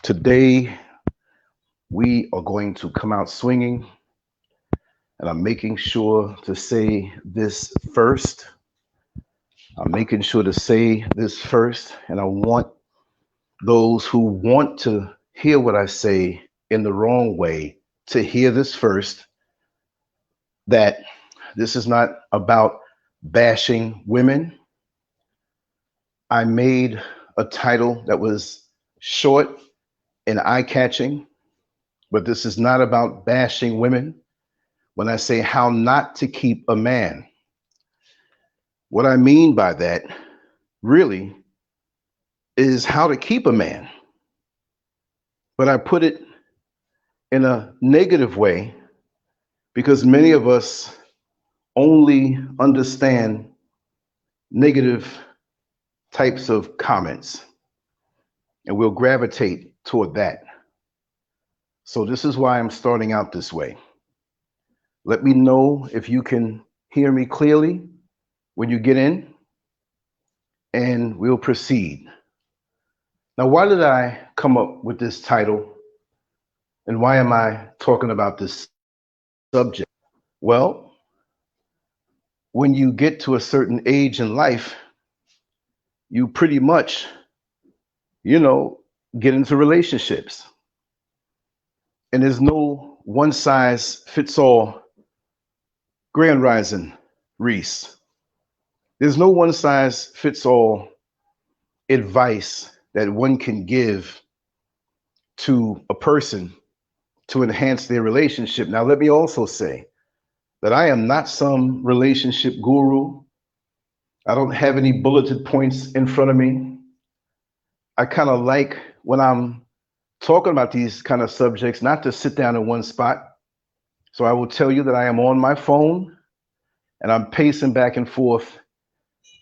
Today, we are going to come out swinging, and I'm making sure to say this first. I'm making sure to say this first, and I want those who want to hear what I say in the wrong way to hear this first, that this is not about bashing women. I made a title that was short and eye-catching, but this is not about bashing women. When I say how not to keep a man, what I mean by that really is how to keep a man. But I put it in a negative way because many of us only understand negative types of comments, and we'll gravitate toward that. So this is why I'm starting out this way. Let me know if you can hear me clearly when you get in, and we'll proceed. Now, why did I come up with this title, and why am I talking about this subject? Well, when you get to a certain age in life, you pretty much, get into relationships. And there's no one size fits all. Grand Rising, Reese. There's no one size fits all advice that one can give to a person to enhance their relationship. Now, let me also say that I am not some relationship guru. I don't have any bulleted points in front of me. I kind of like when I'm talking about these kind of subjects, not to sit down in one spot. So I will tell you that I am on my phone and I'm pacing back and forth.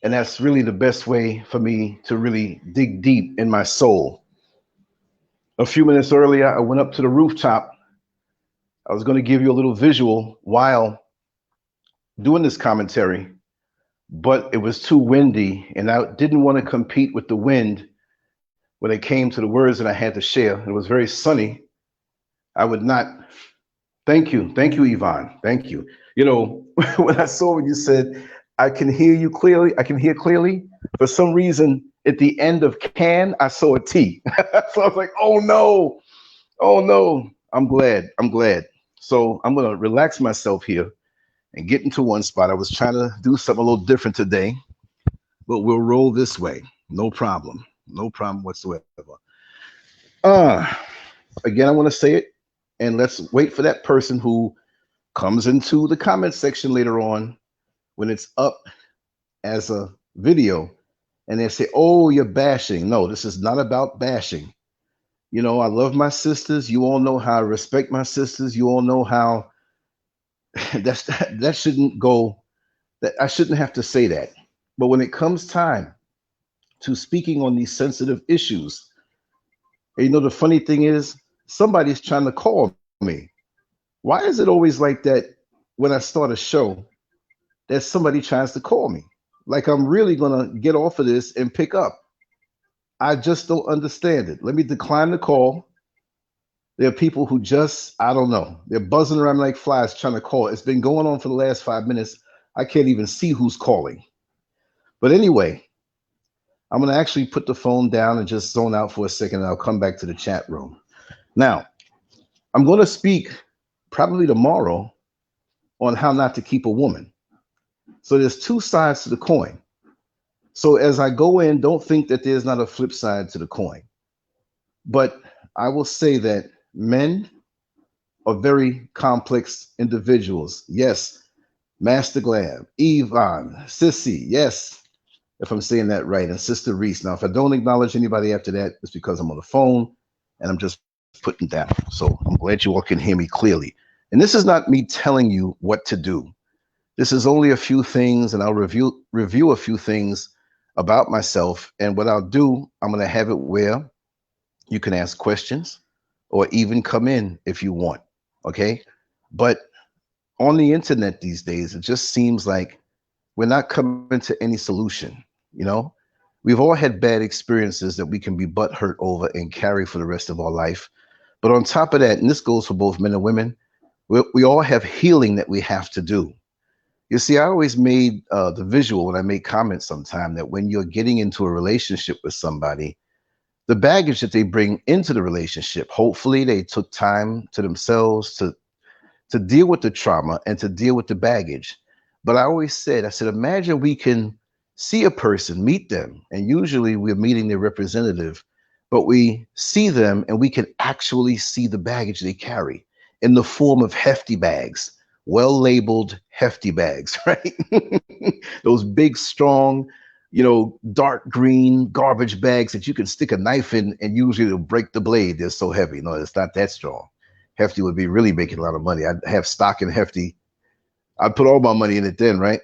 And that's really the best way for me to really dig deep in my soul. A few minutes earlier, I went up to the rooftop. I was going to give you a little visual while doing this commentary, but it was too windy and I didn't want to compete with the wind when it came to the words that I had to share. It was very sunny. I would not. Thank you, Yvonne. Thank you. When I saw when you said, I can hear you clearly, I can hear clearly, for some reason, at the end of can, I saw a T. So I was like, oh no. I'm glad. So I'm going to relax myself here and get into one spot. I was trying to do something a little different today, but we'll roll this way. No problem whatsoever. Again, I want to say it, and let's wait for that person who comes into the comment section later on when it's up as a video and they say, oh, you're bashing. No, this is not about bashing. I love my sisters. You all know how I respect my sisters. You all know how that shouldn't go, that I shouldn't have to say that. But when it comes time to speaking on these sensitive issues, the funny thing is somebody's trying to call me. Why is it always like that when I start a show that somebody tries to call me? Like I'm really going to get off of this and pick up. I just don't understand it. Let me decline the call. There are people who I don't know. They're buzzing around like flies trying to call. It's been going on for the last 5 minutes. I can't even see who's calling. But anyway, I'm going to actually put the phone down and just zone out for a second, and I'll come back to the chat room. Now, I'm going to speak probably tomorrow on how not to keep a woman. So there's two sides to the coin. So as I go in, don't think that there's not a flip side to the coin. But I will say that men are very complex individuals. Yes, Master Glam, Yvonne, Sissy, yes, if I'm saying that right, and Sister Reese. Now, if I don't acknowledge anybody after that, it's because I'm on the phone and I'm just putting down. So I'm glad you all can hear me clearly. And this is not me telling you what to do. This is only a few things, and I'll review a few things about myself. And what I'll do, I'm going to have it where you can ask questions or even come in if you want. Okay. But on the internet these days, it just seems like we're not coming to any solution. You know, we've all had bad experiences that we can be butthurt over and carry for the rest of our life. But on top of that, and this goes for both men and women, we all have healing that we have to do. You see, I always made the visual when I make comments sometime that when you're getting into a relationship with somebody, the baggage that they bring into the relationship, hopefully they took time to themselves to deal with the trauma and to deal with the baggage. But I said, imagine we can see a person, meet them, and usually we're meeting their representative, but we see them and we can actually see the baggage they carry in the form of hefty bags, well labeled hefty bags, right? Those big, strong, dark green garbage bags that you can stick a knife in and usually it'll break the blade. They're so heavy. No, it's not that strong. Hefty would be really making a lot of money. I'd have stock in Hefty. I'd put all my money in it then, right?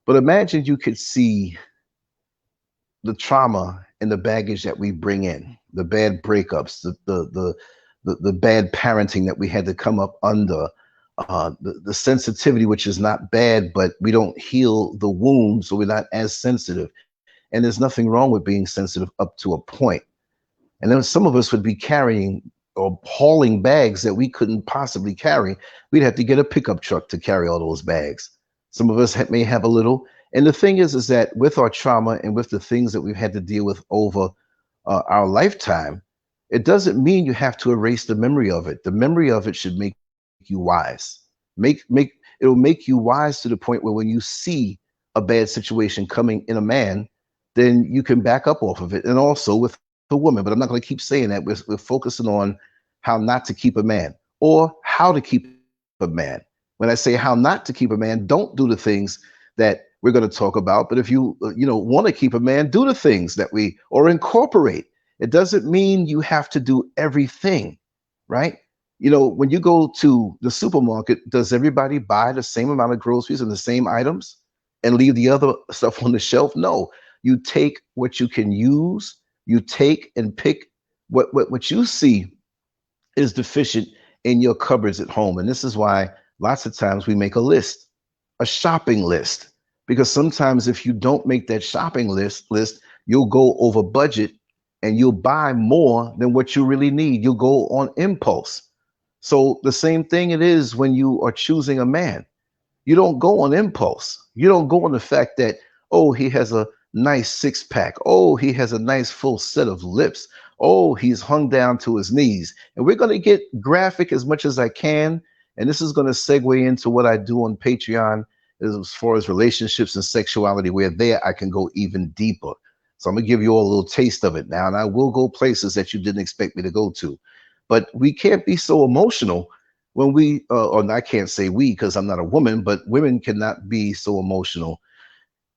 But imagine you could see the trauma and the baggage that we bring in, the bad breakups, the bad parenting that we had to come up under, the sensitivity, which is not bad, but we don't heal the wound, so we're not as sensitive. And there's nothing wrong with being sensitive up to a point. And then some of us would be carrying or hauling bags that we couldn't possibly carry. We'd have to get a pickup truck to carry all those bags. Some of us may have a little. And the thing is that with our trauma and with the things that we've had to deal with over our lifetime, it doesn't mean you have to erase the memory of it. The memory of it should make you wise. It'll make you wise to the point where when you see a bad situation coming in a man, then you can back up off of it. And also with the woman, but I'm not going to keep saying that. We're focusing on how not to keep a man or how to keep a man. When I say how not to keep a man, don't do the things that we're going to talk about. But if you want to keep a man, do the things that we or incorporate. It doesn't mean you have to do everything, right? When you go to the supermarket, does everybody buy the same amount of groceries and the same items and leave the other stuff on the shelf? No, you take what you can use. You take and pick what you see is deficient in your cupboards at home. And this is why lots of times we make a shopping list, because sometimes if you don't make that shopping list, you'll go over budget and you'll buy more than what you really need. You'll go on impulse. So the same thing it is when you are choosing a man. You don't go on impulse. You don't go on the fact that, oh, he has a nice six pack. Oh, he has a nice full set of lips. Oh, he's hung down to his knees. And we're going to get graphic as much as I can. And this is going to segue into what I do on Patreon as far as relationships and sexuality, where there I can go even deeper. So I'm going to give you all a little taste of it now. And I will go places that you didn't expect me to go to. But we can't be so emotional when we, or I can't say we because I'm not a woman, but women cannot be so emotional.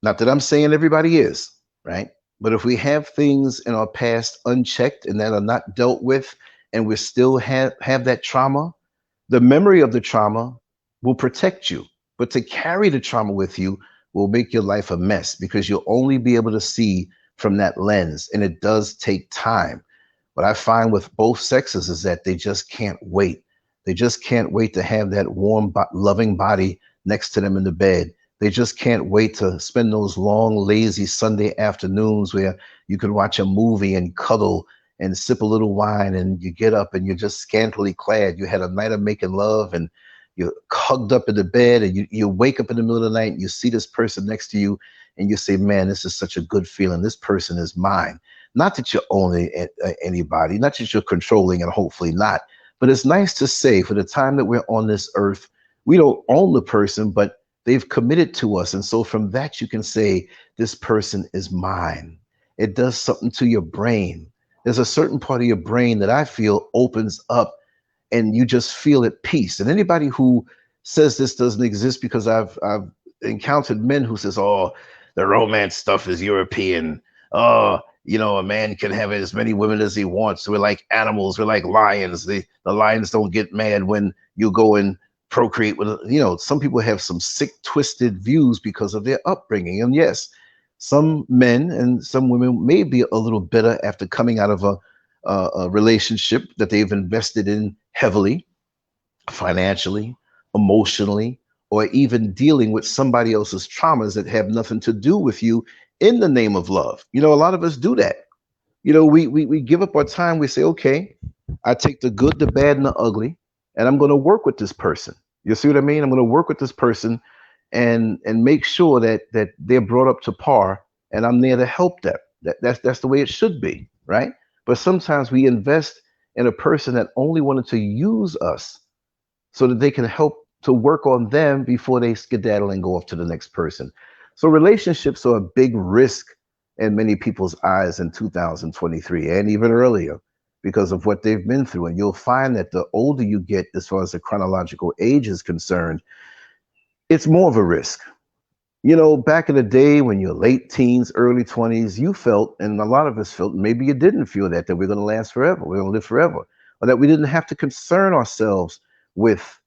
Not that I'm saying everybody is, right? But if we have things in our past unchecked and that are not dealt with, and we still have that trauma, the memory of the trauma will protect you. But to carry the trauma with you will make your life a mess because you'll only be able to see from that lens. And it does take time. What I find with both sexes is that they just can't wait. They just can't wait to have that warm, loving body next to them in the bed. They just can't wait to spend those long, lazy Sunday afternoons where you can watch a movie and cuddle and sip a little wine and you get up and you're just scantily clad. You had a night of making love and you're hugged up in the bed and you wake up in the middle of the night and you see this person next to you and you say, man, this is such a good feeling. This person is mine. Not that you're owning anybody, not that you're controlling and hopefully not, but it's nice to say for the time that we're on this earth, we don't own the person, but they've committed to us. And so from that, you can say, this person is mine. It does something to your brain. There's a certain part of your brain that I feel opens up and you just feel at peace. And anybody who says this doesn't exist, because I've encountered men who says, oh, the romance stuff is European. Oh, a man can have as many women as he wants. We're like animals. We're like lions. The lions don't get mad when you go and procreate with, some people have some sick, twisted views because of their upbringing. And yes, some men and some women may be a little bitter after coming out of a relationship that they've invested in heavily, financially, emotionally, or even dealing with somebody else's traumas that have nothing to do with you in the name of love. You know, a lot of us do that. You know, we give up our time. We say, okay, I take the good, the bad, and the ugly, and I'm going to work with this person. You see what I mean? I'm going to work with this person and make sure that they're brought up to par, and I'm there to help them. That's the way it should be, right? But sometimes we invest in a person that only wanted to use us so that they can help to work on them before they skedaddle and go off to the next person. So relationships are a big risk in many people's eyes in 2023 and even earlier because of what they've been through. And you'll find that the older you get, as far as the chronological age is concerned, it's more of a risk. You know, back in the day when you're late teens, early 20s, you felt, and a lot of us felt, maybe you didn't feel that we're going to last forever, we're going to live forever, or that we didn't have to concern ourselves with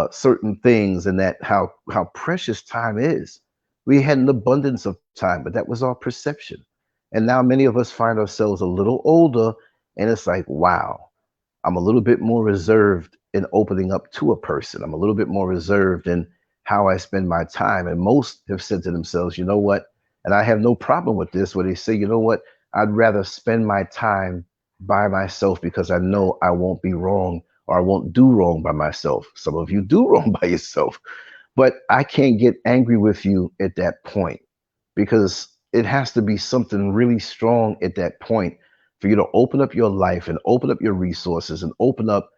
certain things, and that how precious time is. We had an abundance of time, but that was our perception. And now many of us find ourselves a little older, and it's like, wow, I'm a little bit more reserved in opening up to a person. I'm a little bit more reserved in how I spend my time. And most have said to themselves, you know what? And I have no problem with this, where they say, you know what? I'd rather spend my time by myself because I know I won't be wrong, or I won't do wrong by myself. Some of you do wrong by yourself, but I can't get angry with you at that point, because it has to be something really strong at that point for you to open up your life and open up your resources and open up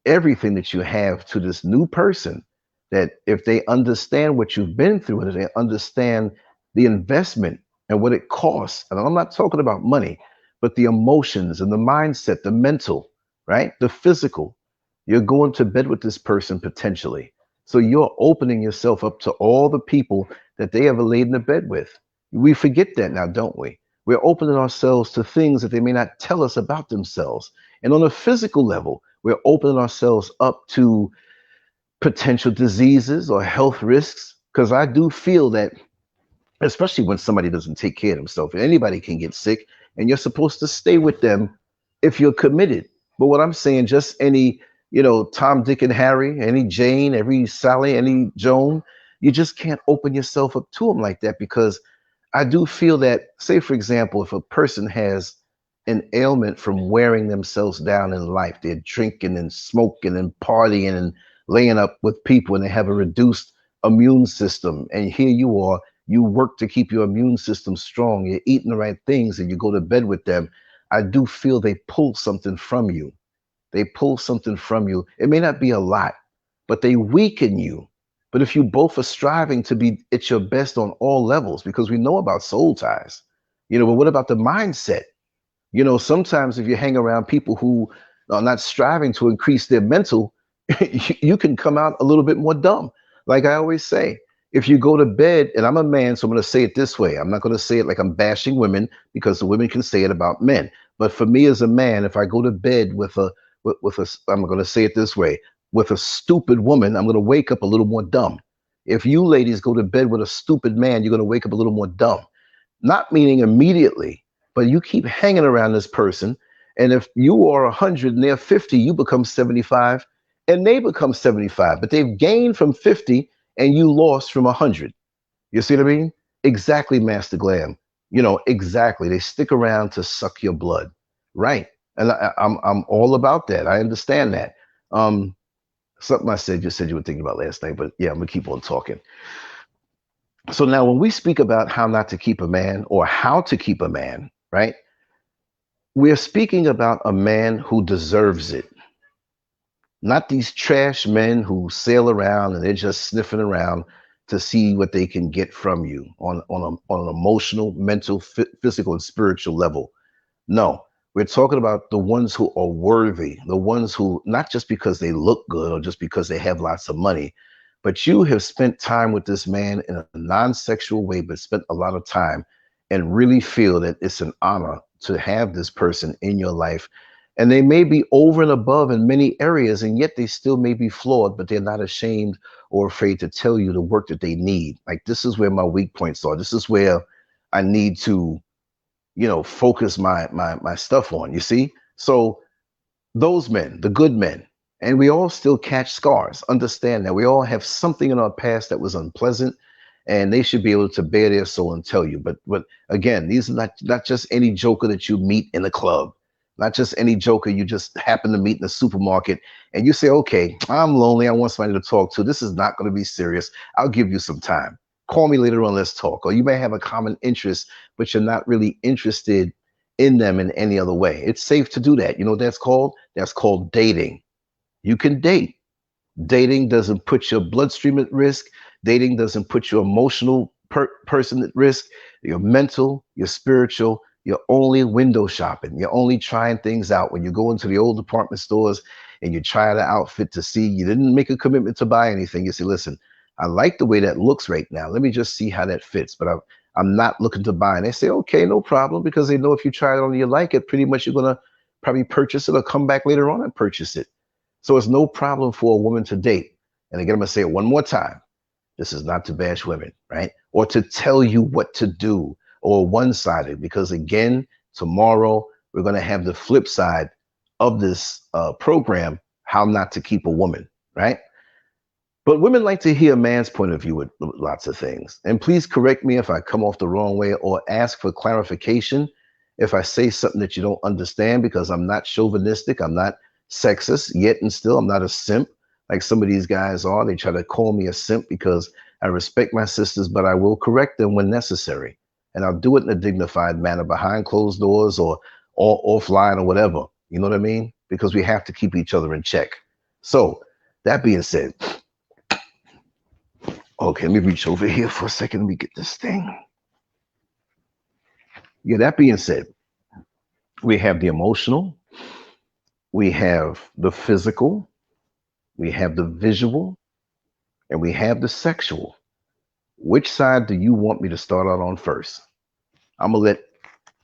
everything that you have to this new person, that if they understand what you've been through and they understand the investment and what it costs, and I'm not talking about money, but the emotions and the mindset, the mental, right? The physical. You're going to bed with this person potentially. So you're opening yourself up to all the people that they ever laid in the bed with. We forget that now, don't we? We're opening ourselves to things that they may not tell us about themselves. And on a physical level, we're opening ourselves up to potential diseases or health risks. Because I do feel that, especially when somebody doesn't take care of themselves, anybody can get sick, and you're supposed to stay with them if you're committed. But what I'm saying, just any, Tom, Dick, and Harry, any Jane, every Sally, any Joan, you just can't open yourself up to them like that, because I do feel that, say, for example, if a person has an ailment from wearing themselves down in life, they're drinking and smoking and partying and laying up with people, and they have a reduced immune system. And here you are, you work to keep your immune system strong, you're eating the right things, and you go to bed with them. I do feel they pull something from you. They pull something from you. It may not be a lot, but they weaken you. But if you both are striving to be at your best on all levels, because we know about soul ties, but what about the mindset? Sometimes if you hang around people who are not striving to increase their mental, you can come out a little bit more dumb. Like I always say, if you go to bed, and I'm a man, so I'm going to say it this way. I'm not going to say it like I'm bashing women, because the women can say it about men. But for me as a man, if I go to bed with I'm going to say it this way, with a stupid woman, I'm going to wake up a little more dumb. If you ladies go to bed with a stupid man, you're going to wake up a little more dumb. Not meaning immediately, but you keep hanging around this person. And if you are 100 and they're 50, you become 75 and they become 75, but they've gained from 50 and you lost from 100. You see what I mean? Exactly, Master Glam. Exactly. They stick around to suck your blood. Right. And I'm all about that. I understand that. Something I said, you said you were thinking about last night, but yeah, I'm gonna keep on talking. So now when we speak about how not to keep a man, or how to keep a man, right? We're speaking about a man who deserves it. Not these trash men who sail around and they're just sniffing around to see what they can get from you on an emotional, mental, physical, and spiritual level. No, we're talking about the ones who are worthy, the ones who, not just because they look good or just because they have lots of money, but you have spent time with this man in a non-sexual way, but spent a lot of time and really feel that it's an honor to have this person in your life. And they may be over and above in many areas, and yet they still may be flawed, but they're not ashamed or afraid to tell you the work that they need. Like, this is where my weak points are. This is where I need to focus my stuff on, you see? So those men, the good men, And we all still catch scars. Understand that we all have something in our past that was unpleasant, and they should be able to bare their soul and tell you. But again, these are not just any joker that you meet in a club, not just any joker you just happen to meet in the supermarket, and you say, okay, I'm lonely, I want somebody to talk to. This is not going to be serious. I'll give you some time. Call me later on, let's talk. Or you may have a common interest, but you're not really interested in them in any other way. It's safe to do that. You know what that's called? That's called dating. You can date. Dating doesn't put your bloodstream at risk. Dating doesn't put your emotional person at risk. Your mental, your spiritual. You're only window shopping. You're only trying things out. When you go into the old department stores and you try the outfit to see, you didn't make a commitment to buy anything. You say, listen, I like the way that looks right now. Let me just see how that fits. But I'm not looking to buy. And they say, okay, no problem, because they know if you try it on and you like it, pretty much you're going to probably purchase it or come back later on and purchase it. So it's no problem for a woman to date. And again, I'm going to say it one more time. This is not to bash women, right? Or to tell you what to do or one-sided, because again, tomorrow we're going to have the flip side of this program, how not to keep a woman, right? But women like to hear a man's point of view with lots of things. And please correct me if I come off the wrong way or ask for clarification if I say something that you don't understand, because I'm not chauvinistic. I'm not sexist yet, and still I'm not a simp like some of these guys are. They try to call me a simp because I respect my sisters, but I will correct them when necessary. And I'll do it in a dignified manner behind closed doors or offline or whatever. You know what I mean? Because we have to keep each other in check. So that being said, okay, let me reach over here for a second. Let me get this thing. Yeah, that being said, we have the emotional, we have the physical, we have the visual, and we have the sexual. Which side do you want me to start out on first? I'm going to let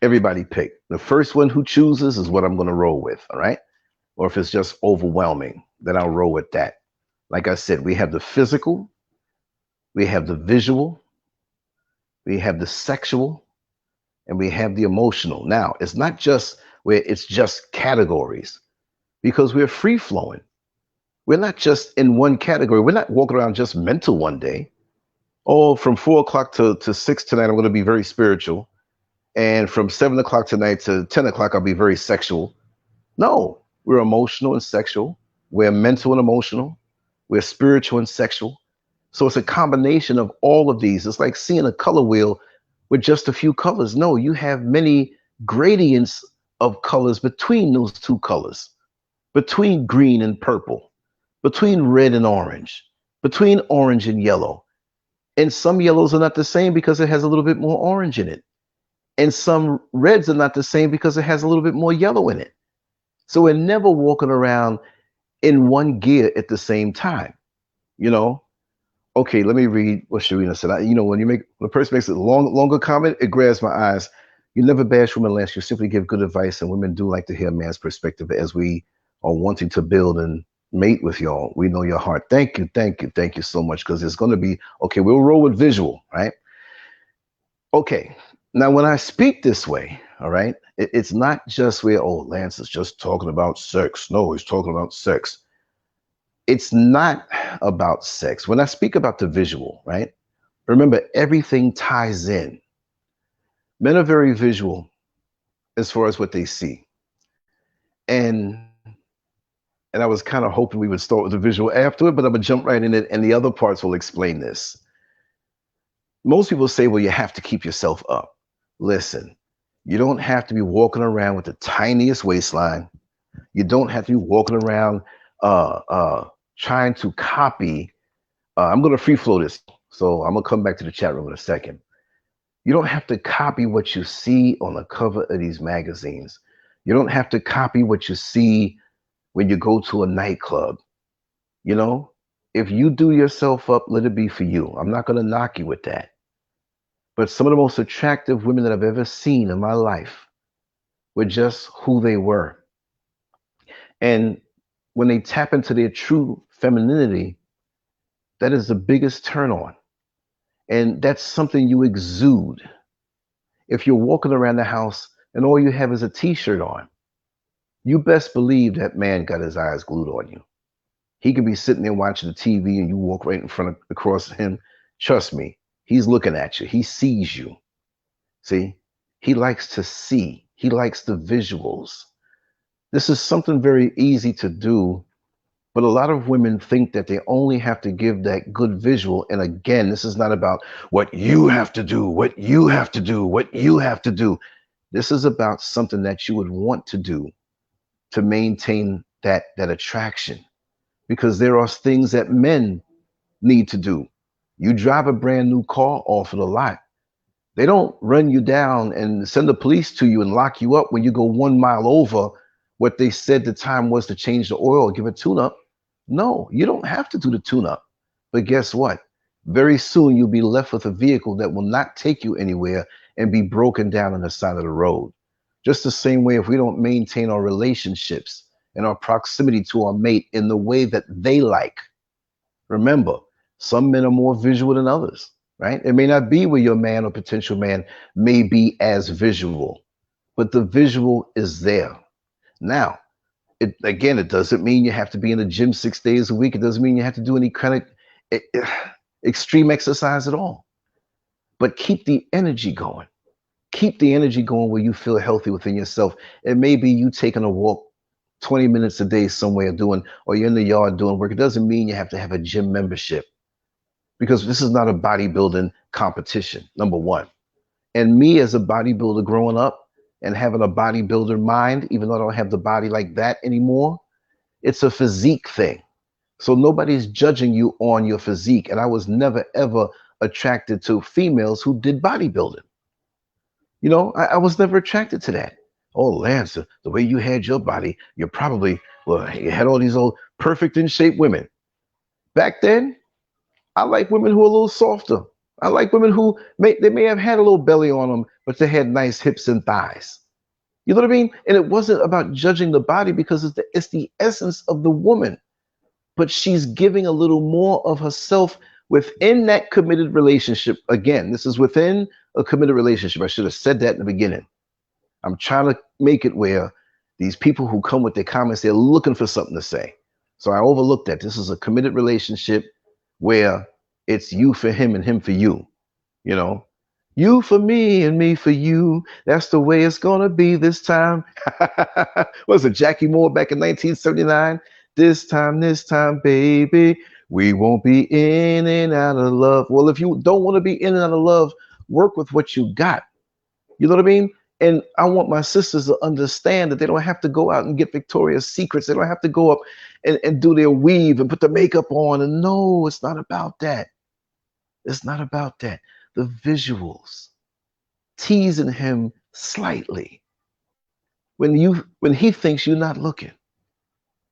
everybody pick. The first one who chooses is what I'm going to roll with, all right? Or if it's just overwhelming, then I'll roll with that. Like I said, we have the physical, we have the visual, we have the sexual, and we have the emotional. Now, it's not just where it's just categories, because we're free flowing. We're not just in one category. We're not walking around just mental one day. Oh, from 4 o'clock to 6 tonight, I'm going to be very spiritual. And from 7 o'clock tonight to 10 o'clock, I'll be very sexual. No, we're emotional and sexual. We're mental and emotional. We're spiritual and sexual. So it's a combination of all of these. It's like seeing a color wheel with just a few colors. No, you have many gradients of colors between those two colors, between green and purple, between red and orange, between orange and yellow. And some yellows are not the same because it has a little bit more orange in it. And some reds are not the same because it has a little bit more yellow in it. So we're never walking around in one gear at the same time, you know? Okay, let me read what Sharina said. When a person makes a longer comment, it grabs my eyes. You never bash women unless you simply give good advice, and women do like to hear a man's perspective as we are wanting to build and mate with y'all. We know your heart. Thank you so much, because it's going to be, okay, we'll roll with visual, right? Okay, now when I speak this way, all right, it's not just where, oh, Lance is just talking about sex. No, he's talking about sex. It's not about sex. When I speak about the visual, right, remember, everything ties in. Men are very visual as far as what they see. And I was kind of hoping we would start with the visual after it, but I'm going to jump right in it, and the other parts will explain this. Most people say, well, you have to keep yourself up. Listen, you don't have to be walking around with the tiniest waistline. You don't have to be walking around trying to copy. I'm going to free flow this, so I'm going to come back to the chat room in a second. You don't have to copy what you see on the cover of these magazines. You don't have to copy what you see when you go to a nightclub. You know, if you do yourself up, let it be for you. I'm not going to knock you with that. But some of the most attractive women that I've ever seen in my life were just who they were. And when they tap into their true femininity, that is the biggest turn on. And that's something you exude. If you're walking around the house and all you have is a t-shirt on, you best believe that man got his eyes glued on you. He could be sitting there watching the TV and you walk right in front of across him. Trust me, he's looking at you. He sees you. See, he likes to see. He likes the visuals. This is something very easy to do, but a lot of women think that they only have to give that good visual. And again, this is not about what you have to do, what you have to do, what you have to do. This is about something that you would want to do to maintain that attraction, because there are things that men need to do. You drive a brand new car off of the lot. They don't run you down and send the police to you and lock you up when you go 1 mile over what they said the time was to change the oil or give a tune up. No, you don't have to do the tune up. But guess what? Very soon you'll be left with a vehicle that will not take you anywhere and be broken down on the side of the road. Just the same way, if we don't maintain our relationships and our proximity to our mate in the way that they like. Remember, some men are more visual than others, right? It may not be where your man or potential man may be as visual, but the visual is there. Now, it doesn't mean you have to be in the gym 6 days a week. It doesn't mean you have to do any kind of extreme exercise at all. But keep the energy going. Keep the energy going where you feel healthy within yourself. It may be you taking a walk 20 minutes a day somewhere doing, or you're in the yard doing work. It doesn't mean you have to have a gym membership, because this is not a bodybuilding competition, number one. And me as a bodybuilder growing up and having a bodybuilder mind, even though I don't have the body like that anymore, it's a physique thing. So nobody's judging you on your physique. And I was never, ever attracted to females who did bodybuilding. You know, I was never attracted to that. Oh, Lance, the way you had your body, you're probably, well, you had all these old perfect in shape women. Back then, I like women who are a little softer. I like women who they may have had a little belly on them, but they had nice hips and thighs. You know what I mean? And it wasn't about judging the body, because it's the essence of the woman. But she's giving a little more of herself within that committed relationship. Again, this is within a committed relationship. I should have said that in the beginning. I'm trying to make it where these people who come with their comments, they're looking for something to say. So I overlooked that. This is a committed relationship where it's you for him and him for you. You know, you for me and me for you. That's the way it's going to be this time. What was it, Jackie Moore back in 1979? This time, baby, we won't be in and out of love. Well, if you don't want to be in and out of love, work with what you got. You know what I mean? And I want my sisters to understand that they don't have to go out and get Victoria's Secrets. They don't have to go up and do their weave and put the makeup on. And no, it's not about that. It's not about that. The visuals, teasing him slightly when he thinks you're not looking.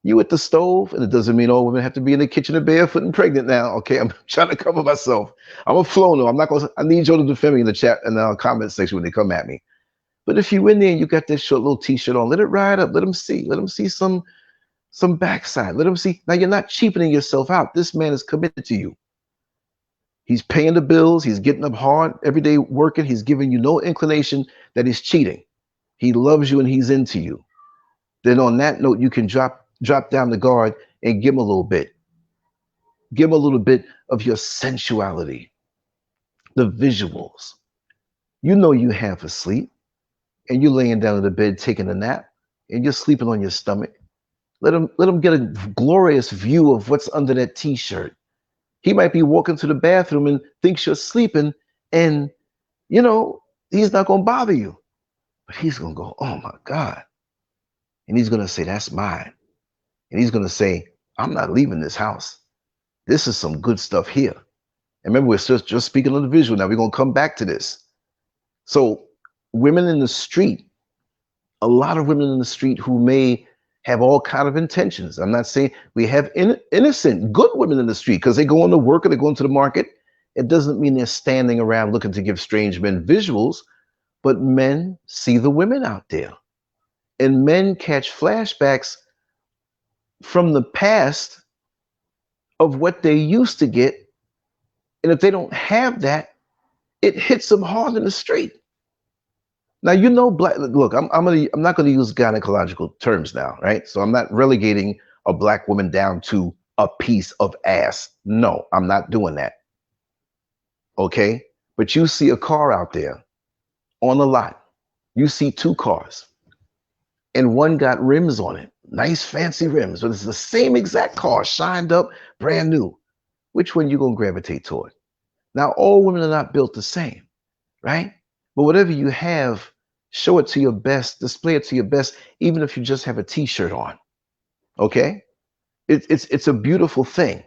You at the stove, and it doesn't mean all women have to be in the kitchen and barefoot and pregnant now. Okay, I'm trying to cover myself. I'm a flono. I'm not going to, I need you to defend me in the chat and the comment section when they come at me. But if you in there and you got this short little t-shirt on, let it ride up. Let them see. Let them see some backside. Let them see. Now, you're not cheapening yourself out. This man is committed to you. He's paying the bills. He's getting up hard every day working. He's giving you no inclination that he's cheating. He loves you and he's into you. Then on that note, you can drop down the guard and give him a little bit. Give him a little bit of your sensuality, the visuals. You know you half asleep and you're laying down in the bed taking a nap and you're sleeping on your stomach. Let him get a glorious view of what's under that t-shirt. He might be walking to the bathroom and thinks you're sleeping, and you know, he's not going to bother you. But he's going to go, oh my God. And he's going to say, that's mine. And he's going to say, I'm not leaving this house. This is some good stuff here. And remember, we're just speaking on the visual. Now we're going to come back to this. So women in the street, a lot of women in the street who may have all kind of intentions. I'm not saying we have innocent, good women in the street because they go into work or they go into the market. It doesn't mean they're standing around looking to give strange men visuals, but men see the women out there. And men catch flashbacks from the past of what they used to get. And if they don't have that, it hits them hard in the street. Now, you know, look, I'm not going to use gynecological terms now, right? So I'm not relegating a black woman down to a piece of ass. No, I'm not doing that. Okay? But you see a car out there on the lot. You see two cars, and one got rims on it. Nice fancy rims, but it's the same exact car, shined up, brand new. Which one you gonna gravitate toward? Now, all women are not built the same, right? But whatever you have, show it to your best, display it to your best, even if you just have a t-shirt on. Okay? It's a beautiful thing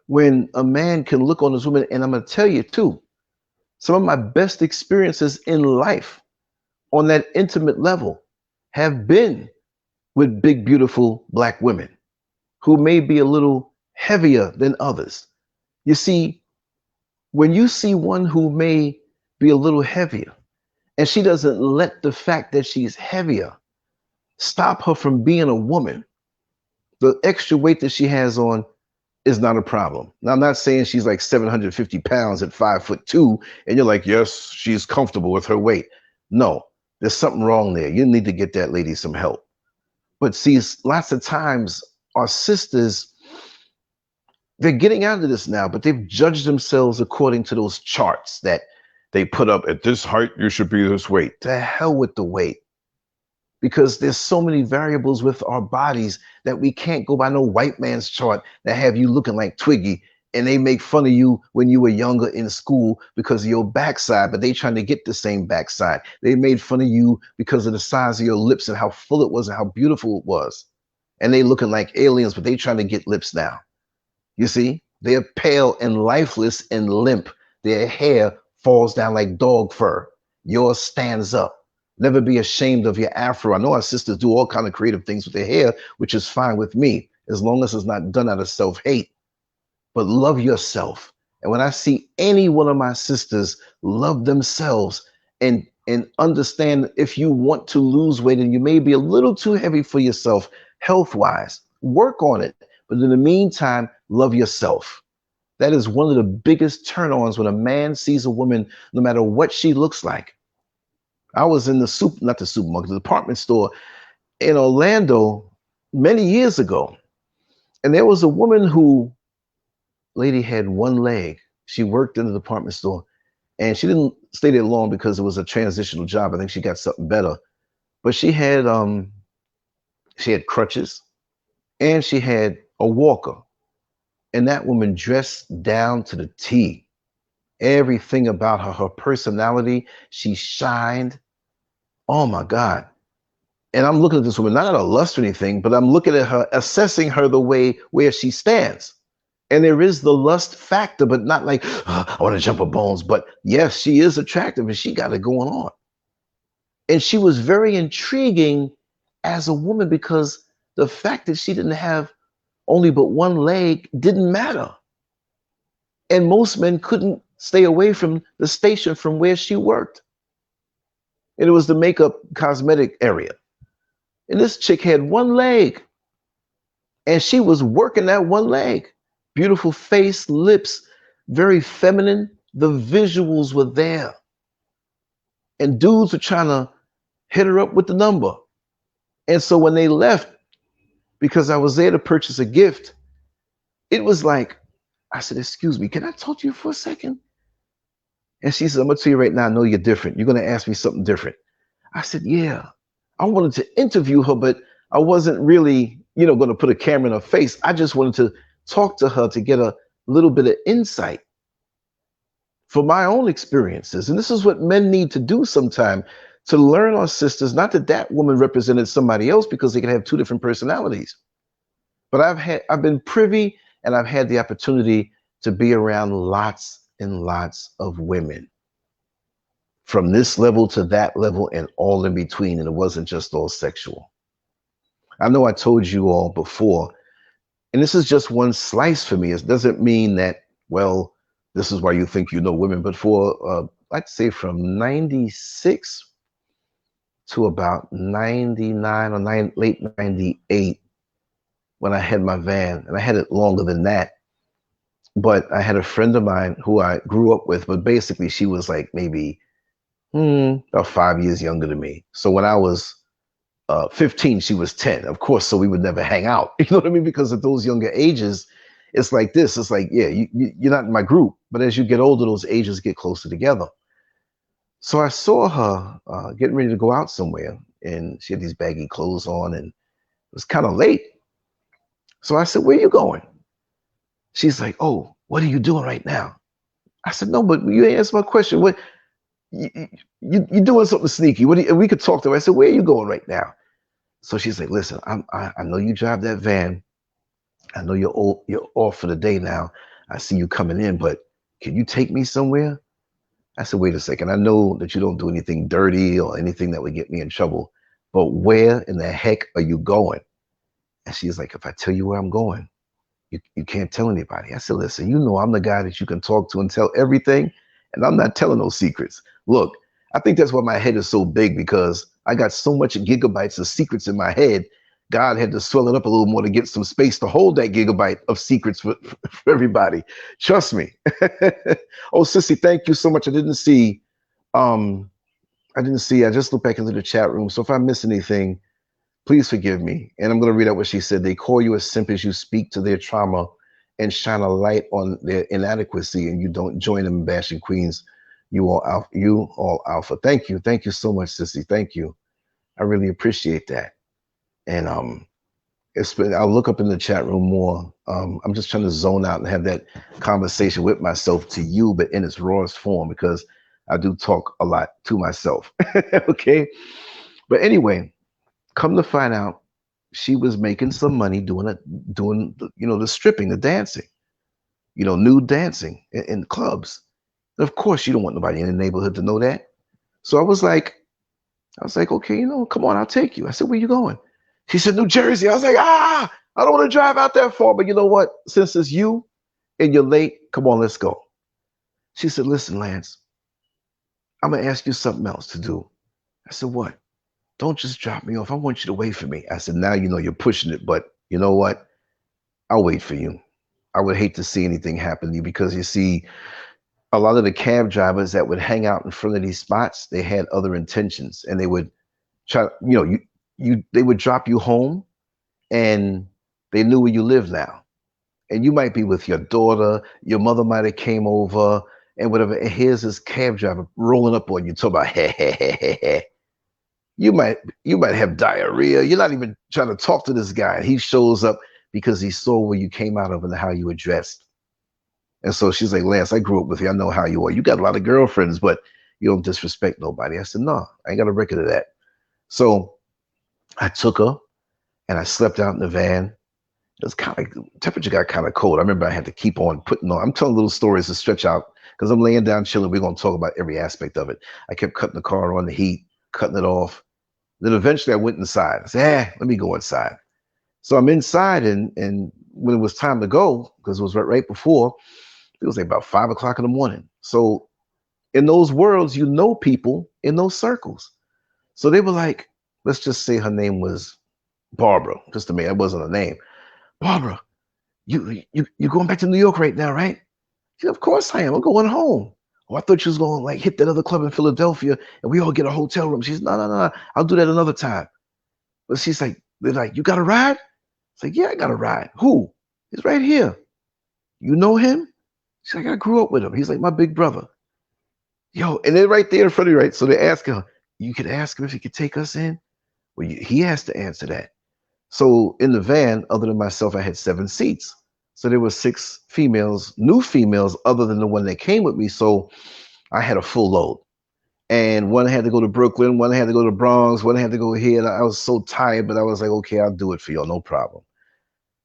when a man can look on his woman. And I'm gonna tell you too, some of my best experiences in life on that intimate level have been with big, beautiful black women who may be a little heavier than others. You see, when you see one who may be a little heavier and she doesn't let the fact that she's heavier stop her from being a woman, the extra weight that she has on is not a problem. Now, I'm not saying she's like 750 pounds at 5'2", and you're like, yes, she's comfortable with her weight. No, there's something wrong there. You need to get that lady some help. But see, lots of times our sisters, they're getting out of this now, but they've judged themselves according to those charts that they put up. At this height, you should be this weight. To hell with the weight. Because there's so many variables with our bodies that we can't go by no white man's chart that have you looking like Twiggy, and they make fun of you when you were younger in school because of your backside, but they trying to get the same backside. They made fun of you because of the size of your lips and how full it was and how beautiful it was. And they looking like aliens, but they trying to get lips now. You see, they're pale and lifeless and limp. Their hair falls down like dog fur. Yours stands up. Never be ashamed of your afro. I know our sisters do all kind of creative things with their hair, which is fine with me, as long as it's not done out of self-hate. But love yourself. And when I see any one of my sisters love themselves and understand, if you want to lose weight and you may be a little too heavy for yourself health-wise, work on it. But in the meantime, love yourself. That is one of the biggest turn-ons when a man sees a woman, no matter what she looks like. I was in the department store in Orlando many years ago. And there was a woman who, lady had one leg. She worked in the department store and she didn't stay there long because it was a transitional job. I think she got something better, but she had crutches and she had a walker, and that woman dressed down to the T. Everything about her, her personality, she shined. Oh my God. And I'm looking at this woman, not out of lust or anything, but I'm looking at her, assessing her the way where she stands. And there is the lust factor, but not like, I want to jump her bones. But yes, she is attractive and she got it going on. And she was very intriguing as a woman because the fact that she didn't have only but one leg didn't matter. And most men couldn't stay away from the station from where she worked. And it was the makeup cosmetic area. And this chick had one leg and she was working that one leg. Beautiful face, lips, very feminine. The visuals were there. And dudes were trying to hit her up with the number. And so when they left, because I was there to purchase a gift, it was like, I said, excuse me, can I talk to you for a second? And she said, I'm gonna tell you right now, I know you're different. You're gonna ask me something different. I said, yeah. I wanted to interview her, but I wasn't really, gonna put a camera in her face. I just wanted to talk to her to get a little bit of insight for my own experiences. And this is what men need to do sometime, to learn our sisters, not that that woman represented somebody else because they can have two different personalities. But I've been privy and I've had the opportunity to be around lots and lots of women from this level to that level and all in between. And it wasn't just all sexual. I know I told you all before, and this is just one slice for me. It doesn't mean that, well, this is why you think you know women, but for, I'd say from 96 to about 99 or late 98, when I had my van, and I had it longer than that. But I had a friend of mine who I grew up with, but basically she was like maybe about 5 years younger than me. So when I was 15, she was 10, of course, so we would never hang out. You know what I mean? Because at those younger ages, it's like this. It's like, yeah, you're not in my group, but as you get older, those ages get closer together. So I saw her getting ready to go out somewhere, and she had these baggy clothes on, and it was kind of late. So I said, "Where you going?" She's like, "Oh, what are you doing right now?" I said, "No, but you ain't answered my question. What you doing something sneaky? What? And we could talk to her." I said, "Where are you going right now?" So she's like, "Listen, I know you drive that van. I know you're off for the day now. I see you coming in, but can you take me somewhere?" I said, "Wait a second. I know that you don't do anything dirty or anything that would get me in trouble, but where in the heck are you going?" And she's like, "If I tell you where I'm going, you can't tell anybody." I said, "Listen, you know I'm the guy that you can talk to and tell everything, and I'm not telling no secrets. Look, I think that's why my head is so big, because I got so much gigabytes of secrets in my head. God had to swell it up a little more to get some space to hold that gigabyte of secrets for everybody. Trust me." Oh, Sissy, thank you so much. Um, I didn't see, I just looked back into the chat room. So if I miss anything, please forgive me. And I'm going to read out what she said. "They call you a simp as you speak to their trauma and shine a light on their inadequacy, and you don't join them in bashing queens. You all alpha. You all alpha." Thank you. Thank you so much, Sissy. Thank you. I really appreciate that. And I'll look up in the chat room more. I'm just trying to zone out and have that conversation with myself to you, but in its rawest form, because I do talk a lot to myself. Okay. But anyway, come to find out, she was making some money doing the stripping, the dancing, nude dancing in clubs. And of course, you don't want nobody in the neighborhood to know that. So I was like, "Okay, come on, I'll take you." I said, "Where you going?" She said, "New Jersey." I was like, I don't want to drive out that far, but you know what? Since it's you and you're late, come on, let's go. She said, "Listen, Lance, I'm going to ask you something else to do." I said, "What?" "Don't just drop me off. I want you to wait for me." I said, "Now you know you're pushing it, but you know what? I'll wait for you. I would hate to see anything happen to you, because you see, a lot of the cab drivers that would hang out in front of these spots, they had other intentions, and they would try, they would drop you home, and they knew where you live now. And you might be with your daughter, your mother might have came over, and whatever. And here's this cab driver rolling up on you, talking about, hey, hey, hey, hey, hey. You might have diarrhea. You're not even trying to talk to this guy. He shows up because he saw where you came out of and how you were dressed. And so she's like, "Lance, I grew up with you. I know how you are. You got a lot of girlfriends, but you don't disrespect nobody." I said, "No, I ain't got a record of that." So I took her and I slept out in the van. It was kind of, temperature got kind of cold. I remember I had to keep on putting on. I'm telling little stories to stretch out, because I'm laying down chilling. We're going to talk about every aspect of it. I kept cutting the car on, the heat, cutting it off. Then eventually I went inside. I said, let me go inside. So I'm inside, and when it was time to go, because it was right before, it was like about 5 o'clock in the morning. So in those worlds, people in those circles. So they were like, let's just say her name was Barbara. Just to me, that wasn't a name. "Barbara, you going back to New York right now, right?" She said, "Of course I am. I'm going home." "Oh, I thought you was going to like hit that other club in Philadelphia and we all get a hotel room." She said, "No, no, no. I'll do that another time." But she's like, they're like, "You got a ride?" It's like, "Yeah, I got a ride." "Who?" "He's right here." "You know him?" She's like, "I grew up with him. He's like my big brother." Yo, and they're right there in front of you, right? So they ask her, "You could ask him if he could take us in." Well, he has to answer that. So in the van, other than myself, I had 7 seats. So there were 6 females, new females, other than the one that came with me. So I had a full load. And one had to go to Brooklyn, one had to go to Bronx, one had to go here. And I was so tired, but I was like, okay, I'll do it for y'all, no problem.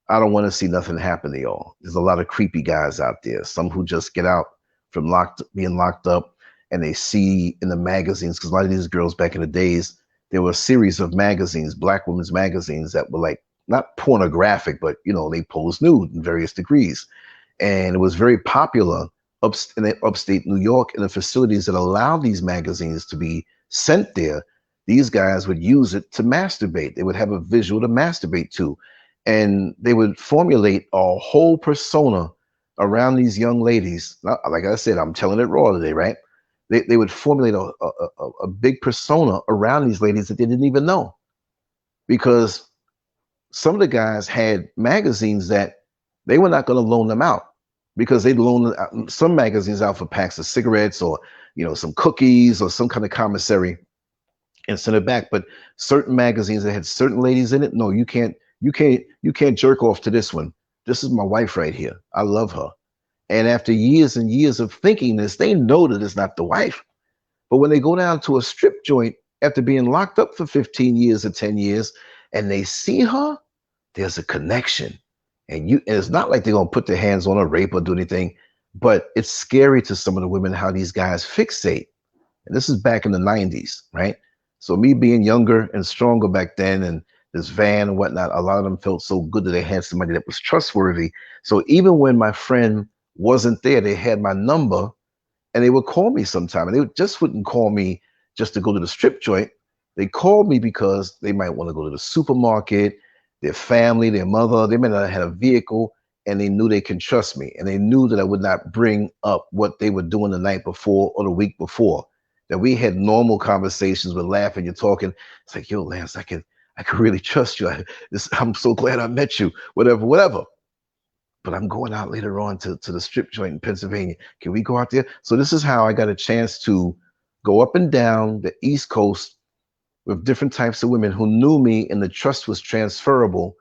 I don't want to see nothing happen to y'all. There's a lot of creepy guys out there, some who just get out from being locked up, and they see in the magazines, because a lot of these girls back in the days, there were a series of magazines, Black women's magazines, that were like not pornographic, but they posed nude in various degrees. And it was very popular in upstate New York, in the facilities that allowed these magazines to be sent there. These guys would use it to masturbate. They would have a visual to masturbate to. And they would formulate a whole persona around these young ladies. Like I said, I'm telling it raw today, right? They would formulate a big persona around these ladies that they didn't even know. because some of the guys had magazines that they were not going to loan them out, because they'd loan some magazines out for packs of cigarettes, or some cookies or some kind of commissary, and send it back. But certain magazines that had certain ladies in it, no, you can't jerk off to this one. This is my wife right here. I love her. And after years and years of thinking this, they know that it's not the wife. But when they go down to a strip joint after being locked up for 15 years or 10 years, and they see her, there's a connection. And it's not like they're gonna put their hands on her, rape, or do anything, but it's scary to some of the women how these guys fixate. And this is back in the 90s, right? So me being younger and stronger back then, and this van and whatnot, a lot of them felt so good that they had somebody that was trustworthy. So even when my friend wasn't there, they had my number, and they would call me sometime. And they just wouldn't call me just to go to the strip joint. They called me because they might want to go to the supermarket, their family, their mother. They may not have had a vehicle, and they knew they can trust me. And they knew that I would not bring up what they were doing the night before or the week before. That we had normal conversations, we're laughing, you're talking. It's like, yo, Lance, I can really trust you. I'm so glad I met you, whatever. But I'm going out later on to the strip joint in Pennsylvania. Can we go out there? So this is how I got a chance to go up and down the East Coast with different types of women who knew me, and the trust was transferable.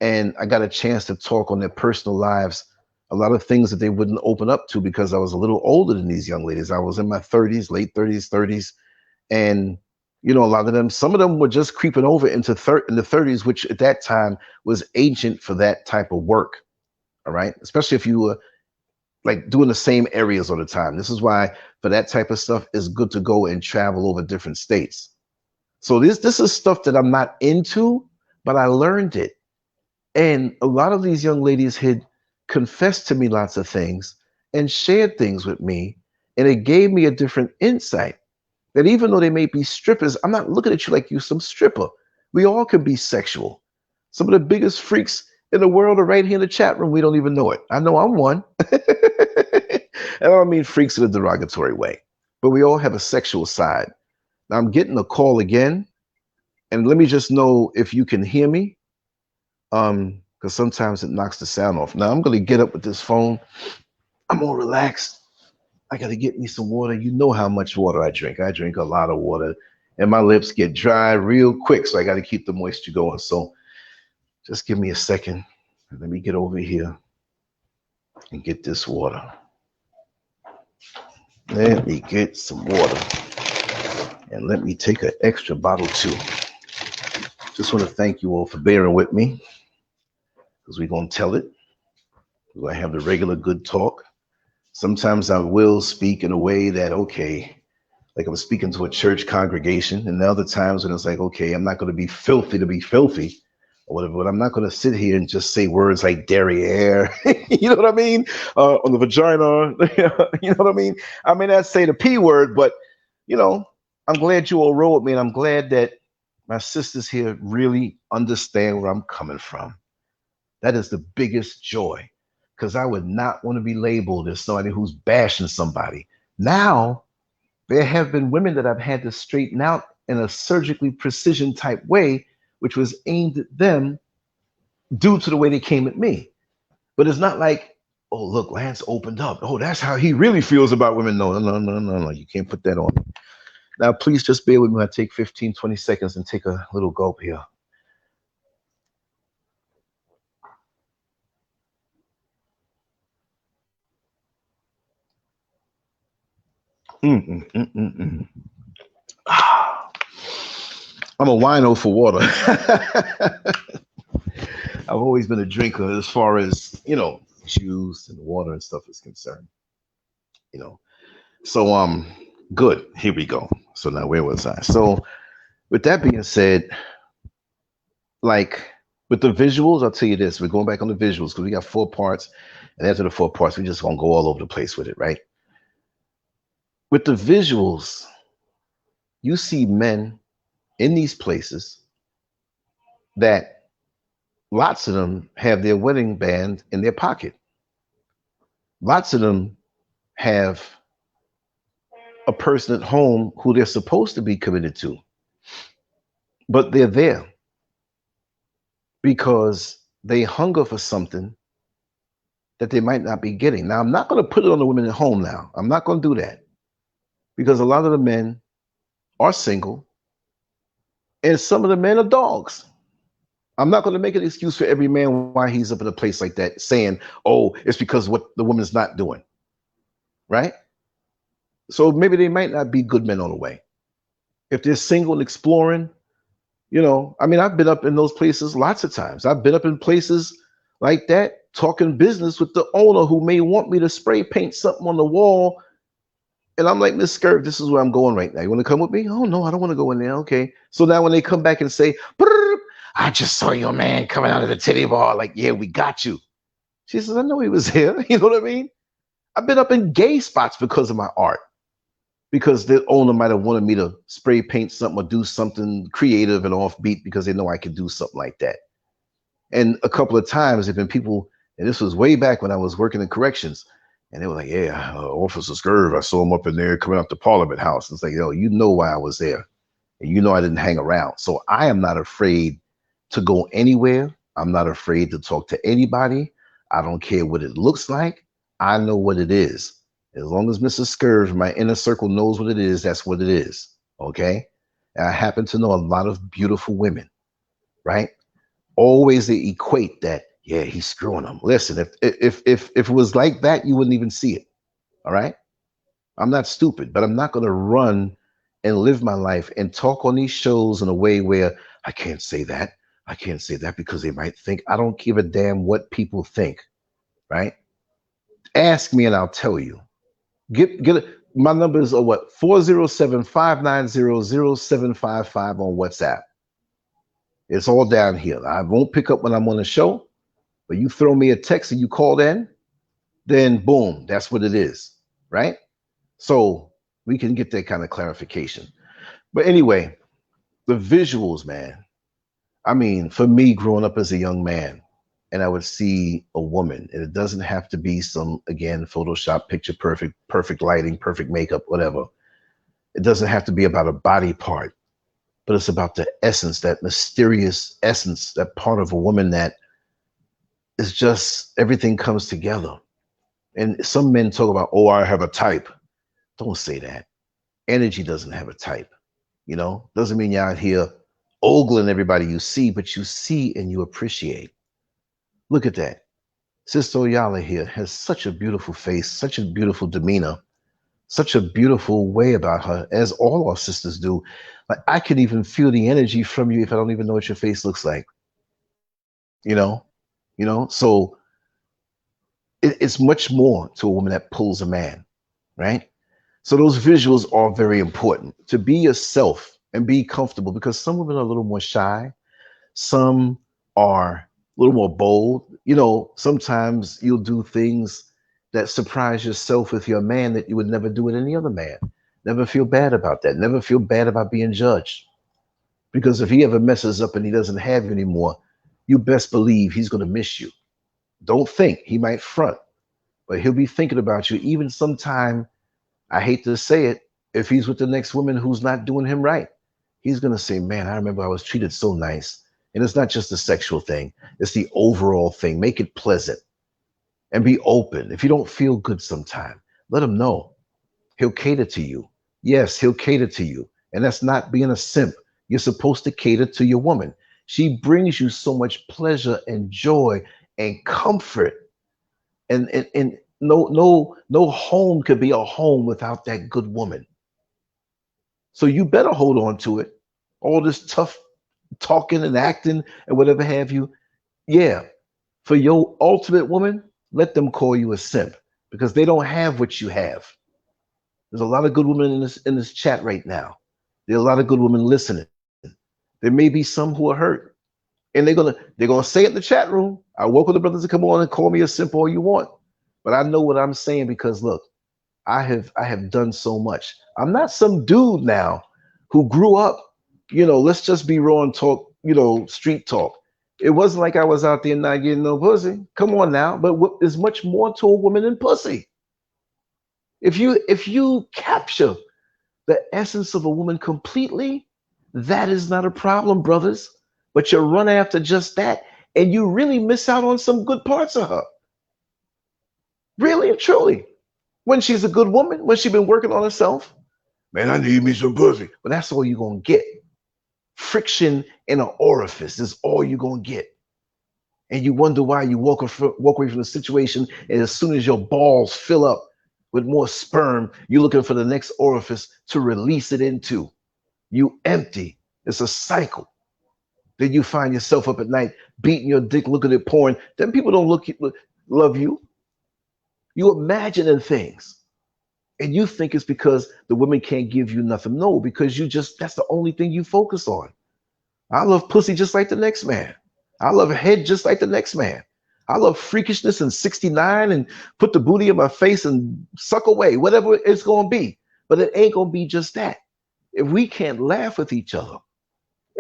And I got a chance to talk on their personal lives, a lot of things that they wouldn't open up to, because I was a little older than these young ladies. I was in my 30s, late 30s. And, a lot of them, some of them were just creeping over into in the 30s, which at that time was ancient for that type of work. All right. Especially if you were like doing the same areas all the time. This is why for that type of stuff, it's good to go and travel over different states. So this is stuff that I'm not into, but I learned it. And a lot of these young ladies had confessed to me lots of things and shared things with me. And it gave me a different insight that even though they may be strippers, I'm not looking at you like you some stripper. We all can be sexual. Some of the biggest freaks in the world are right here in the chat room. We don't even know it. I know I'm one. And I don't mean freaks in a derogatory way, but we all have a sexual side. Now I'm getting a call again, and let me just know if you can hear me, because sometimes it knocks the sound off. Now I'm going to get up with this phone. I'm all relaxed. I got to get me some water. You know how much water I drink. I drink a lot of water, and my lips get dry real quick, so I got to keep the moisture going. So just give me a second. Let me get over here and get this water. Let me get some water. And let me take an extra bottle too. Just want to thank you all for bearing with me, because we're going to tell it. We're going to have the regular good talk. Sometimes I will speak in a way that, okay, like I'm speaking to a church congregation. And the other times when it's like, okay, I'm not going to be filthy to be filthy, or whatever, but I'm not going to sit here and just say words like derriere, you know what I mean? On the vagina, you know what I mean? I may not say the P word, but, I'm glad you all roll with me, and I'm glad that my sisters here really understand where I'm coming from. That is the biggest joy, because I would not want to be labeled as somebody who's bashing somebody. Now, there have been women that I've had to straighten out in a surgically precision type way, which was aimed at them due to the way they came at me. But it's not like, oh, look, Lance opened up. Oh, that's how he really feels about women. No. You can't put that on me. Now, please just bear with me. I take 15, 20 seconds and take a little gulp here. I'm a wino for water. I've always been a drinker as far as, juice and water and stuff is concerned. So good. Here we go. So now where was I? So with that being said, like with the visuals, I'll tell you this. We're going back on the visuals because we got 4 parts. And after the 4 parts, we just gonna go all over the place with it, right? With the visuals, you see men in these places that lots of them have their wedding band in their pocket. Lots of them have a person at home who they're supposed to be committed to, but they're there. because they hunger for something that they might not be getting. Now, I'm not going to put it on the women at home now. I'm not going to do that because a lot of the men are single and some of the men are dogs. I'm not going to make an excuse for every man why he's up in a place like that saying, oh, it's because what the woman's not doing, right? So maybe they might not be good men all the way. If they're single and exploring, I mean, I've been up in those places lots of times. I've been up in places like that talking business with the owner who may want me to spray paint something on the wall. And I'm like, Miss SCURV, this is where I'm going right now. You want to come with me? Oh, no, I don't want to go in there. Okay. So now when they come back and say, I just saw your man coming out of the titty bar, like, yeah, we got you. She says, I know he was here. You know what I mean? I've been up in gay spots because of my art, because the owner might have wanted me to spray paint something or do something creative and offbeat because they know I can do something like that. And a couple of times there have been people, and this was way back when I was working in corrections, and they were like, yeah, Officer SCURV, I saw him up in there coming out the Parliament House. It's like, yo, you know why I was there. And you know I didn't hang around. So I am not afraid to go anywhere. I'm not afraid to talk to anybody. I don't care what it looks like. I know what it is. As long as Mrs. SCURV, my inner circle, knows what it is, that's what it is. Okay? And I happen to know a lot of beautiful women, right? Always they equate that, yeah, he's screwing them. Listen, if it was like that, you wouldn't even see it. All right? I'm not stupid, but I'm not going to run and live my life and talk on these shows in a way where I can't say that. I can't say that because they might think. I don't give a damn what people think, right? Ask me and I'll tell you. Get my numbers are what? 407-590-0755 on WhatsApp. It's all down here. I won't pick up when I'm on the show, but you throw me a text and you call in, then boom, that's what it is, right? So we can get that kind of clarification. But anyway, the visuals, man. I mean, for me, growing up as a young man, and I would see a woman, and it doesn't have to be some, again, Photoshop picture perfect lighting, perfect makeup, whatever. It doesn't have to be about a body part, but it's about the essence, that mysterious essence, that part of a woman that is just everything comes together. And some men talk about, oh, I have a type. Don't say that. Energy doesn't have a type. Doesn't mean you're out here ogling everybody you see, but you see and you appreciate. Look at that. Sister Oyala here has such a beautiful face, such a beautiful demeanor, such a beautiful way about her, as all our sisters do. Like, I can even feel the energy from you if I don't even know what your face looks like. So it's much more to a woman that pulls a man, right? So those visuals are very important. To be yourself and be comfortable, because some women are a little more shy. Some are a little more bold. Sometimes you'll do things that surprise yourself with your man that you would never do with any other man. Never feel bad about that. Never feel bad about being judged. Because if he ever messes up and he doesn't have you anymore, you best believe he's going to miss you. Don't think. He might front, but he'll be thinking about you even sometime. I hate to say it, if he's with the next woman who's not doing him right, he's going to say, man, I remember I was treated so nice. And it's not just the sexual thing. It's the overall thing. Make it pleasant and be open. If you don't feel good sometime, let him know. He'll cater to you. Yes, he'll cater to you. And that's not being a simp. You're supposed to cater to your woman. She brings you so much pleasure and joy and comfort. And no home could be a home without that good woman. So you better hold on to it. All this tough talking and acting and whatever have you. Yeah, for your ultimate woman, let them call you a simp because they don't have what you have. There's a lot of good women in this chat right now. There are a lot of good women listening. There may be some who are hurt, and they're gonna say it in the chat room. I welcome the brothers to come on and call me a simp all you want, but I know what I'm saying because look, I have done so much. I'm not some dude now who grew up. Let's just be raw and talk. Street talk. It wasn't like I was out there not getting no pussy. Come on now, but there's much more to a woman than pussy. If you capture the essence of a woman completely, that is not a problem, brothers. but you run after just that, and you really miss out on some good parts of her. Really and truly. When she's a good woman, when she's been working on herself, man, I need me some pussy. But that's all you're going to get. Friction in an orifice is all you're going to get. And you wonder why you walk away from the situation, and as soon as your balls fill up with more sperm, you're looking for the next orifice to release it into. You empty. It's a cycle. Then you find yourself up at night beating your dick, looking at porn. Then people don't love you. You imagining things. And you think it's because the women can't give you nothing. No, because that's the only thing you focus on. I love pussy just like the next man. I love head just like the next man. I love freakishness and 69 and put the booty in my face and suck away, whatever it's going to be. But it ain't going to be just that. If we can't laugh with each other,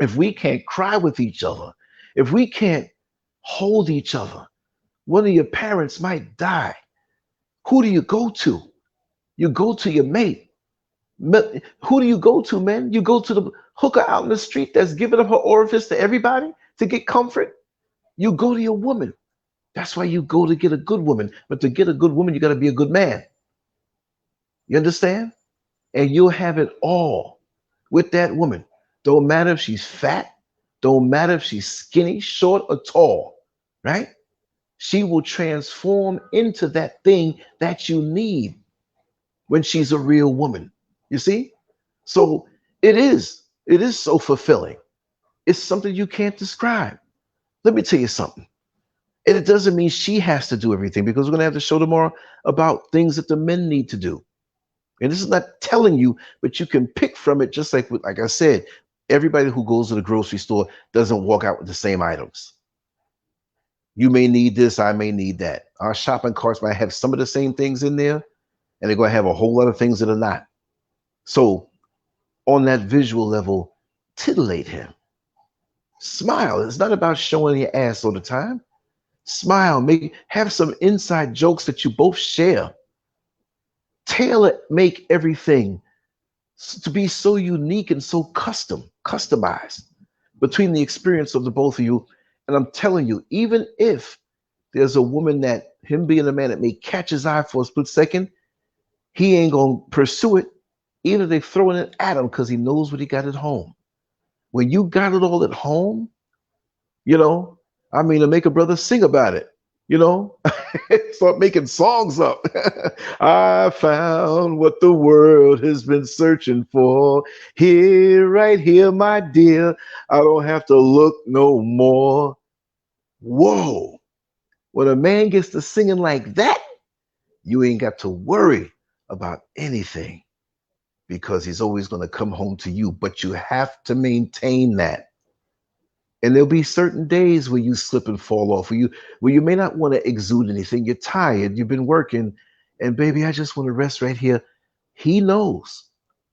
if we can't cry with each other, if we can't hold each other, one of your parents might die. Who do you go to? You go to your mate. Who do you go to, man? You go to the hooker out in the street that's giving up her orifice to everybody to get comfort. You go to your woman. That's why you go to get a good woman. But to get a good woman, you got to be a good man. You understand? And you'll have it all with that woman. Don't matter if she's fat. Don't matter if she's skinny, short, or tall, right? She will transform into that thing that you need when she's a real woman. You see? So it is so fulfilling. It's something you can't describe. Let me tell you something. And it doesn't mean she has to do everything, because we're going to have to show tomorrow about things that the men need to do. And this is not telling you, but you can pick from it, just like I said, everybody who goes to the grocery store doesn't walk out with the same items. You may need this, I may need that. Our shopping carts might have some of the same things in there, and they're going to have a whole lot of things that are not. So on that visual level, titillate him. Smile. It's not about showing your ass all the time. Smile. Have some inside jokes that you both share. Make everything to be so unique and so customized between the experience of the both of you. And I'm telling you, even if there's a woman that him being a man that may catch his eye for a split second, he ain't gonna pursue it. Either they throwing it at him because he knows what he got at home. When you got it all at home, to make a brother sing about it, start making songs up. I found what the world has been searching for. Here, right here, my dear. I don't have to look no more. Whoa. When a man gets to singing like that, you ain't got to worry about anything, because he's always going to come home to you. But you have to maintain that. And there'll be certain days where you slip and fall off, where you may not want to exude anything. You're tired, you've been working, and baby, I just want to rest right here. He knows.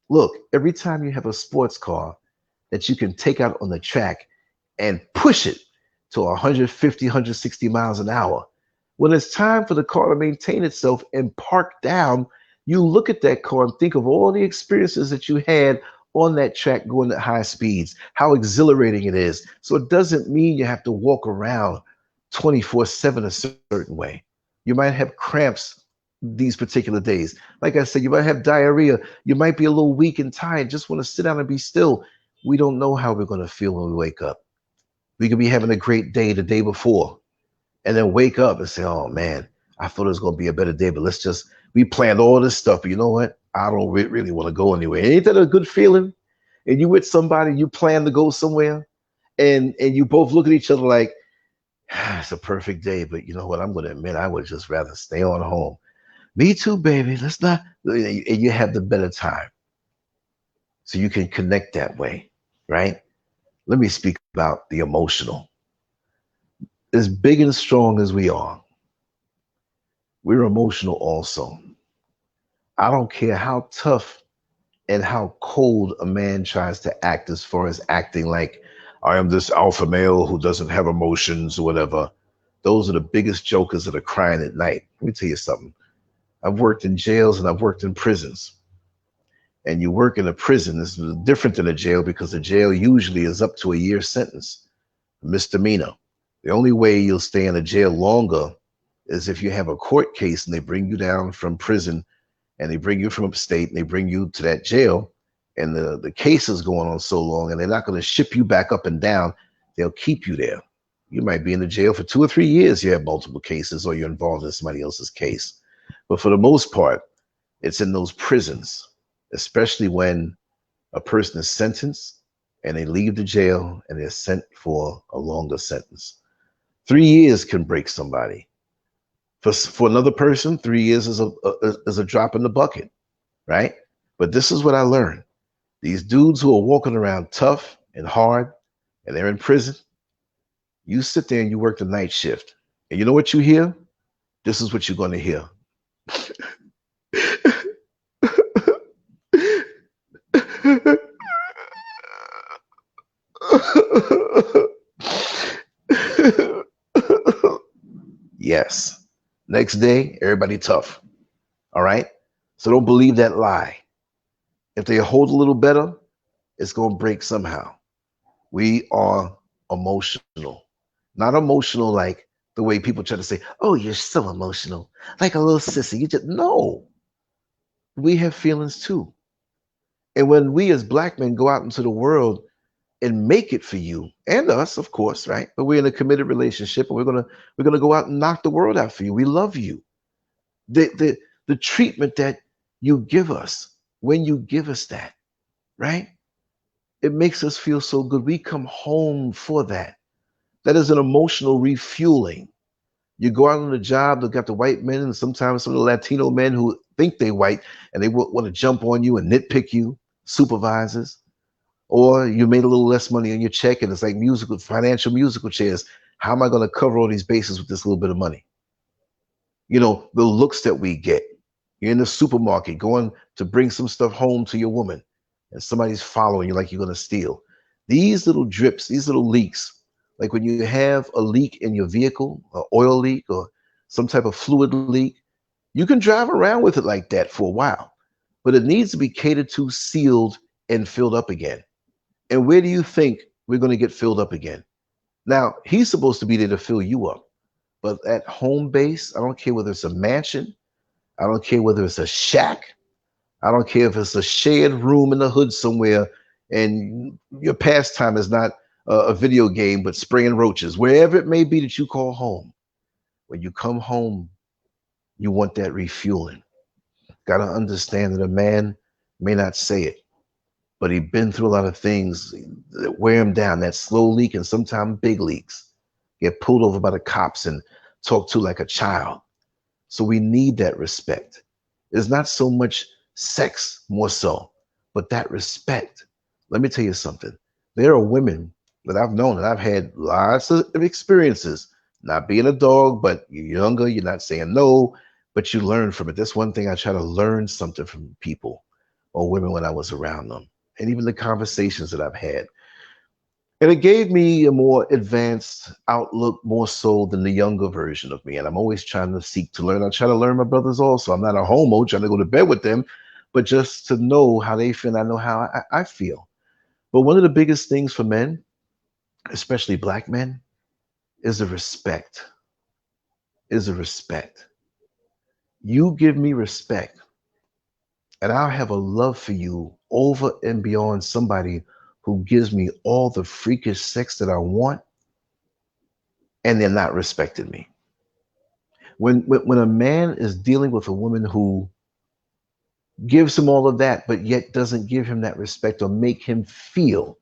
Look, every time you have a sports car that you can take out on the track and push it to 150, 160 miles an hour, when it's time for the car to maintain itself and park down, you look at that car and think of all the experiences that you had on that track going at high speeds, how exhilarating it is. So it doesn't mean you have to walk around 24/7 a certain way. You might have cramps these particular days. Like I said, you might have diarrhea. You might be a little weak and tired, just want to sit down and be still. We don't know how we're going to feel when we wake up. We could be having a great day the day before and then wake up and say, oh man, I thought it was going to be a better day, but we planned all this stuff, but you know what? I don't really want to go anywhere. Ain't that a good feeling? And you with somebody, you plan to go somewhere, and you both look at each other like, it's a perfect day, but you know what? I'm going to admit, I would just rather stay on home. Me too, baby. Let's not. And you have the better time. So you can connect that way, right? Let me speak about the emotional. As big and strong as we are, we're emotional also. I don't care how tough and how cold a man tries to act, as far as acting like I am this alpha male who doesn't have emotions or whatever. Those are the biggest jokers that are crying at night. Let me tell you something. I've worked in jails and I've worked in prisons. And you work in a prison, this is different than a jail, because a jail usually is up to a year sentence. misdemeanor. The only way you'll stay in a jail longer is if you have a court case and they bring you down from prison and they bring you from upstate and they bring you to that jail, and the case is going on so long and they're not going to ship you back up and down. They'll keep you there. You might be in the jail for 2 or 3 years. You have multiple cases or you're involved in somebody else's case. But for the most part, it's in those prisons, especially when a person is sentenced and they leave the jail and they're sent for a longer sentence. 3 years can break somebody. For another person, 3 years is a drop in the bucket, right? But this is what I learned. These dudes who are walking around tough and hard and they're in prison, you sit there and you work the night shift. And you know what you hear? This is what you're going to hear. Yes. Next day, everybody tough. All right? So don't believe that lie. If they hold a little better, it's going to break somehow. We are emotional. Not emotional like the way people try to say, oh, you're so emotional. Like a little sissy. You just, no. We have feelings too. And when we as black men go out into the world and make it for you and us, of course, right? But we're in a committed relationship and we're gonna go out and knock the world out for you. We love you. The treatment that you give us, when you give us that, right? It makes us feel so good. We come home for that. That is an emotional refueling. You go out on the job, they've got the white men and sometimes some of the Latino men who think they white and they want to jump on you and nitpick you, supervisors. Or you made a little less money on your check and it's like financial musical chairs. How am I going to cover all these bases with this little bit of money? You know, the looks that we get. You're in the supermarket going to bring some stuff home to your woman and somebody's following you like you're going to steal. These little drips, these little leaks, like when you have a leak in your vehicle, an oil leak or some type of fluid leak, you can drive around with it like that for a while, but it needs to be catered to, sealed, and filled up again. And where do you think we're going to get filled up again? Now, he's supposed to be there to fill you up. But at home base, I don't care whether it's a mansion. I don't care whether it's a shack. I don't care if it's a shared room in the hood somewhere and your pastime is not a video game, but spraying roaches. Wherever it may be that you call home, when you come home, you want that refueling. Got to understand that a man may not say it, but he's been through a lot of things that wear him down, that slow leak and sometimes big leaks. Get pulled over by the cops and talked to like a child. So we need that respect. It's not so much sex more so, but that respect. Let me tell you something. There are women that I've known and I've had lots of experiences, not being a dog, but you're younger, you're not saying no, but you learn from it. That's one thing I try to learn something from people or women when I was around them. And even the conversations that I've had. And it gave me a more advanced outlook, more so than the younger version of me. And I'm always trying to seek to learn. I try to learn my brothers also. I'm not a homo trying to go to bed with them, but just to know how they feel. I know how I feel. But one of the biggest things for men, especially black men, is the respect. Is the respect. You give me respect, and I'll have a love for you over and beyond somebody who gives me all the freakish sex that I want, and they're not respecting me. When a man is dealing with a woman who gives him all of that, but yet doesn't give him that respect or make him feel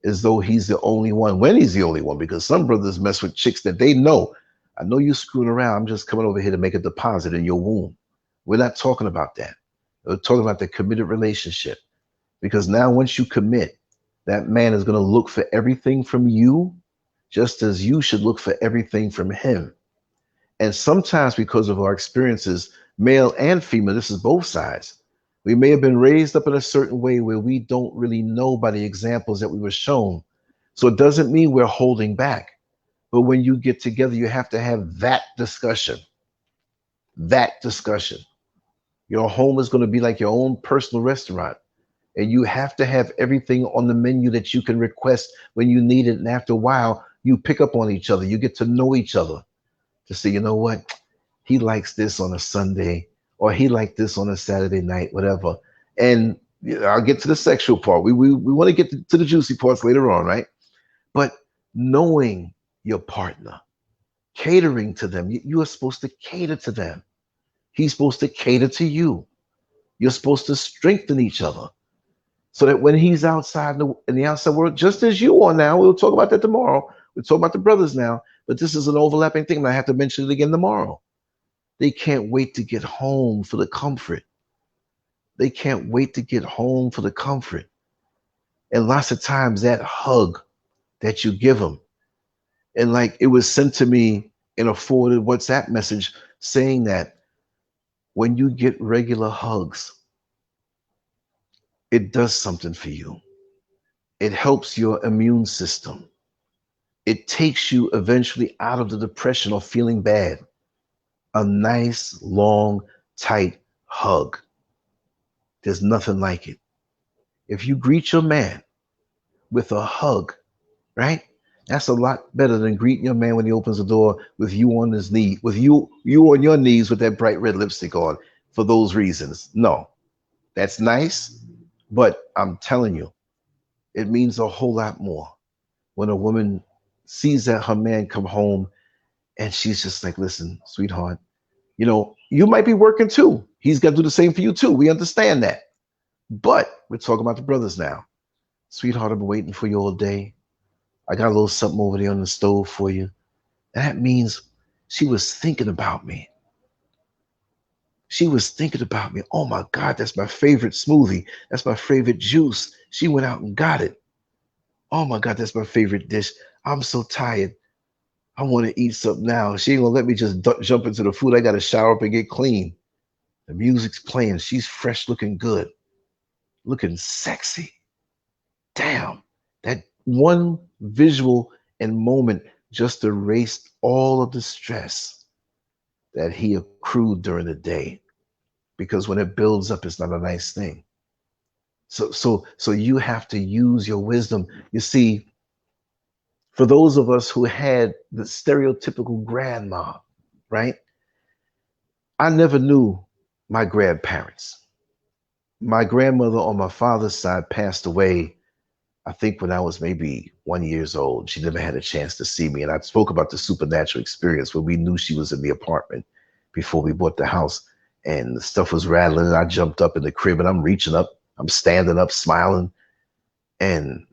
as though he's the only one, when he's the only one, because some brothers mess with chicks that they know, I know you screwing around, I'm just coming over here to make a deposit in your womb. We're not talking about that. We're talking about the committed relationship. Because now once you commit, that man is going to look for everything from you, just as you should look for everything from him. And sometimes because of our experiences, male and female, this is both sides. We may have been raised up in a certain way where we don't really know by the examples that we were shown. So it doesn't mean we're holding back. But when you get together, you have to have that discussion. That discussion. Your home is going to be like your own personal restaurant. And you have to have everything on the menu that you can request when you need it. And after a while, You pick up on each other. You get to know each other to say, you know what? He likes this on a Sunday, or he liked this on a Saturday night, whatever. And I'll get to the sexual part. We want to get to the juicy parts later on, right? But knowing your partner, catering to them, you are supposed to cater to them. He's supposed to cater to you. You're supposed to strengthen each other so that when he's outside in the outside world, just as you are now, we'll talk about that tomorrow. We'll talk about the brothers now, but this is an overlapping thing, and I have to mention it again tomorrow. They can't wait to get home for the comfort. They can't wait to get home for the comfort. And lots of times that hug that you give them, and like it was sent to me in a forwarded WhatsApp message saying that when you get regular hugs, it does something for you. It helps your immune system. It takes you eventually out of the depression or feeling bad. A nice, long, tight hug. There's nothing like it. If you greet your man with a hug, right? That's a lot better than greeting your man when he opens the door with you on his knee, with you on your knees with that bright red lipstick on for those reasons. No, that's nice, but I'm telling you, it means a whole lot more when a woman sees that her man come home and she's just like, listen, sweetheart, you know, you might be working too. He's got to do the same for you too. We understand that. But we're talking about the brothers now. Sweetheart, I've been waiting for you all day. I got a little something over there on the stove for you. And that means she was thinking about me. She was thinking about me. Oh my God, that's my favorite smoothie. That's my favorite juice. She went out and got it. Oh my God, that's my favorite dish. I'm so tired. I want to eat something now. She ain't gonna let me just jump into the food. I got to shower up and get clean. The music's playing. She's fresh, looking good, looking sexy. Damn, that one visual and moment just erased all of the stress that he accrued during the day. Because when it builds up, it's not a nice thing. So you have to use your wisdom. You see, for those of us who had the stereotypical grandma, right? I never knew my grandparents. My grandmother on my father's side passed away, I think when I was maybe 1 year old. She never had a chance to see me. And I spoke about the supernatural experience where we knew she was in the apartment before we bought the house. And the stuff was rattling. And I jumped up in the crib and I'm reaching up. I'm standing up, smiling. And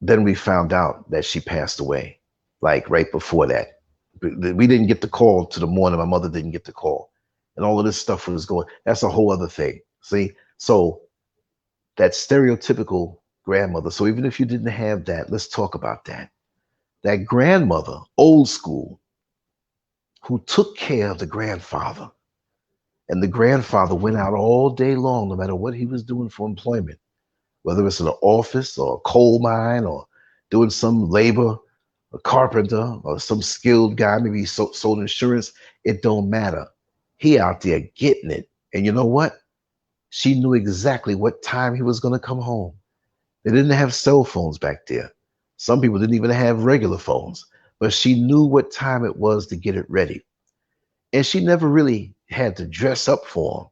then we found out that she passed away, like right before that. We didn't get the call to the morning. My mother didn't get the call. And all of this stuff was going. That's a whole other thing. See? So that stereotypical grandmother. So even if you didn't have that, let's talk about that. That grandmother, old school, who took care of the grandfather. And the grandfather went out all day long, no matter what he was doing for employment, whether it's in an office or a coal mine or doing some labor, a carpenter or some skilled guy, maybe he sold insurance. It don't matter. He out there getting it. And you know what? She knew exactly what time he was going to come home. They didn't have cell phones back there. Some people didn't even have regular phones, but she knew what time it was to get it ready. And she never really had to dress up for him,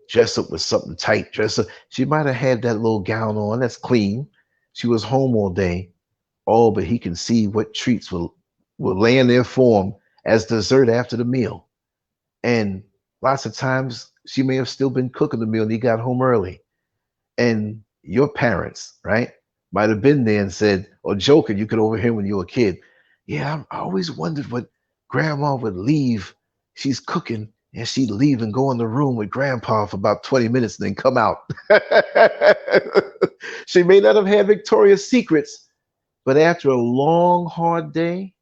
dress up with something tight, dress up. She might have had that little gown on, that's clean. She was home all day. Oh, but he can see what treats were laying there for him as dessert after the meal. And lots of times she may have still been cooking the meal and he got home early. And your parents, right, might have been there and said, or joking, you could overhear when you were a kid. Yeah, I always wondered what grandma would leave. She's cooking and she'd leave and go in the room with grandpa for about 20 minutes and then come out. She may not have had Victoria's Secrets, but after a long, hard day,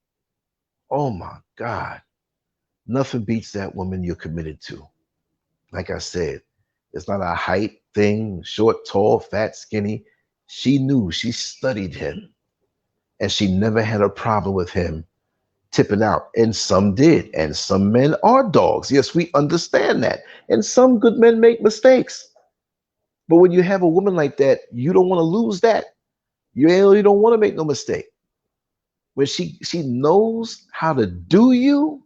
oh my God, nothing beats that woman you're committed to. Like I said, it's not a height thing, short, tall, fat, skinny. She knew, she studied him, and she never had a problem with him tipping out. And some did, and some men are dogs. Yes, we understand that. And some good men make mistakes. But when you have a woman like that, you don't want to lose that. You really don't want to make no mistake. when she knows how to do you,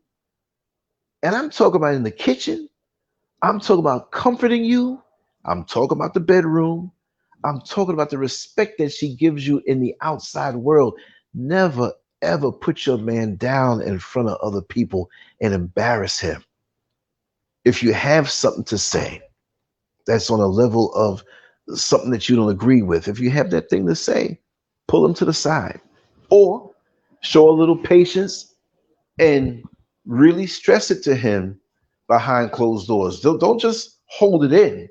and I'm talking about in the kitchen, I'm talking about comforting you, I'm talking about the bedroom, I'm talking about the respect that she gives you in the outside world. Never ever put your man down in front of other people and embarrass him. If you have something to say that's on a level of something that you don't agree with, if you have that thing to say, pull him to the side or show a little patience and really stress it to him behind closed doors. Don't just hold it in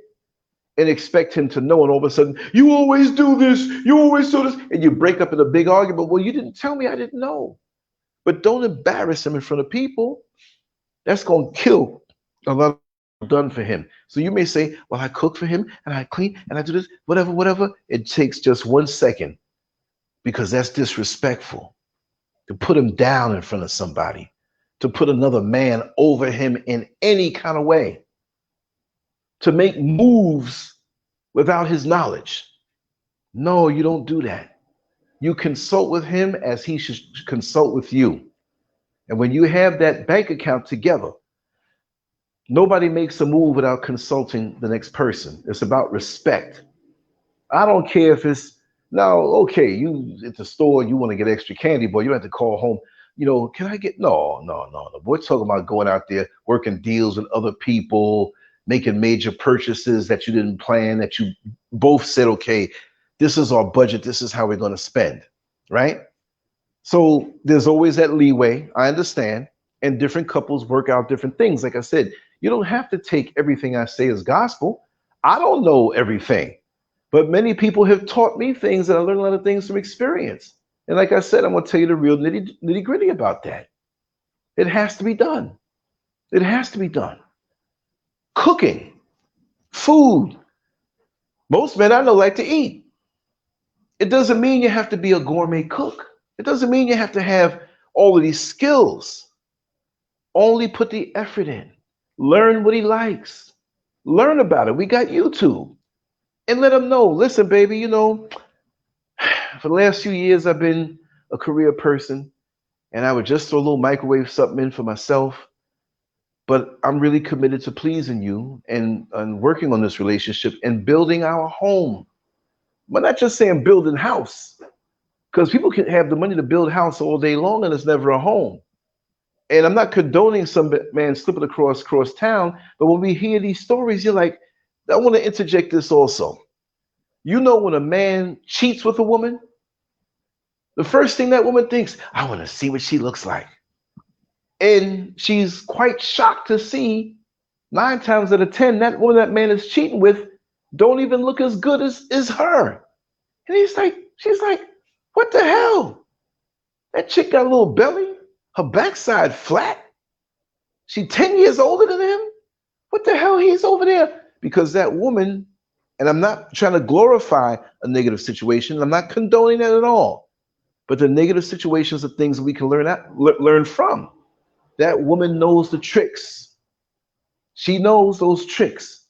and expect him to know, and all of a sudden, you always do this, you always do this, and you break up in a big argument. Well, you didn't tell me, I didn't know. But don't embarrass him in front of people. That's going to kill a lot of done for him. So you may say, well, I cook for him and I clean and I do this, whatever, whatever. It takes just 1 second because that's disrespectful to put him down in front of somebody, to put another man over him in any kind of way, to make moves without his knowledge. No, you don't do that. You consult with him as he should consult with you. And when you have that bank account together, nobody makes a move without consulting the next person. It's about respect. I don't care if it's, now, okay, you at the store, you want to get extra candy, boy, you have to call home. You know, can I get, no. We're talking about going out there, working deals with other people, making major purchases that you didn't plan, that you both said, okay, this is our budget, this is how we're going to spend, right? So there's always that leeway, I understand, and different couples work out different things. Like I said, you don't have to take everything I say as gospel. I don't know everything, but many people have taught me things, and I learned a lot of things from experience. And like I said, I'm going to tell you the real nitty gritty about that. It has to be done. It has to be done. Cooking, food. Most men I know like to eat. It doesn't mean you have to be a gourmet cook. It doesn't mean you have to have all of these skills. Only put the effort in. Learn what he likes. Learn about it. We got YouTube. And let him know, listen, baby, you know, for the last few years, I've been a career person, and I would just throw a little microwave something in for myself. But I'm really committed to pleasing you and working on this relationship and building our home. But not just saying building house, because people can have the money to build a house all day long and it's never a home. And I'm not condoning some man slipping across town, but when we hear these stories, you're like, I want to interject this also. You know, when a man cheats with a woman, the first thing that woman thinks, I want to see what she looks like. And she's quite shocked to see 9 times out of 10, that woman that man is cheating with don't even look as good as her. And she's like, what the hell? That chick got a little belly, her backside flat. She 10 years older than him. What the hell he's over there? Because that woman, and I'm not trying to glorify a negative situation. I'm not condoning that at all. But the negative situations are things we can learn from. That woman knows the tricks. She knows those tricks.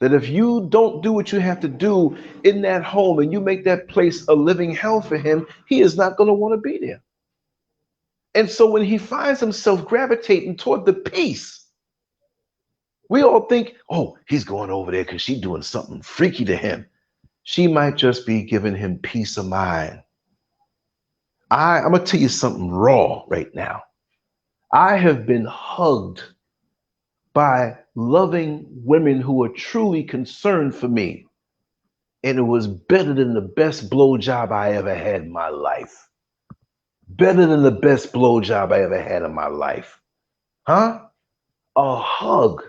That if you don't do what you have to do in that home and you make that place a living hell for him, he is not going to want to be there. And so when he finds himself gravitating toward the peace, we all think, oh, he's going over there because she's doing something freaky to him. She might just be giving him peace of mind. I'm going to tell you something raw right now. I have been hugged by loving women who are truly concerned for me. And it was better than the best blowjob I ever had in my life. Better than the best blowjob I ever had in my life. Huh? A hug.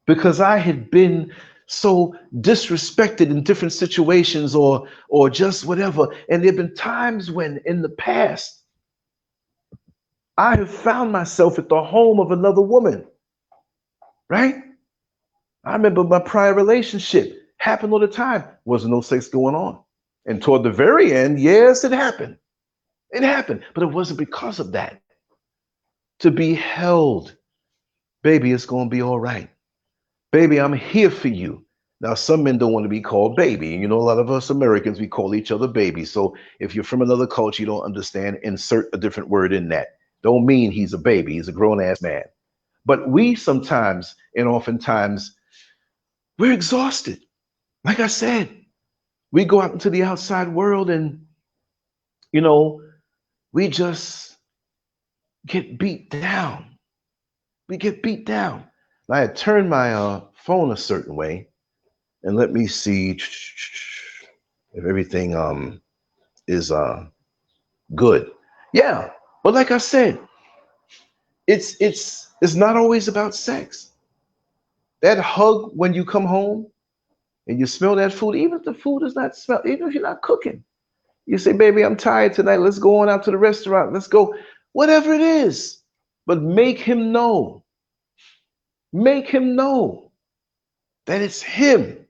Because I had been so disrespected in different situations or just whatever. And there have been times when in the past, I have found myself at the home of another woman, right? I remember my prior relationship happened all the time. Wasn't no sex going on. And toward the very end, yes, it happened. It happened, but it wasn't because of that. To be held, baby, it's going to be all right. Baby, I'm here for you. Now, some men don't want to be called baby. You know, a lot of us Americans, we call each other baby. So if you're from another culture, you don't understand, insert a different word in that. Don't mean he's a baby. He's a grown ass man. But we sometimes, and oftentimes, we're exhausted. Like I said, we go out into the outside world and, you know, we just get beat down. We get beat down. I had turned my phone a certain way, and let me see if everything is good. Yeah, but like I said, it's not always about sex. That hug when you come home and you smell that food, even if the food is not smell, even if you're not cooking, you say, "Baby, I'm tired tonight. Let's go on out to the restaurant. Let's go," whatever it is. But make him know. Make him know that it's him.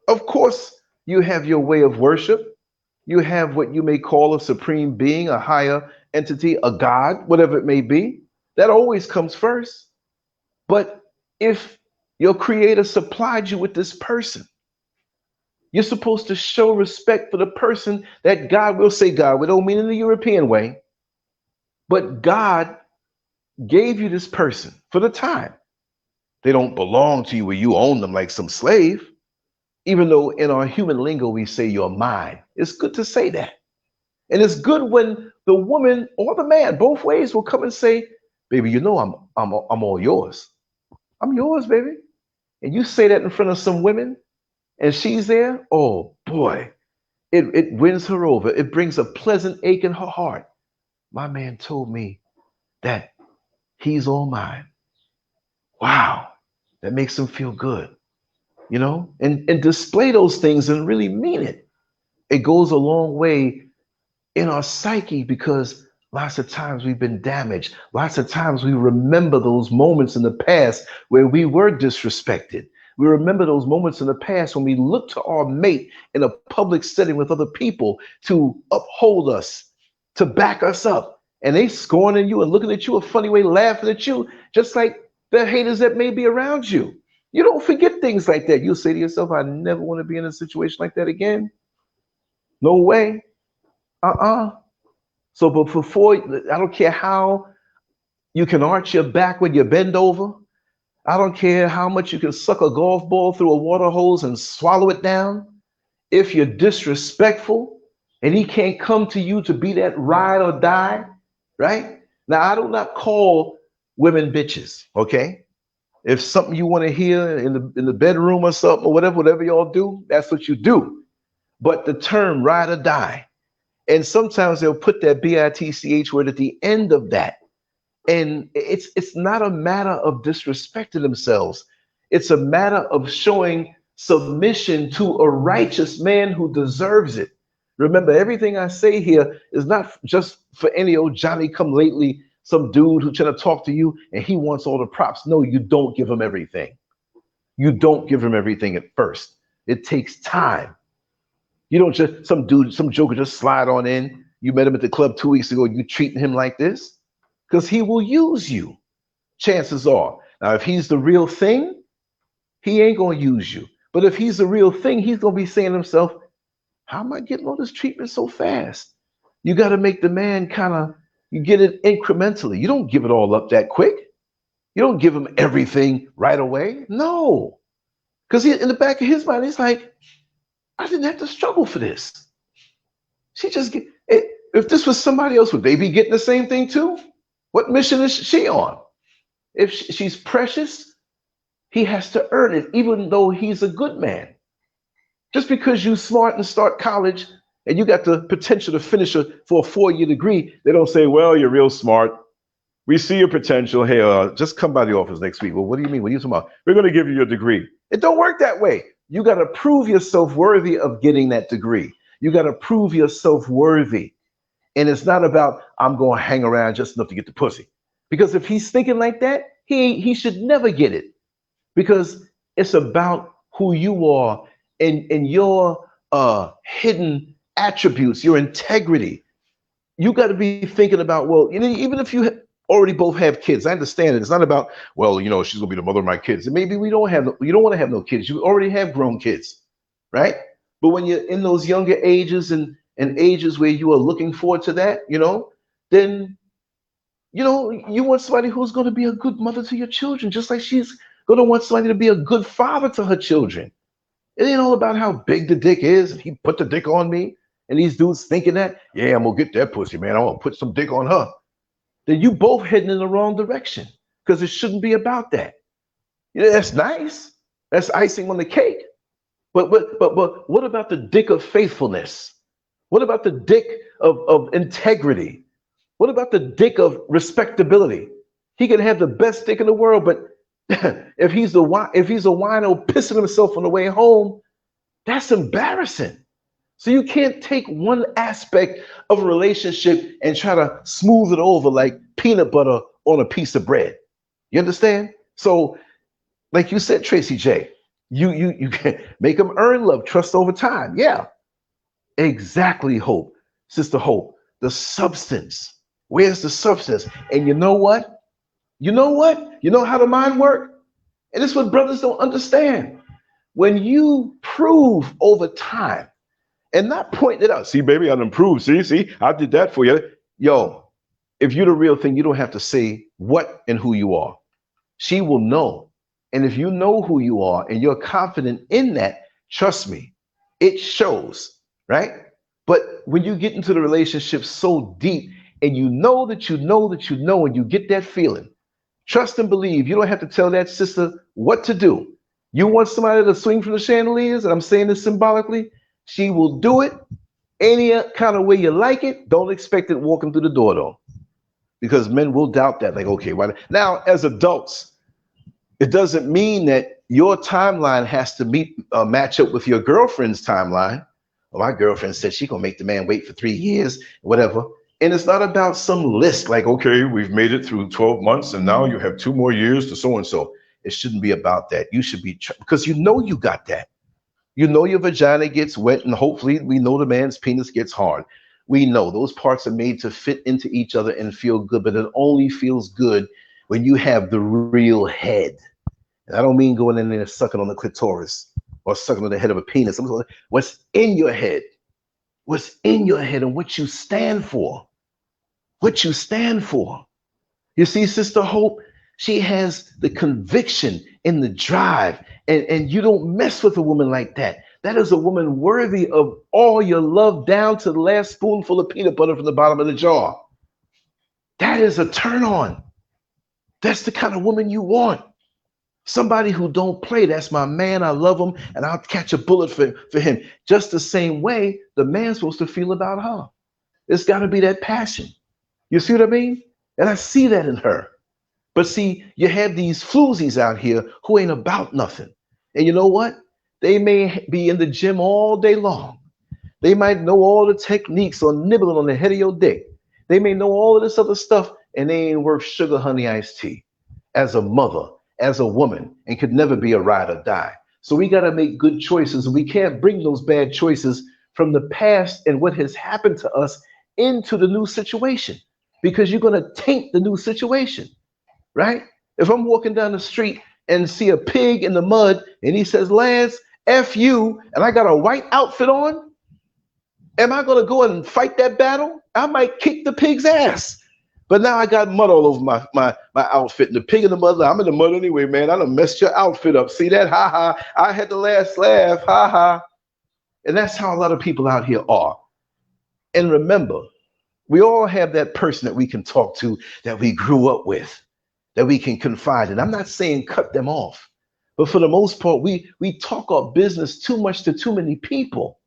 Of course, you have your way of worship. You have what you may call a supreme being, a higher entity, a God, whatever it may be. That always comes first. But if your creator supplied you with this person, you're supposed to show respect for the person that God will say God. We don't mean in the European way, but God gave you this person for the time. They don't belong to you where you own them like some slave. Even though in our human lingo we say you're mine. It's good to say that. And it's good when the woman or the man, both ways, will come and say, "Baby, you know I'm all yours. I'm yours, baby." And you say that in front of some women and she's there, oh boy, it wins her over. It brings a pleasant ache in her heart. My man told me that he's all mine. Wow, that makes him feel good, you know? And display those things and really mean it. It goes a long way in our psyche because lots of times we've been damaged. Lots of times we remember those moments in the past where we were disrespected. We remember those moments in the past when we looked to our mate in a public setting with other people to uphold us, to back us up. And they scorning you and looking at you a funny way, laughing at you, just like the haters that may be around you. You don't forget things like that. You'll say to yourself, "I never want to be in a situation like that again. No way. So, but before, I don't care how you can arch your back when you bend over. I don't care how much you can suck a golf ball through a water hose and swallow it down. If you're disrespectful and he can't come to you to be that ride or die, right? Now, I do not call women bitches, okay? If something you want to hear in the bedroom or something or whatever y'all do, that's what you do. But the term ride or die, and sometimes they'll put that bitch word at the end of that. And it's not a matter of disrespecting themselves. It's a matter of showing submission to a righteous man who deserves it. Remember, everything I say here is not just for any old Johnny come lately, some dude who's trying to talk to you and he wants all the props. No, you don't give him everything. You don't give him everything at first. It takes time. You don't just, some dude, some joker just slide on in. You met him at the club 2 weeks ago, you treating him like this? Because he will use you, chances are. Now, if he's the real thing, he ain't going to use you. But if he's the real thing, he's going to be saying to himself, "How am I getting all this treatment so fast?" You got to make the man you get it incrementally. You don't give it all up that quick. You don't give him everything right away. No. Because in the back of his mind, he's like, "I didn't have to struggle for this. She just get it. If this was somebody else, would they be getting the same thing too? What mission is she on? If she's precious, he has to earn it, even though he's a good man. Just because you smart and start college and you got the potential to finish for a 4-year degree, they don't say, "Well, you're real smart. We see your potential. Hey, just come by the office next week." "Well, what do you mean? What are you talking about?" "We're going to give you your degree." It don't work that way. You got to prove yourself worthy of getting that degree. You got to prove yourself worthy. And it's not about, "I'm going to hang around just enough to get the pussy." Because if he's thinking like that, he should never get it. Because it's about who you are and your hidden attributes, your integrity. You got to be thinking about, well, even if you already both have kids. I understand it. It's not about, well, you know, she's gonna be the mother of my kids. And maybe we don't have, you don't want to have no kids. You already have grown kids, right? But when you're in those younger ages and ages where you are looking forward to that, you know, then you know you want somebody who's going to be a good mother to your children, just like she's going to want somebody to be a good father to her children. It ain't all about how big the dick is. If he put the dick on me, and these dudes thinking that, yeah, I'm gonna get that pussy, man. I'm gonna put some dick on her. Then you both heading in the wrong direction because it shouldn't be about that. Yeah, that's nice. That's icing on the cake. But what about the dick of faithfulness? What about the dick of integrity? What about the dick of respectability? He can have the best dick in the world, but if he's a wino pissing himself on the way home, that's embarrassing. So you can't take one aspect of a relationship and try to smooth it over like peanut butter on a piece of bread. You understand? So, like you said, Tracy J, you can make them earn love, trust over time. Yeah, exactly. Hope, Sister Hope, the substance. Where's the substance? And you know what? You know what? You know how the mind works? And it's what brothers don't understand. When you prove over time and not point it out, see, baby, I improved. See, I did that for you. Yo, if you're the real thing, you don't have to say what and who you are. She will know. And if you know who you are and you're confident in that, trust me, it shows, right? But when you get into the relationship so deep and you know that you know that you know, and you get that feeling, trust and believe. You don't have to tell that sister what to do. You want somebody to swing from the chandeliers, and I'm saying this symbolically, she will do it any kind of way you like it. Don't expect it walking through the door, though, because men will doubt that. Like, okay, why? Now, as adults, it doesn't mean that your timeline has to match up with your girlfriend's timeline. Well, my girlfriend said she's going to make the man wait for 3 years, whatever. And it's not about some list like, okay, we've made it through 12 months and now you have 2 more years to so and so. It shouldn't be about that. You should be, because you know you got that. You know your vagina gets wet, and hopefully we know the man's penis gets hard. We know those parts are made to fit into each other and feel good, but it only feels good when you have the real head. And I don't mean going in there and sucking on the clitoris or sucking on the head of a penis. What's in your head? What's in your head and what you stand for? What you stand for. You see, Sister Hope, she has the conviction and the drive, and you don't mess with a woman like that. That is a woman worthy of all your love down to the last spoonful of peanut butter from the bottom of the jar. That is a turn on. That's the kind of woman you want. Somebody who don't play. That's my man. I love him, and I'll catch a bullet for him. Just the same way the man's supposed to feel about her. It's got to be that passion. You see what I mean? And I see that in her. But see, you have these floozies out here who ain't about nothing. And you know what? They may be in the gym all day long. They might know all the techniques on nibbling on the head of your dick. They may know all of this other stuff, and they ain't worth sugar honey iced tea as a mother, as a woman, and could never be a ride or die. So we got to make good choices. We can't bring those bad choices from the past and what has happened to us into the new situation, because you're going to taint the new situation. Right? If I'm walking down the street and see a pig in the mud and he says, Lance, F you, and I got a white outfit on, am I going to go and fight that battle? I might kick the pig's ass. But now I got mud all over my outfit, and the pig in the mud, I'm in the mud anyway, man. I done messed your outfit up. See that? Ha ha. I had the last laugh. Ha ha. And that's how a lot of people out here are. And remember, we all have that person that we can talk to, that we grew up with, that we can confide in. I'm not saying cut them off, but for the most part, we talk our business too much to too many people.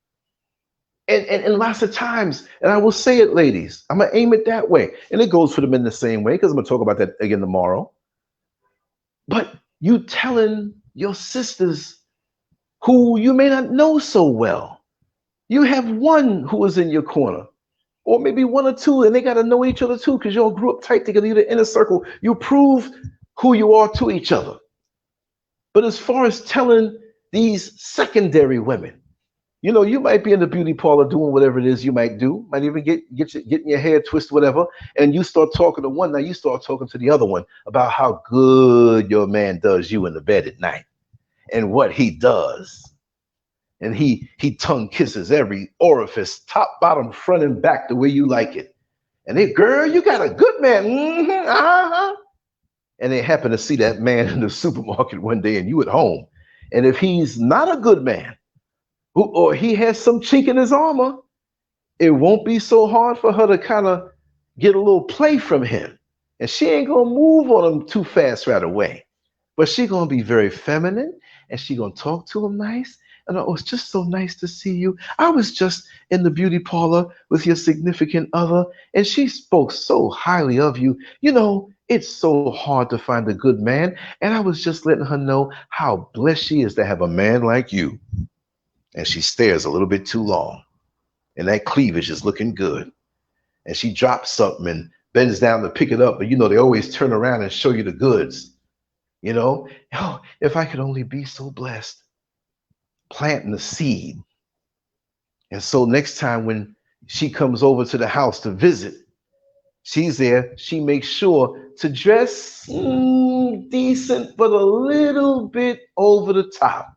And lots of times, and I will say it, ladies, I'm gonna aim it that way. And it goes for the men the same way, because I'm gonna talk about that again tomorrow. But you telling your sisters who you may not know so well, you have one who is in your corner, or maybe one or two, and they got to know each other too, because y'all grew up tight together, you're the inner circle. You prove who you are to each other. But as far as telling these secondary women, You know, you might be in the beauty parlor doing whatever it is you might do, might even getting your hair twisted, whatever, and you start talking to one, now you start talking to the other one about how good your man does you in the bed at night and what he does. And he tongue kisses every orifice, top, bottom, front, and back the way you like it. And they, girl, you got a good man. Uh-huh. And they happen to see that man in the supermarket one day and you at home. And if he's not a good man, or he has some chink in his armor, it won't be so hard for her to kind of get a little play from him. And she ain't gonna move on him too fast right away. But she gonna be very feminine and she gonna talk to him nice. And oh, it's just so nice to see you. I was just in the beauty parlor with your significant other, and she spoke so highly of you. You know, it's so hard to find a good man. And I was just letting her know how blessed she is to have a man like you. And she stares a little bit too long. And that cleavage is looking good. And she drops something and bends down to pick it up. But you know, they always turn around and show you the goods. You know, oh, if I could only be so blessed. Planting the seed. And so next time when she comes over to the house to visit, she's there, she makes sure to dress decent, but a little bit over the top.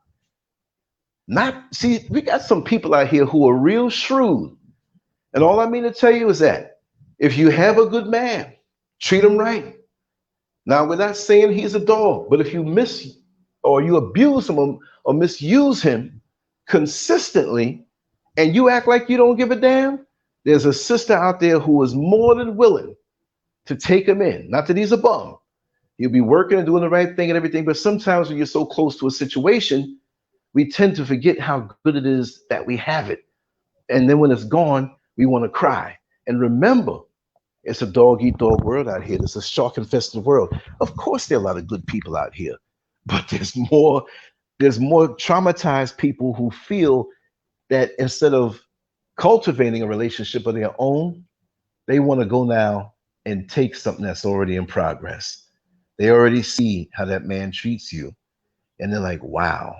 Not, see, we got some people out here who are real shrewd. And all I mean to tell you is that if you have a good man, treat him right. Now, we're not saying he's a dog, but if you you abuse him or misuse him consistently and you act like you don't give a damn, there's a sister out there who is more than willing to take him in. Not that he's a bum. He'll be working and doing the right thing and everything, but sometimes when you're so close to a situation, we tend to forget how good it is that we have it. And then when it's gone, we want to cry. And remember, it's a dog-eat-dog world out here. It's a shark-infested world. Of course, there are a lot of good people out here, but there's more traumatized people who feel that instead of cultivating a relationship of their own, they want to go now and take something that's already in progress. They already see how that man treats you, and they're like, wow.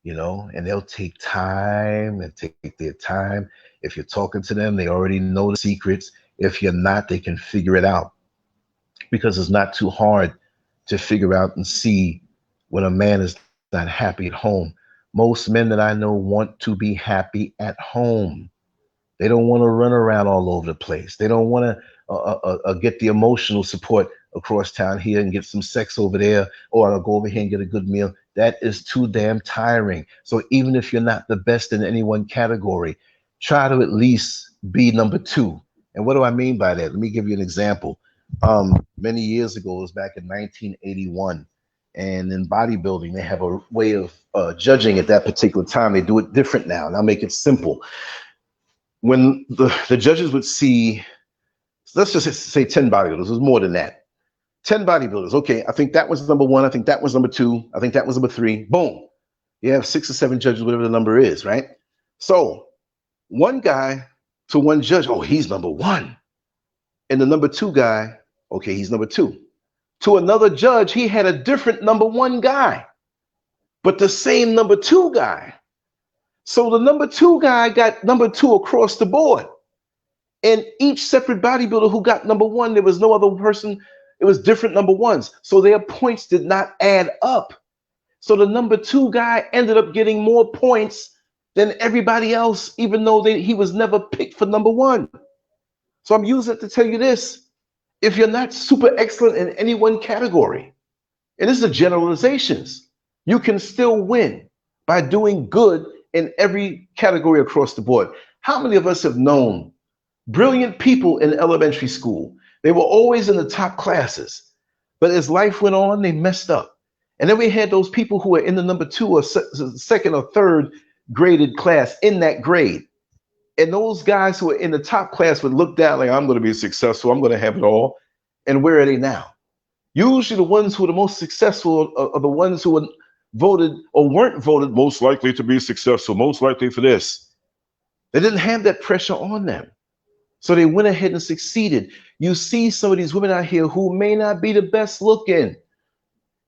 You know, and they'll take time and take their time. If you're talking to them, they already know the secrets. If you're not, they can figure it out, because it's not too hard to figure out and see when a man is not happy at home. Most men that I know want to be happy at home. They don't want to run around all over the place. They don't want to get the emotional support across town here and get some sex over there, or I'll go over here and get a good meal. That is too damn tiring. So even if you're not the best in any one category, try to at least be number two. And what do I mean by that? Let me give you an example. Many years ago, it was back in 1981. And in bodybuilding, they have a way of judging at that particular time. They do it different now. And I'll make it simple. When the judges would see, let's just say 10 bodybuilders, it was more than that. 10 bodybuilders. Okay, I think that was number one. I think that was number two. I think that was number three. Boom. You have 6 or 7 judges, whatever the number is, right? So one guy to one judge, oh, he's number one. And the number two guy, okay, he's number two. To another judge, he had a different number one guy, but the same number two guy. So the number two guy got number two across the board. And each separate bodybuilder who got number one, there was no other person. It was different number ones. So their points did not add up. So the number two guy ended up getting more points than everybody else, even though he was never picked for number one. So I'm using it to tell you this. If you're not super excellent in any one category, and this is generalizations, you can still win by doing good in every category across the board. How many of us have known brilliant people in elementary school? They were always in the top classes, but as life went on, they messed up. And then we had those people who were in the number 2 or second or third graded class in that grade. And those guys who were in the top class would look down like, I'm going to be successful, I'm going to have it all. And where are they now? Usually the ones who are the most successful are the ones who were voted or weren't voted most likely to be successful, most likely for this. They didn't have that pressure on them. So they went ahead and succeeded. You see some of these women out here who may not be the best looking.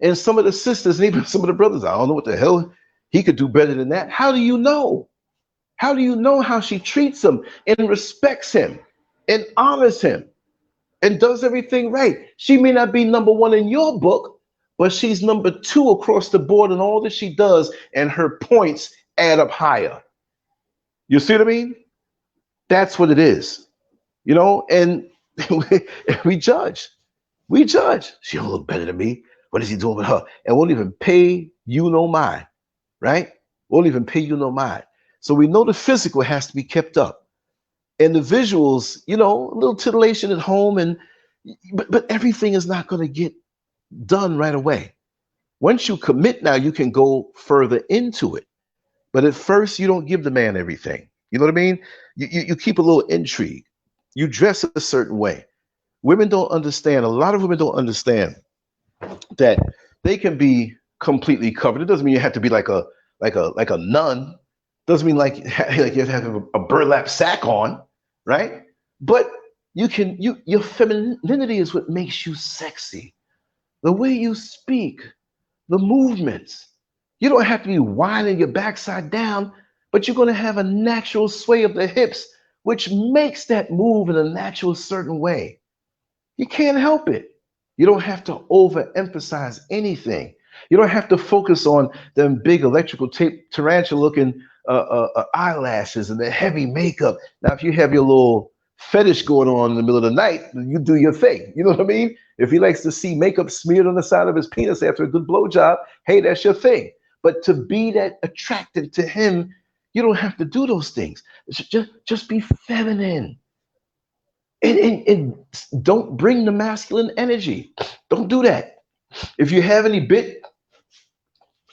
And some of the sisters and even some of the brothers, I don't know what the hell, he could do better than that. How do you know? How do you know how she treats him and respects him and honors him and does everything right? She may not be number one in your book, but she's number two across the board in all that she does, and her points add up higher. You see what I mean? That's what it is, you know, and we judge. We judge. She don't look better than me. What is he doing with her? And won't even pay you no mind, right? Won't even pay you no mind. So we know the physical has to be kept up. And the visuals, you know, a little titillation at home, and but everything is not going to get done right away. Once you commit now, you can go further into it. But at first, you don't give the man everything. You know what I mean? You keep a little intrigue. You dress a certain way. Women don't understand. A lot of women don't understand that they can be completely covered. It doesn't mean you have to be like a nun. Doesn't mean like you have to have a burlap sack on, right? But your femininity is what makes you sexy. The way you speak, the movements. You don't have to be winding your backside down, but you're going to have a natural sway of the hips, which makes that move in a natural certain way. You can't help it. You don't have to overemphasize anything. You don't have to focus on them big electrical tape tarantula looking eyelashes and the heavy makeup. Now, if you have your little fetish going on in the middle of the night, you do your thing. You know what I mean? If he likes to see makeup smeared on the side of his penis after a good blowjob, hey, that's your thing. But to be that attractive to him, you don't have to do those things. Just be feminine. And don't bring the masculine energy. Don't do that. If you have any bit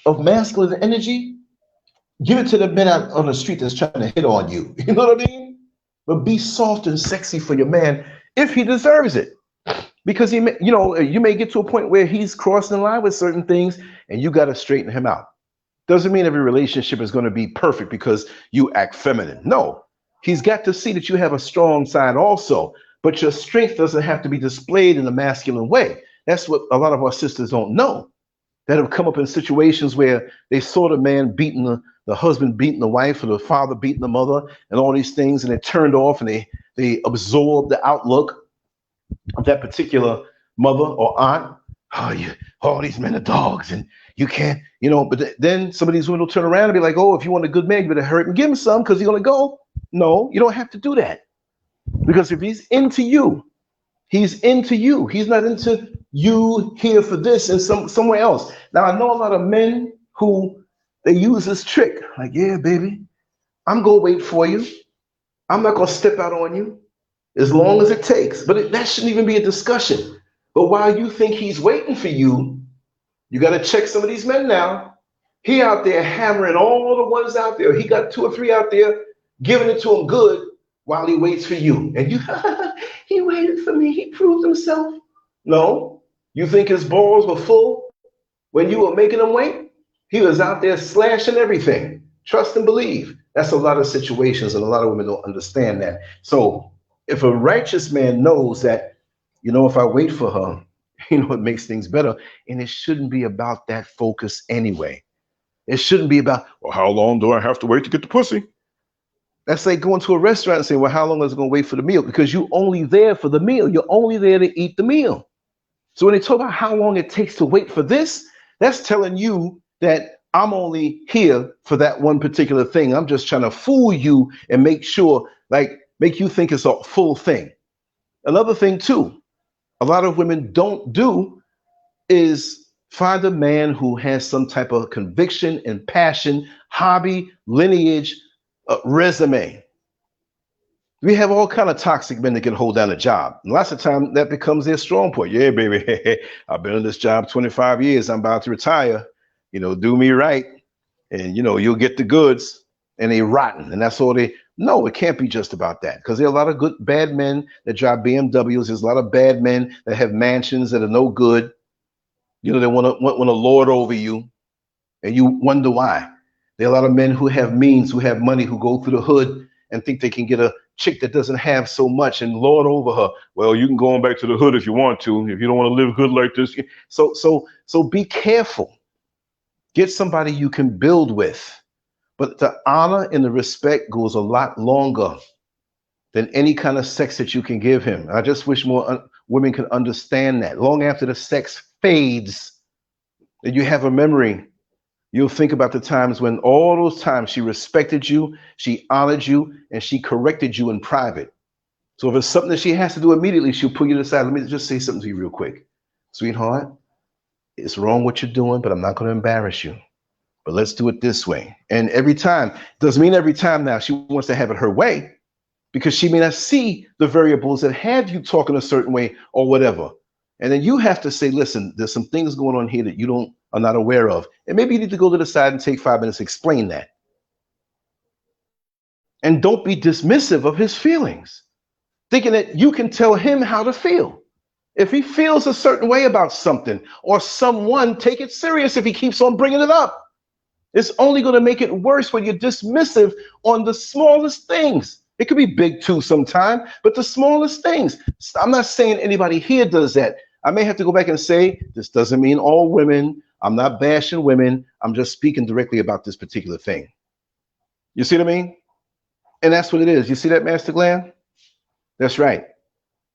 of masculine energy, give it to the men out on the street that's trying to hit on you. You know what I mean? But be soft and sexy for your man if he deserves it. Because you may get to a point where he's crossing the line with certain things, and you got to straighten him out. Doesn't mean every relationship is going to be perfect because you act feminine. No, he's got to see that you have a strong side also, but your strength doesn't have to be displayed in a masculine way. That's what a lot of our sisters don't know, that have come up in situations where they saw the man beating the husband beating the wife, or the father beating the mother, and all these things, and they turned off and they absorbed the outlook of that particular mother or aunt. Oh, all these men are dogs, and you can't, but then some of these women will turn around and be like, oh, if you want a good man, you better hurry up and give him some because he's going to go. No, you don't have to do that. Because if he's into you, he's into you. He's not into you here for this and somewhere else. Now, I know a lot of men who they use this trick. Like, yeah, baby, I'm going to wait for you. I'm not going to step out on you as long as it takes. But that shouldn't even be a discussion. But while you think he's waiting for you, you got to check some of these men now. He out there hammering all the ones out there. He got 2 or 3 out there, giving it to him good while he waits for you. And you, he waited for me. He proved himself. No, you think his balls were full when you were making him wait? He was out there slashing everything. Trust and believe. That's a lot of situations, and a lot of women don't understand that. So if a righteous man knows that, if I wait for her, it makes things better. And it shouldn't be about that focus anyway. It shouldn't be about, well, how long do I have to wait to get the pussy? That's like going to a restaurant and saying, well, how long is it going to wait for the meal? Because you're only there for the meal. You're only there to eat the meal. So when they talk about how long it takes to wait for this, that's telling you that I'm only here for that one particular thing. I'm just trying to fool you and make you think it's a full thing. Another thing too, a lot of women don't do is find a man who has some type of conviction and passion, hobby, lineage, resume. We have all kind of toxic men that can hold down a job. And lots of time that becomes their strong point. Yeah, baby, I've been in this job 25 years. I'm about to retire. Do me right. And, you'll get the goods, and they rotten. And that's all no, it can't be just about that, because there are a lot of bad men that drive BMWs. There's a lot of bad men that have mansions that are no good. They want to lord over you, and you wonder why. There are a lot of men who have means, who have money, who go through the hood and think they can get a chick that doesn't have so much and lord over her. Well, you can go on back to the hood if you want to, if you don't want to live good like this. So be careful. Get somebody you can build with. But the honor and the respect goes a lot longer than any kind of sex that you can give him. I just wish more women could understand that. Long after the sex fades, and you have a memory, you'll think about the times when all those times she respected you, she honored you, and she corrected you in private. So if it's something that she has to do immediately, she'll pull you to the side. Let me just say something to you real quick. Sweetheart, it's wrong what you're doing, but I'm not going to embarrass you. But let's do it this way. And every time, doesn't mean every time now she wants to have it her way, because she may not see the variables that have you talking a certain way or whatever. And then you have to say, listen, there's some things going on here that you are not aware of. And maybe you need to go to the side and take 5 minutes to explain that. And don't be dismissive of his feelings, thinking that you can tell him how to feel. If he feels a certain way about something or someone, take it serious if he keeps on bringing it up. It's only going to make it worse when you're dismissive on the smallest things. It could be big too sometime, but the smallest things. I'm not saying anybody here does that. I may have to go back and say, this doesn't mean all women. I'm not bashing women. I'm just speaking directly about this particular thing. You see what I mean? And that's what it is. You see that, Master Glam? That's right.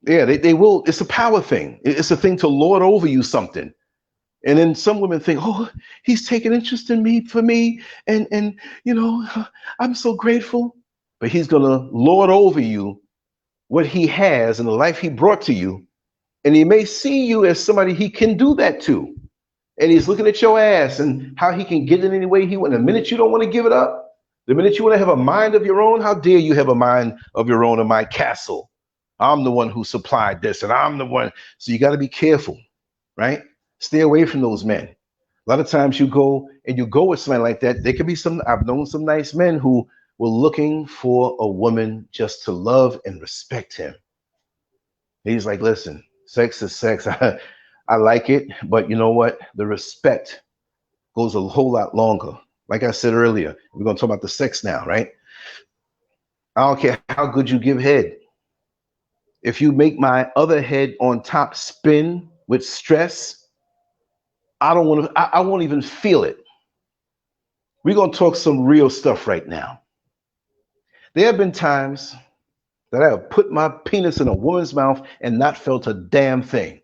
Yeah, they will. It's a power thing. It's a thing to lord over you something. And then some women think, oh, he's taking interest in me for me. And you know, I'm so grateful. But he's going to lord over you what he has and the life he brought to you. And he may see you as somebody he can do that to. And he's looking at your ass and how he can get it any way he wants. The minute you don't want to give it up, the minute you want to have a mind of your own, how dare you have a mind of your own in my castle? I'm the one who supplied this and I'm the one. So you got to be careful, right? Stay away from those men. A lot of times you go with somebody like that. There could be I've known some nice men who were looking for a woman just to love and respect him. He's like, listen, sex is sex. I like it, but you know what? The respect goes a whole lot longer. Like I said earlier, we're going to talk about the sex now, right? I don't care how good you give head. If you make my other head on top spin with stress, I won't even feel it. We're going to talk some real stuff right now. There have been times that I have put my penis in a woman's mouth and not felt a damn thing.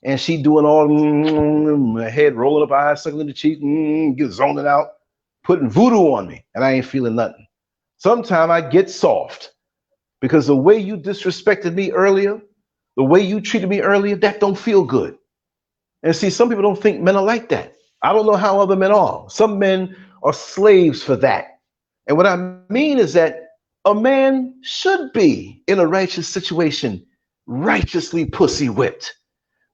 And she doing all, my head rolling up, eyes suckling the cheek, get zoning out, putting voodoo on me, and I ain't feeling nothing. Sometimes I get soft because the way you disrespected me earlier, the way you treated me earlier, that don't feel good. And see, some people don't think men are like that. I don't know how other men are. Some men are slaves for that. And what I mean is that a man should be in a righteous situation, righteously pussy whipped.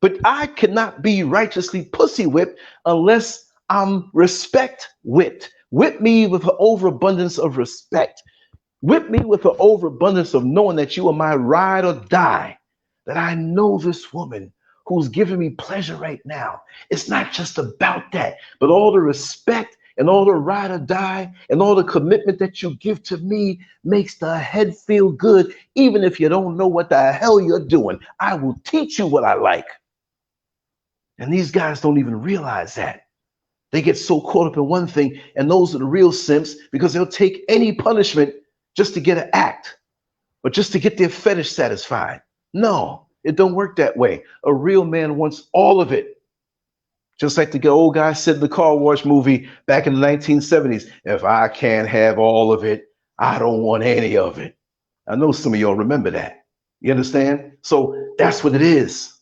But I cannot be righteously pussy whipped unless I'm respect whipped. Whip me with an overabundance of respect. Whip me with an overabundance of knowing that you are my ride or die. That I know this woman who's giving me pleasure right now. It's not just about that, but all the respect and all the ride or die and all the commitment that you give to me makes the head feel good, even if you don't know what the hell you're doing. I will teach you what I like. And these guys don't even realize that. They get so caught up in one thing, and those are the real simps, because they'll take any punishment just to get an act or just to get their fetish satisfied. No, it don't work that way. A real man wants all of it. Just like the old guy said in the Car Wash movie back in the 1970s, if I can't have all of it, I don't want any of it. I know some of y'all remember that. You understand? So that's what it is.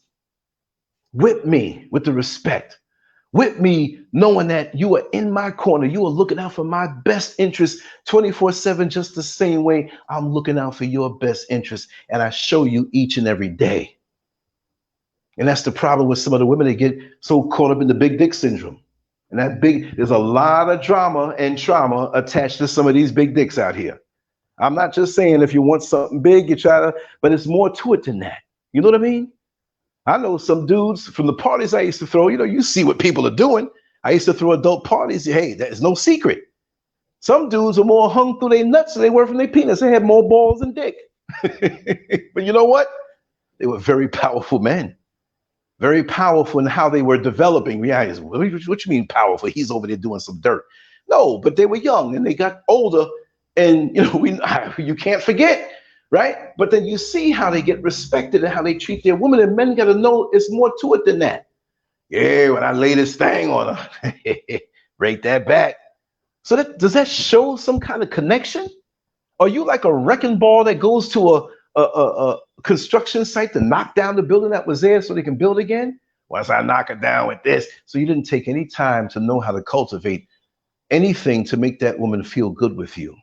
Whip me with the respect. Whip me knowing that you are in my corner. You are looking out for my best interest 24/7, just the same way I'm looking out for your best interest. And I show you each and every day. And that's the problem with some of the women that get so caught up in the big dick syndrome. And there's a lot of drama and trauma attached to some of these big dicks out here. I'm not just saying if you want something big, you try to, but it's more to it than that. You know what I mean? I know some dudes from the parties I used to throw, you see what people are doing. I used to throw adult parties. Hey, there's no secret. Some dudes are more hung through their nuts than they were from their penis. They had more balls than dick. But you know what? They were very powerful men. Very powerful in how they were developing. Yeah, what you mean powerful? He's over there doing some dirt. No, but they were young and they got older, and you can't forget, right? But then you see how they get respected and how they treat their women, and men got to know it's more to it than that. Yeah, when I lay this thing on her, break that back. So does that show some kind of connection? Are you like a wrecking ball that goes to a construction site to knock down the building that was there so they can build again? Once I knock it down with this. So you didn't take any time to know how to cultivate anything to make that woman feel good with you.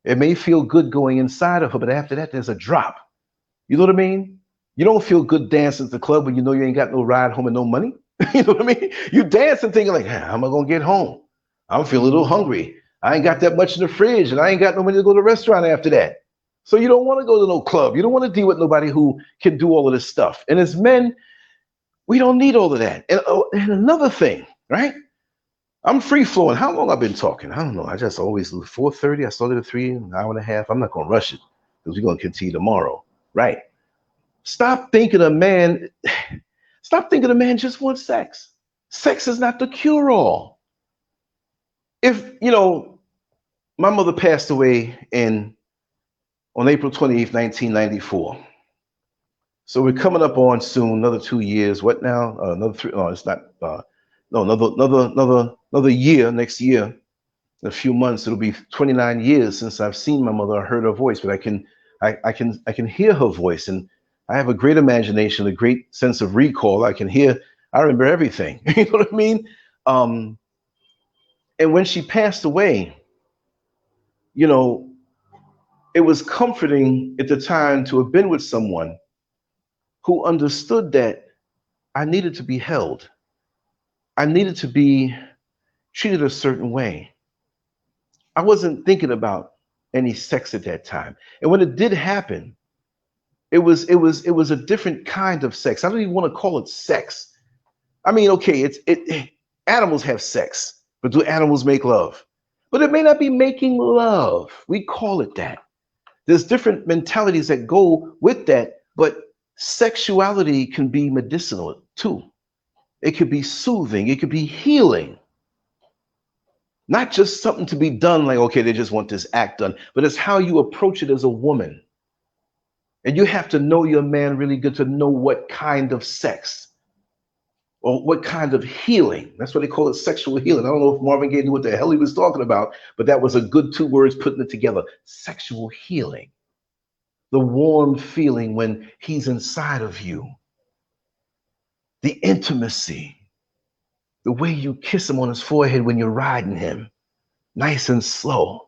It may feel good going inside of her, but after that, there's a drop. You know what I mean? You don't feel good dancing at the club when you know you ain't got no ride home and no money. You know what I mean? You dancing thinking like, how am I going to get home? I'm feeling a little hungry. I ain't got that much in the fridge, and I ain't got no money to go to the restaurant after that. So you don't want to go to no club. You don't want to deal with nobody who can do all of this stuff. And as men, we don't need all of that. And another thing, right? I'm free flowing. How long I've been talking? I don't know. I just always do 4:30. I started at 3, an hour and a half. I'm not going to rush it because we're going to continue tomorrow, right? Stop thinking a man just wants sex. Sex is not the cure-all. If, my mother passed away on April 28th, 1994. So we're coming up on soon, another 2 years. What now? Another 3, no, it's not, no, another year, next year, in a few months, it'll be 29 years since I've seen my mother or heard her voice, but I can hear her voice, and I have a great imagination, a great sense of recall. I remember everything. You know what I mean? And when she passed away, it was comforting at the time to have been with someone who understood that I needed to be held. I needed to be treated a certain way. I wasn't thinking about any sex at that time. And when it did happen, it was a different kind of sex. I don't even want to call it sex. I mean, okay, animals have sex, but do animals make love? But it may not be making love. We call it that. There's different mentalities that go with that, but sexuality can be medicinal too. It could be soothing. It could be healing. Not just something to be done like, okay, they just want this act done, but it's how you approach it as a woman. And you have to know your man really good to know what kind of sex or what kind of healing. That's what they call it, sexual healing. I don't know if Marvin Gaye knew what the hell he was talking about, but that was a good 2 words putting it together. Sexual healing. The warm feeling when he's inside of you. The intimacy. The way you kiss him on his forehead when you're riding him. Nice and slow.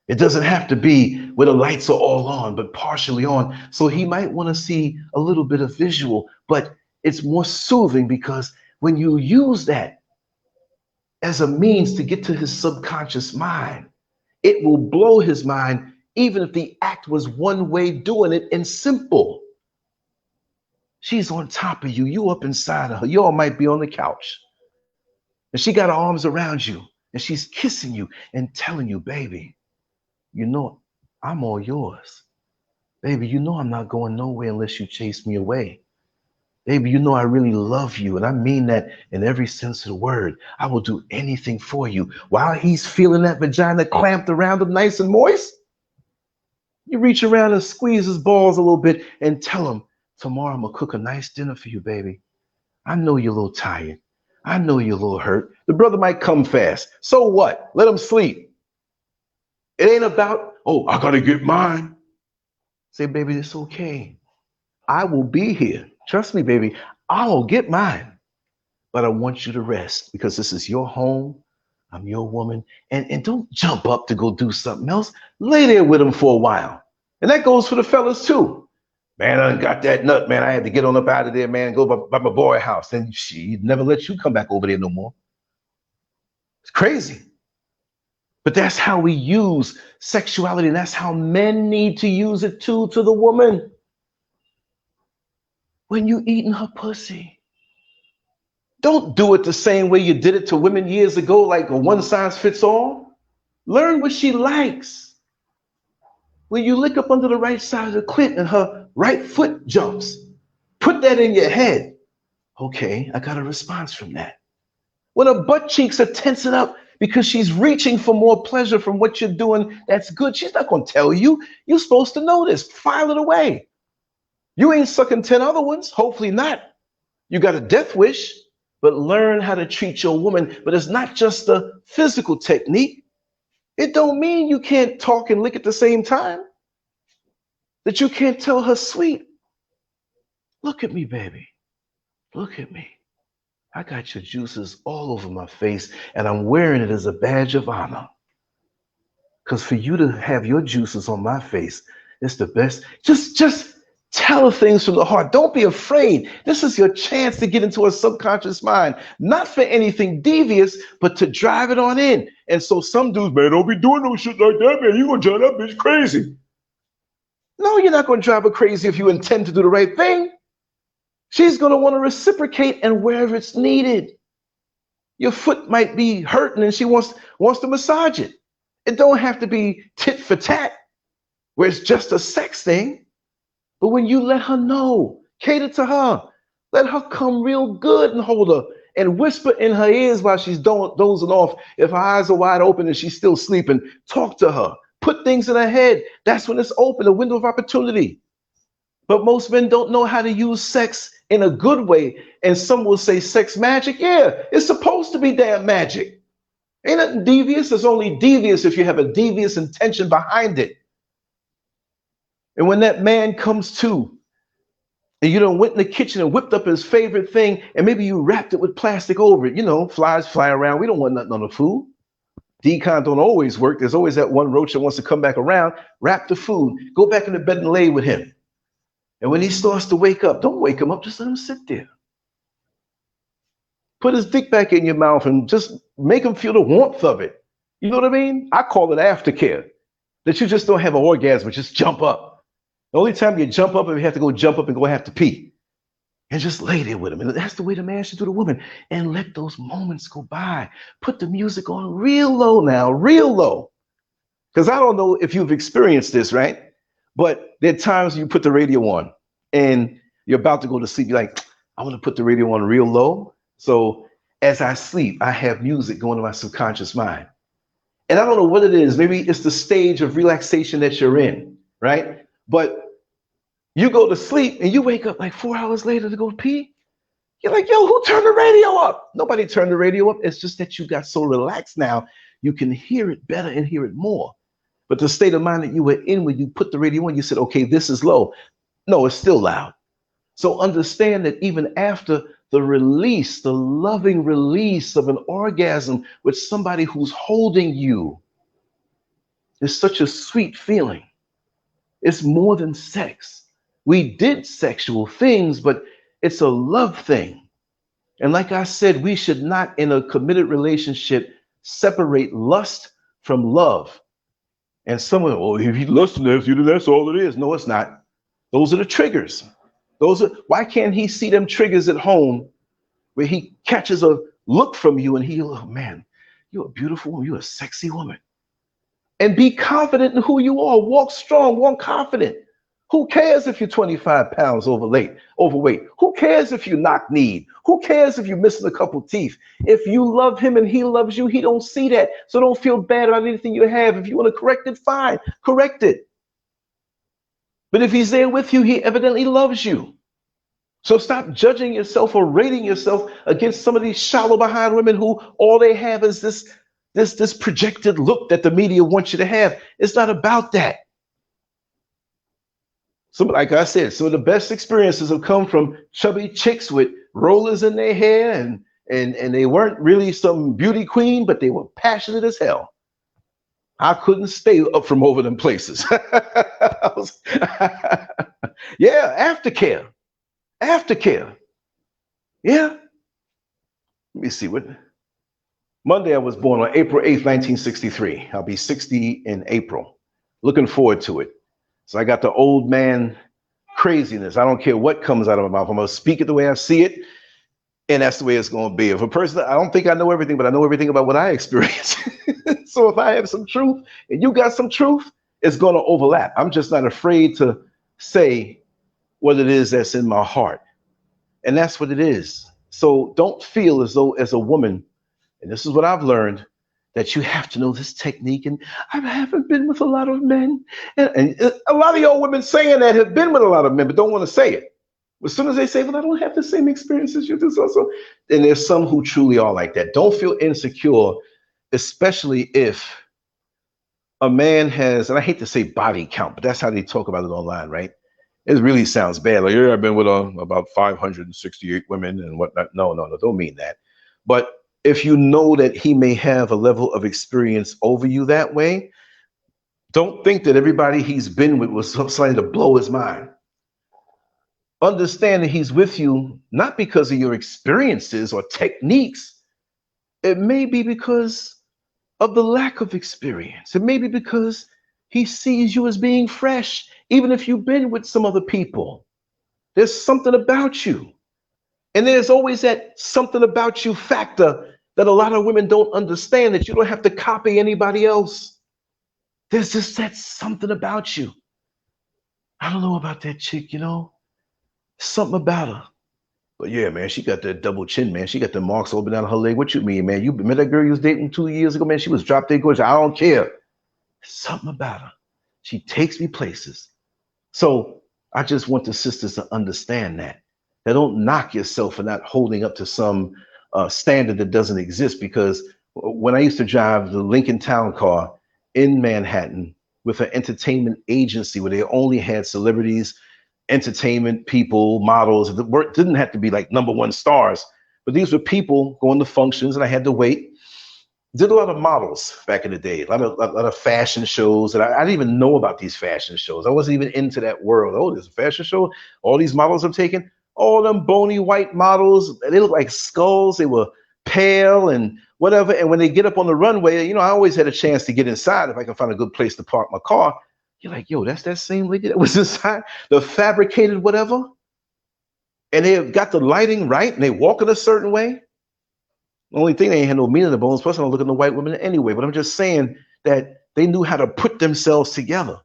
It doesn't have to be where the lights are all on, but partially on. So he might want to see a little bit of visual, but it's more soothing because when you use that as a means to get to his subconscious mind, it will blow his mind, even if the act was one way doing it and simple. She's on top of you. You up inside of her. You all might be on the couch. And she got her arms around you and she's kissing you and telling you, baby, I'm all yours. Baby, I'm not going nowhere unless you chase me away. Baby, I really love you. And I mean that in every sense of the word. I will do anything for you. While he's feeling that vagina clamped around him nice and moist, you reach around and squeeze his balls a little bit and tell him, tomorrow I'm going to cook a nice dinner for you, baby. I know you're a little tired. I know you're a little hurt. The brother might come fast. So what? Let him sleep. It ain't about, oh, I got to get mine. Say, baby, it's okay. I will be here. Trust me, baby. I will get mine. But I want you to rest because this is your home. I'm your woman. And don't jump up to go do something else. Lay there with him for a while. And that goes for the fellas too. Man, I got that nut, man. I had to get on up out of there, man, and go by my boy house. And she'd never let you come back over there no more. It's crazy. But that's how we use sexuality, and that's how men need to use it too, to the woman. When you eating her pussy, don't do it the same way you did it to women years ago, like a one size fits all. Learn what she likes. When you lick up under the right side of the clit and her right foot jumps, put that in your head. Okay, I got a response from that. When her butt cheeks are tensing up, because she's reaching for more pleasure from what you're doing. That's good. She's not going to tell you. You're supposed to know this. File it away. You ain't sucking 10 other ones. Hopefully not. You got a death wish, but learn how to treat your woman. But it's not just a physical technique. It don't mean you can't talk and lick at the same time. That you can't tell her, sweet, look at me, baby. Look at me. I got your juices all over my face, and I'm wearing it as a badge of honor. Because for you to have your juices on my face, it's the best. Just tell her things from the heart. Don't be afraid. This is your chance to get into her subconscious mind, not for anything devious, but to drive it on in. And so some dudes, man, don't be doing no shit like that, man. You're going to drive that bitch crazy. No, you're not going to drive her crazy if you intend to do the right thing. She's going to want to reciprocate, and wherever it's needed. Your foot might be hurting and she wants to massage it. It don't have to be tit for tat, where it's just a sex thing. But when you let her know, cater to her, let her come real good and hold her and whisper in her ears while she's dozing off. If her eyes are wide open and she's still sleeping, talk to her. Put things in her head. That's when it's open, a window of opportunity. But most men don't know how to use sex in a good way. And some will say sex magic. Yeah, it's supposed to be damn magic. Ain't nothing devious. It's only devious if you have a devious intention behind it. And when that man comes to, and you done went in the kitchen and whipped up his favorite thing, and maybe you wrapped it with plastic over it, you know, flies fly around. We don't want nothing on the food. Decon don't always work. There's always that one roach that wants to come back around. Wrap the food, go back in the bed and lay with him. And when he starts to wake up, don't wake him up, just let him sit there. Put his dick back in your mouth and just make him feel the warmth of it. You know what I mean? I call it aftercare. That you just don't have an orgasm, just jump up. The only time you jump up is you have to go jump up and go have to pee. And just lay there with him. And that's the way the man should do the woman. And let those moments go by. Put the music on real low now, real low. Because I don't know if you've experienced this, right? But there are times you put the radio on and you're about to go to sleep. You're like, I want to put the radio on real low. So as I sleep, I have music going to my subconscious mind. And I don't know what it is. Maybe it's the stage of relaxation that you're in, right? But you go to sleep and you wake up like 4 hours later to go pee. You're like, yo, who turned the radio up? Nobody turned the radio up. It's just that you got so relaxed now, you can hear it better and hear it more. But the state of mind that you were in when you put the radio on, you said, okay, this is low. No, it's still loud. So understand that even after the release, the loving release of an orgasm with somebody who's holding you, is such a sweet feeling. It's more than sex. We did sexual things, but it's a love thing. And like I said, we should not, in a committed relationship, separate lust from love. And someone, oh, if he lusting after you, that's all it is. No, it's not. Those are the triggers. Why can't he see them triggers at home where he catches a look from you and he, oh man, you're a beautiful woman, you're a sexy woman. And be confident in who you are. Walk strong, walk confident. Who cares if you're 25 pounds overweight? Who cares if you knock-kneed? Who cares if you're missing a couple teeth? If you love him and he loves you, he don't see that. So don't feel bad about anything you have. If you want to correct it, fine, correct it. But if he's there with you, he evidently loves you. So stop judging yourself or rating yourself against some of these shallow behind women who all they have is this projected look that the media wants you to have. It's not about that. So like I said, some of the best experiences have come from chubby chicks with rollers in their hair and they weren't really some beauty queen, but they were passionate as hell. I couldn't stay up from over them places. Yeah, aftercare. Yeah. Let me see what. Monday I was born on April 8th, 1963. I'll be 60 in April. Looking forward to it. So I got the old man craziness. I don't care what comes out of my mouth. I'm going to speak it the way I see it. And that's the way it's going to be. If a person, I don't think I know everything, but I know everything about what I experience. So if I have some truth and you got some truth, it's going to overlap. I'm just not afraid to say what it is that's in my heart. And that's what it is. So don't feel as though as a woman, and this is what I've learned, that you have to know this technique. And I haven't been with a lot of men. And a lot of y'all women saying that have been with a lot of men, but don't want to say it. As soon as they say, well, I don't have the same experience as you do, so. And there's some who truly are like that. Don't feel insecure, especially if a man has, and I hate to say body count, but that's how they talk about it online, right? It really sounds bad. Like, yeah, I've been with about 568 women and whatnot. No, don't mean that. But if you know that he may have a level of experience over you that way, don't think that everybody he's been with was something to blow his mind. Understand that he's with you not because of your experiences or techniques. It may be because of the lack of experience. It may be because he sees you as being fresh, even if you've been with some other people. There's something about you. And there's always that something about you factor that a lot of women don't understand, that you don't have to copy anybody else. There's just that something about you. I don't know about that chick, something about her. But yeah, man, she got that double chin, man. She got the marks all down her leg. What you mean, man? You met that girl you was dating 2 years ago, man? She was drop dead gorgeous. I don't care. Something about her. She takes me places. So I just want the sisters to understand that. That don't knock yourself for not holding up to some standard that doesn't exist. Because when I used to drive the Lincoln Town Car in Manhattan with an entertainment agency where they only had celebrities, entertainment people, models. The work didn't have to be like #1 stars, but these were people going to functions, and I had to wait. Did a lot of models back in the day, a lot of fashion shows, and I didn't even know about these fashion shows. I wasn't even into that world. Oh, there's a fashion show. All these models I'm taking, all them bony white models, they look like skulls. They were pale and whatever. And when they get up on the runway, I always had a chance to get inside if I can find a good place to park my car. You're like, yo, that's that same lady that was inside the fabricated whatever. And they have got the lighting right and they walk in a certain way. The only thing, they ain't had no meat in the bones. Plus, I don't look at the white women anyway. But I'm just saying that they knew how to put themselves together.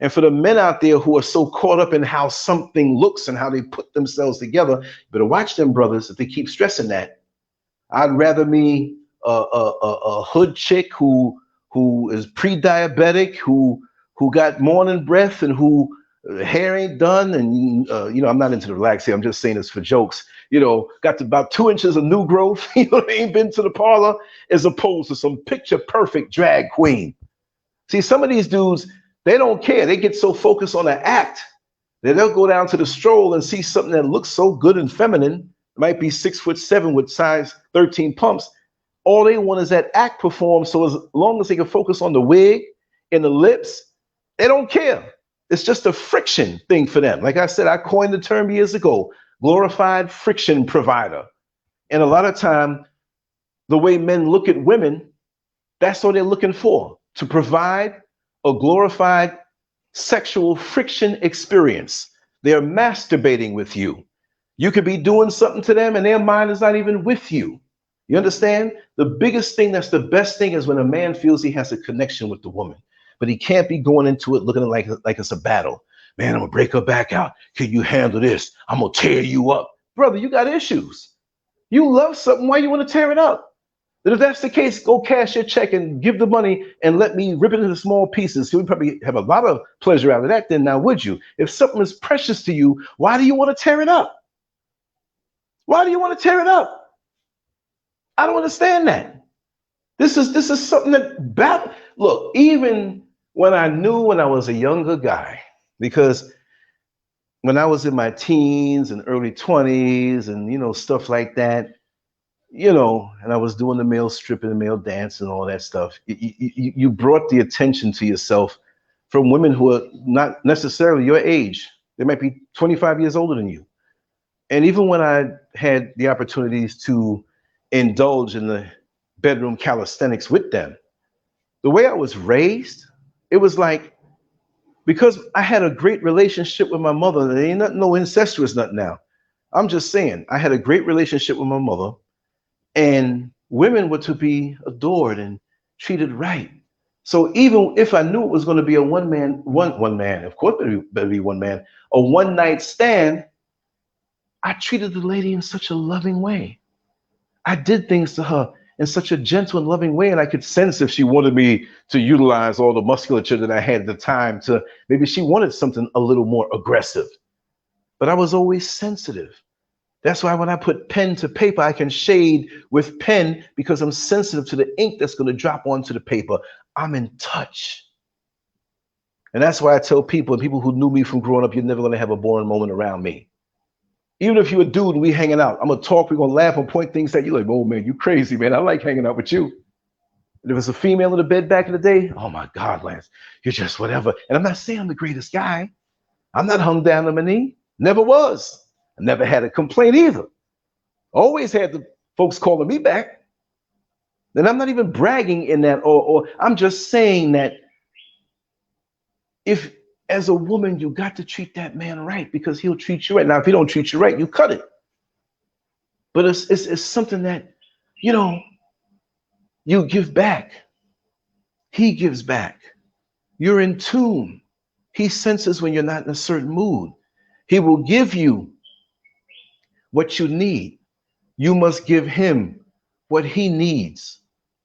And for the men out there who are so caught up in how something looks and how they put themselves together, you better watch them brothers if they keep stressing that. I'd rather me a hood chick who is pre-diabetic, who got morning breath and who hair ain't done. And, I'm not into the relax here. I'm just saying this for jokes. Got to about 2 inches of new growth, ain't been to the parlor, as opposed to some picture perfect drag queen. See, some of these dudes, they don't care. They get so focused on the act that they'll go down to the stroll and see something that looks so good and feminine. It might be 6'7" with size 13 pumps. All they want is that act performed. So as long as they can focus on the wig and the lips, they don't care. It's just a friction thing for them. Like I said, I coined the term years ago, glorified friction provider. And a lot of time, the way men look at women, that's what they're looking for, to provide a glorified sexual friction experience. They're masturbating with you. You could be doing something to them and their mind is not even with you. You understand? The biggest thing, that's the best thing, is when a man feels he has a connection with the woman. But he can't be going into it looking like it's a battle. Man, I'm gonna break her back out. Can you handle this? I'm gonna tear you up. Brother, you got issues. You love something, why you want to tear it up? Then if that's the case, go cash your check and give the money and let me rip it into small pieces. So we probably have a lot of pleasure out of that then, now would you? If something is precious to you, why do you want to tear it up? Why do you want to tear it up? I don't understand that. This is something that, look, even when I was a younger guy, because when I was in my teens and early 20s and, stuff like that, and I was doing the male stripping, the male dance and all that stuff, you brought the attention to yourself from women who are not necessarily your age. They might be 25 years older than you. And even when I had the opportunities to indulge in the bedroom calisthenics with them, the way I was raised, it was like, because I had a great relationship with my mother, there ain't nothing, no incestuous nothing now. I'm just saying, I had a great relationship with my mother, and women were to be adored and treated right. So even if I knew it was going to be a one man, of course, better be one man, a one night stand, I treated the lady in such a loving way. I did things to her in such a gentle and loving way. And I could sense if she wanted me to utilize all the musculature that I had at the time to, maybe she wanted something a little more aggressive. But I was always sensitive. That's why when I put pen to paper, I can shade with pen because I'm sensitive to the ink that's going to drop onto the paper. I'm in touch. And that's why I tell people, and people who knew me from growing up, you're never going to have a boring moment around me. Even if you're a dude and we hanging out, I'm going to talk, we're going to laugh and point things at you like, oh man, you crazy, man. I like hanging out with you. And if it's a female in the bed back in the day, oh my God, Lance, you're just whatever. And I'm not saying I'm the greatest guy. I'm not hung down on my knee. Never was. I never had a complaint either. Always had the folks calling me back. And I'm not even bragging in that, or I'm just saying that if as a woman, you got to treat that man right because he'll treat you right. Now, if he don't treat you right, you cut it. But it's something that, you know, you give back. He gives back. You're in tune. He senses when you're not in a certain mood. He will give you what you need. You must give him what he needs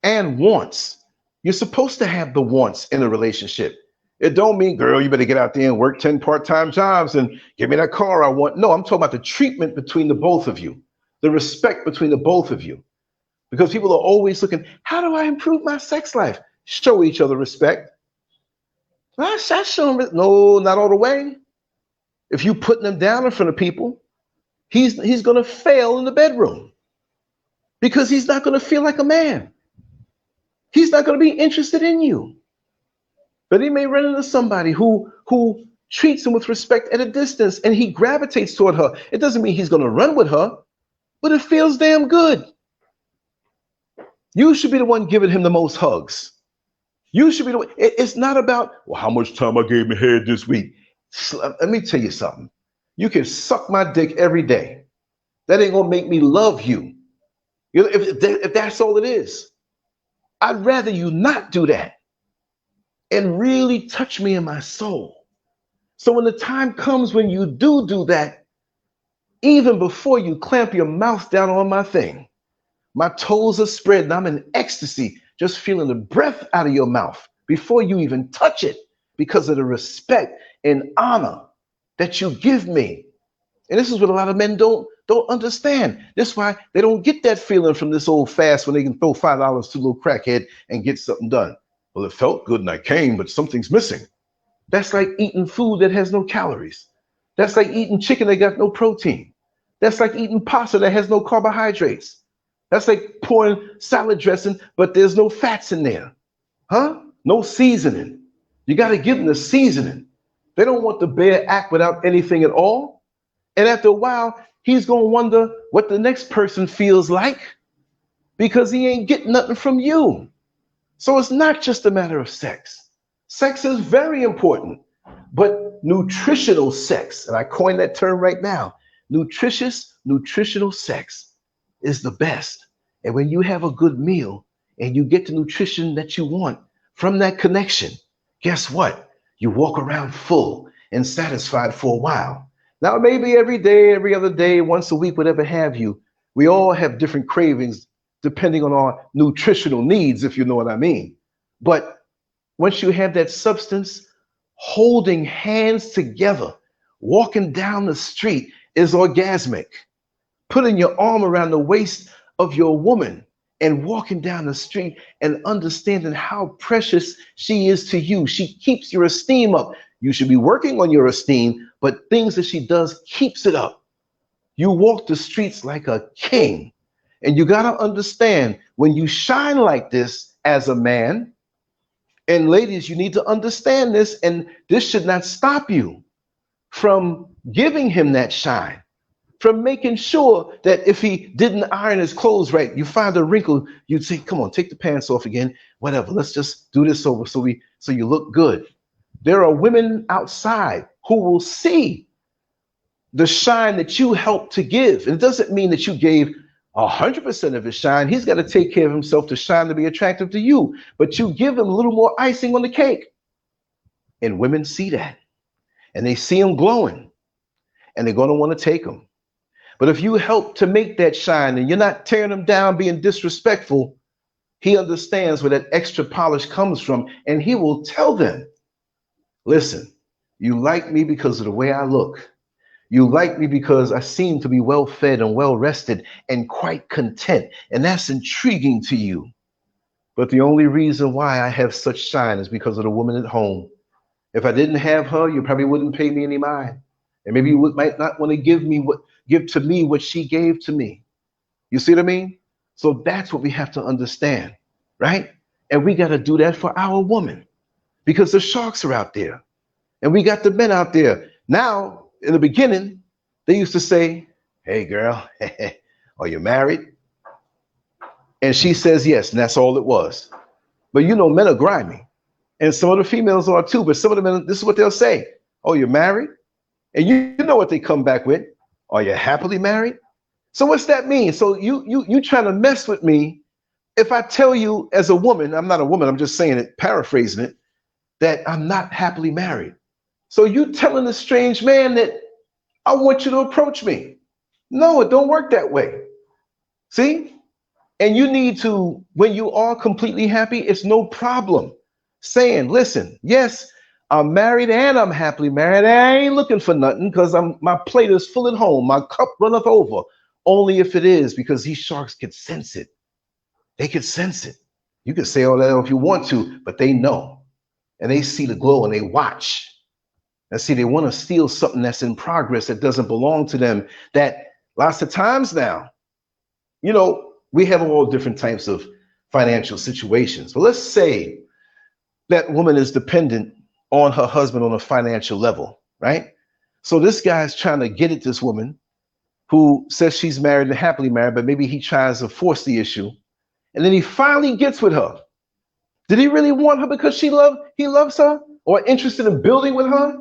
and wants. You're supposed to have the wants in a relationship. It don't mean, girl, you better get out there and work 10 part-time jobs and give me that car I want. No, I'm talking about the treatment between the both of you, the respect between the both of you. Because people are always looking, how do I improve my sex life? Show each other respect. I show him, no, not all the way. If you putting them down in front of people, he's going to fail in the bedroom because he's not going to feel like a man. He's not going to be interested in you. But he may run into somebody who treats him with respect at a distance and he gravitates toward her. It doesn't mean he's going to run with her, but it feels damn good. You should be the one giving him the most hugs. You should be the one. It's not about, well, how much time I gave him head this week. Let me tell you something. You can suck my dick every day. That ain't going to make me love you. You know, if that's all it is. I'd rather you not do that and really touch me in my soul. So when the time comes when you do that, even before you clamp your mouth down on my thing, my toes are spread and I'm in ecstasy, just feeling the breath out of your mouth before you even touch it because of the respect and honor that you give me. And this is what a lot of men don't understand. This is why they don't get that feeling from this old fast when they can throw $5 to a little crackhead and get something done. Well, it felt good and I came, but something's missing. That's like eating food that has no calories. That's like eating chicken that got no protein. That's like eating pasta that has no carbohydrates. That's like pouring salad dressing, but there's no fats in there. Huh? No seasoning. You got to give them the seasoning. They don't want the bare act without anything at all. And after a while, he's going to wonder what the next person feels like because he ain't getting nothing from you. So it's not just a matter of sex. Sex is very important, but nutritional sex, and I coined that term right now, nutritional sex is the best. And when you have a good meal and you get the nutrition that you want from that connection, guess what? You walk around full and satisfied for a while. Now, maybe every day, every other day, once a week, whatever have you, we all have different cravings depending on our nutritional needs, if you know what I mean. But once you have that substance, holding hands together, walking down the street is orgasmic. Putting your arm around the waist of your woman and walking down the street and understanding how precious she is to you. She keeps your esteem up. You should be working on your esteem, but things that she does keeps it up. You walk the streets like a king. And you got to understand when you shine like this as a man, and ladies, you need to understand this, and this should not stop you from giving him that shine, from making sure that if he didn't iron his clothes right, you find a wrinkle, you'd say, come on, take the pants off again, whatever, let's just do this over so you look good. There are women outside who will see the shine that you helped to give. And it doesn't mean that you gave 100% of his shine. He's got to take care of himself to shine to be attractive to you. But you give him a little more icing on the cake. And women see that. And they see him glowing. And they're going to want to take him. But if you help to make that shine and you're not tearing him down, being disrespectful, He understands where that extra polish comes from, and he will tell them, listen, you like me because of the way I look. You like me because I seem to be well fed and well rested and quite content, and that's intriguing to you. But the only reason why I have such shine is because of the woman at home. If I didn't have her, you probably wouldn't pay me any mind. And maybe you might not want to give to me what she gave to me. You see what I mean? So that's what we have to understand, right? And we got to do that for our woman because the sharks are out there. And we got the men out there. Now, in the beginning, they used to say, hey, girl, are you married? And she says yes, and that's all it was. But you know, men are grimy. And some of the females are too, but some of the men, this is what they'll say. Oh, you're married? And you know what they come back with? Are you happily married? So what's that mean? So you trying to mess with me if I tell you as a woman, I'm not a woman, I'm just saying it, paraphrasing it, that I'm not happily married. So you telling a strange man that I want you to approach me. No, it don't work that way. See? And you need to, when you are completely happy, it's no problem saying, listen, yes, I'm married and I'm happily married. I ain't looking for nothing because my plate is full at home. My cup runneth over. Only if it is, because these sharks could sense it. They could sense it. You can say all that if you want to, but they know. And they see the glow and they watch. And see, they want to steal something that's in progress that doesn't belong to them. That lots of times now, you know, we have all different types of financial situations. But let's say that woman is dependent on her husband on a financial level, right? So this guy's trying to get at this woman who says she's married and happily married, but maybe he tries to force the issue. And then he finally gets with her. Did he really want her because he loves her or interested in building with her?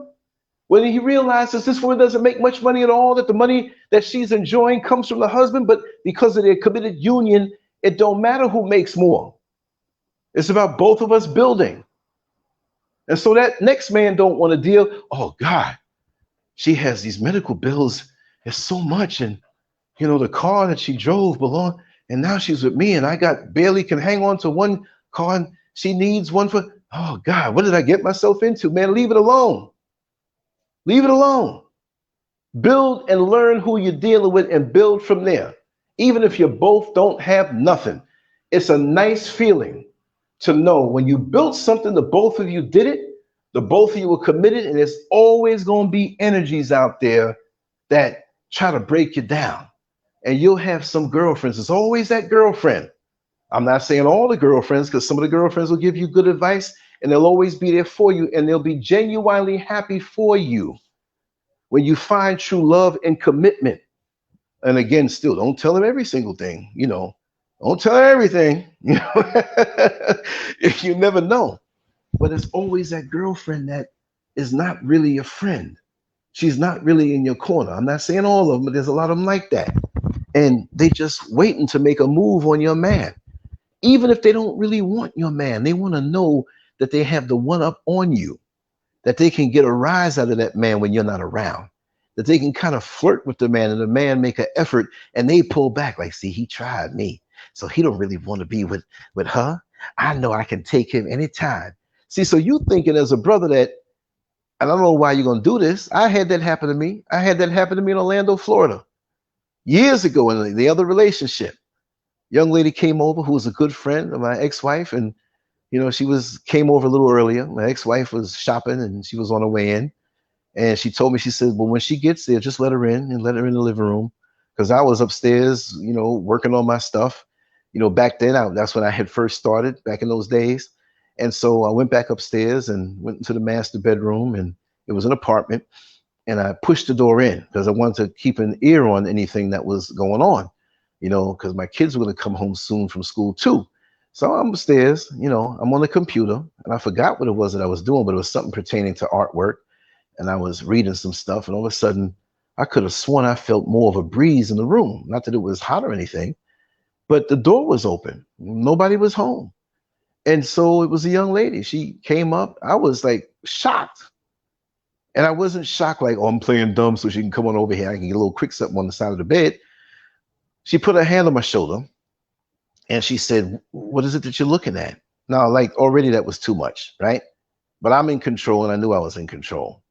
When he realizes this woman doesn't make much money at all, that the money that she's enjoying comes from the husband, but because of their committed union, it don't matter who makes more. It's about both of us building. And so that next man don't want to deal. Oh God, she has these medical bills. It's so much. And you know, the car that she drove belonged, and now she's with me and I got barely can hang on to one car and she needs one for, oh God, what did I get myself into? Man, leave it alone. Leave it alone. Build and learn who you're dealing with and build from there. Even if you both don't have nothing, it's a nice feeling to know when you built something, the both of you did it, the both of you were committed, and there's always going to be energies out there that try to break you down. And you'll have some girlfriends. There's always that girlfriend. I'm not saying all the girlfriends, because some of the girlfriends will give you good advice and they'll always be there for you and they'll be genuinely happy for you when you find true love and commitment. And again, still don't tell them every single thing, you know, don't tell her everything, you know, if you never know. But it's always that girlfriend that is not really your friend. She's not really in your corner. I'm not saying all of them, but there's a lot of them like that. And they just waiting to make a move on your man. Even if they don't really want your man, they want to know that they have the one up on you, that they can get a rise out of that man when you're not around, that they can kind of flirt with the man and the man make an effort and they pull back like, see, he tried me. So he don't really want to be with her. I know I can take him anytime. See, so you thinking as a brother that, and I don't know why you're going to do this. I had that happen to me. I had that happen to me in Orlando, Florida, years ago in the other relationship. Young lady came over who was a good friend of my ex-wife, and you know, came over a little earlier. My ex-wife was shopping and she was on her way in, and she told me, she said, well, when she gets there, just let her in and let her in the living room, because I was upstairs, you know, working on my stuff. You know, back then, that's when I had first started back in those days. And so I went back upstairs and went into the master bedroom, and it was an apartment, and I pushed the door in because I wanted to keep an ear on anything that was going on. You know, because my kids were going to come home soon from school too. So I'm upstairs, you know, I'm on the computer, and I forgot what it was that I was doing, but it was something pertaining to artwork. And I was reading some stuff, and all of a sudden, I could have sworn I felt more of a breeze in the room. Not that it was hot or anything, but the door was open. Nobody was home. And so it was a young lady. She came up. I was like shocked. And I wasn't shocked like, oh, I'm playing dumb so she can come on over here. I can get a little quick something on the side of the bed. She put her hand on my shoulder And she said, what is it that you're looking at? Now, like already that was too much, right? But I'm in control and I knew I was in control.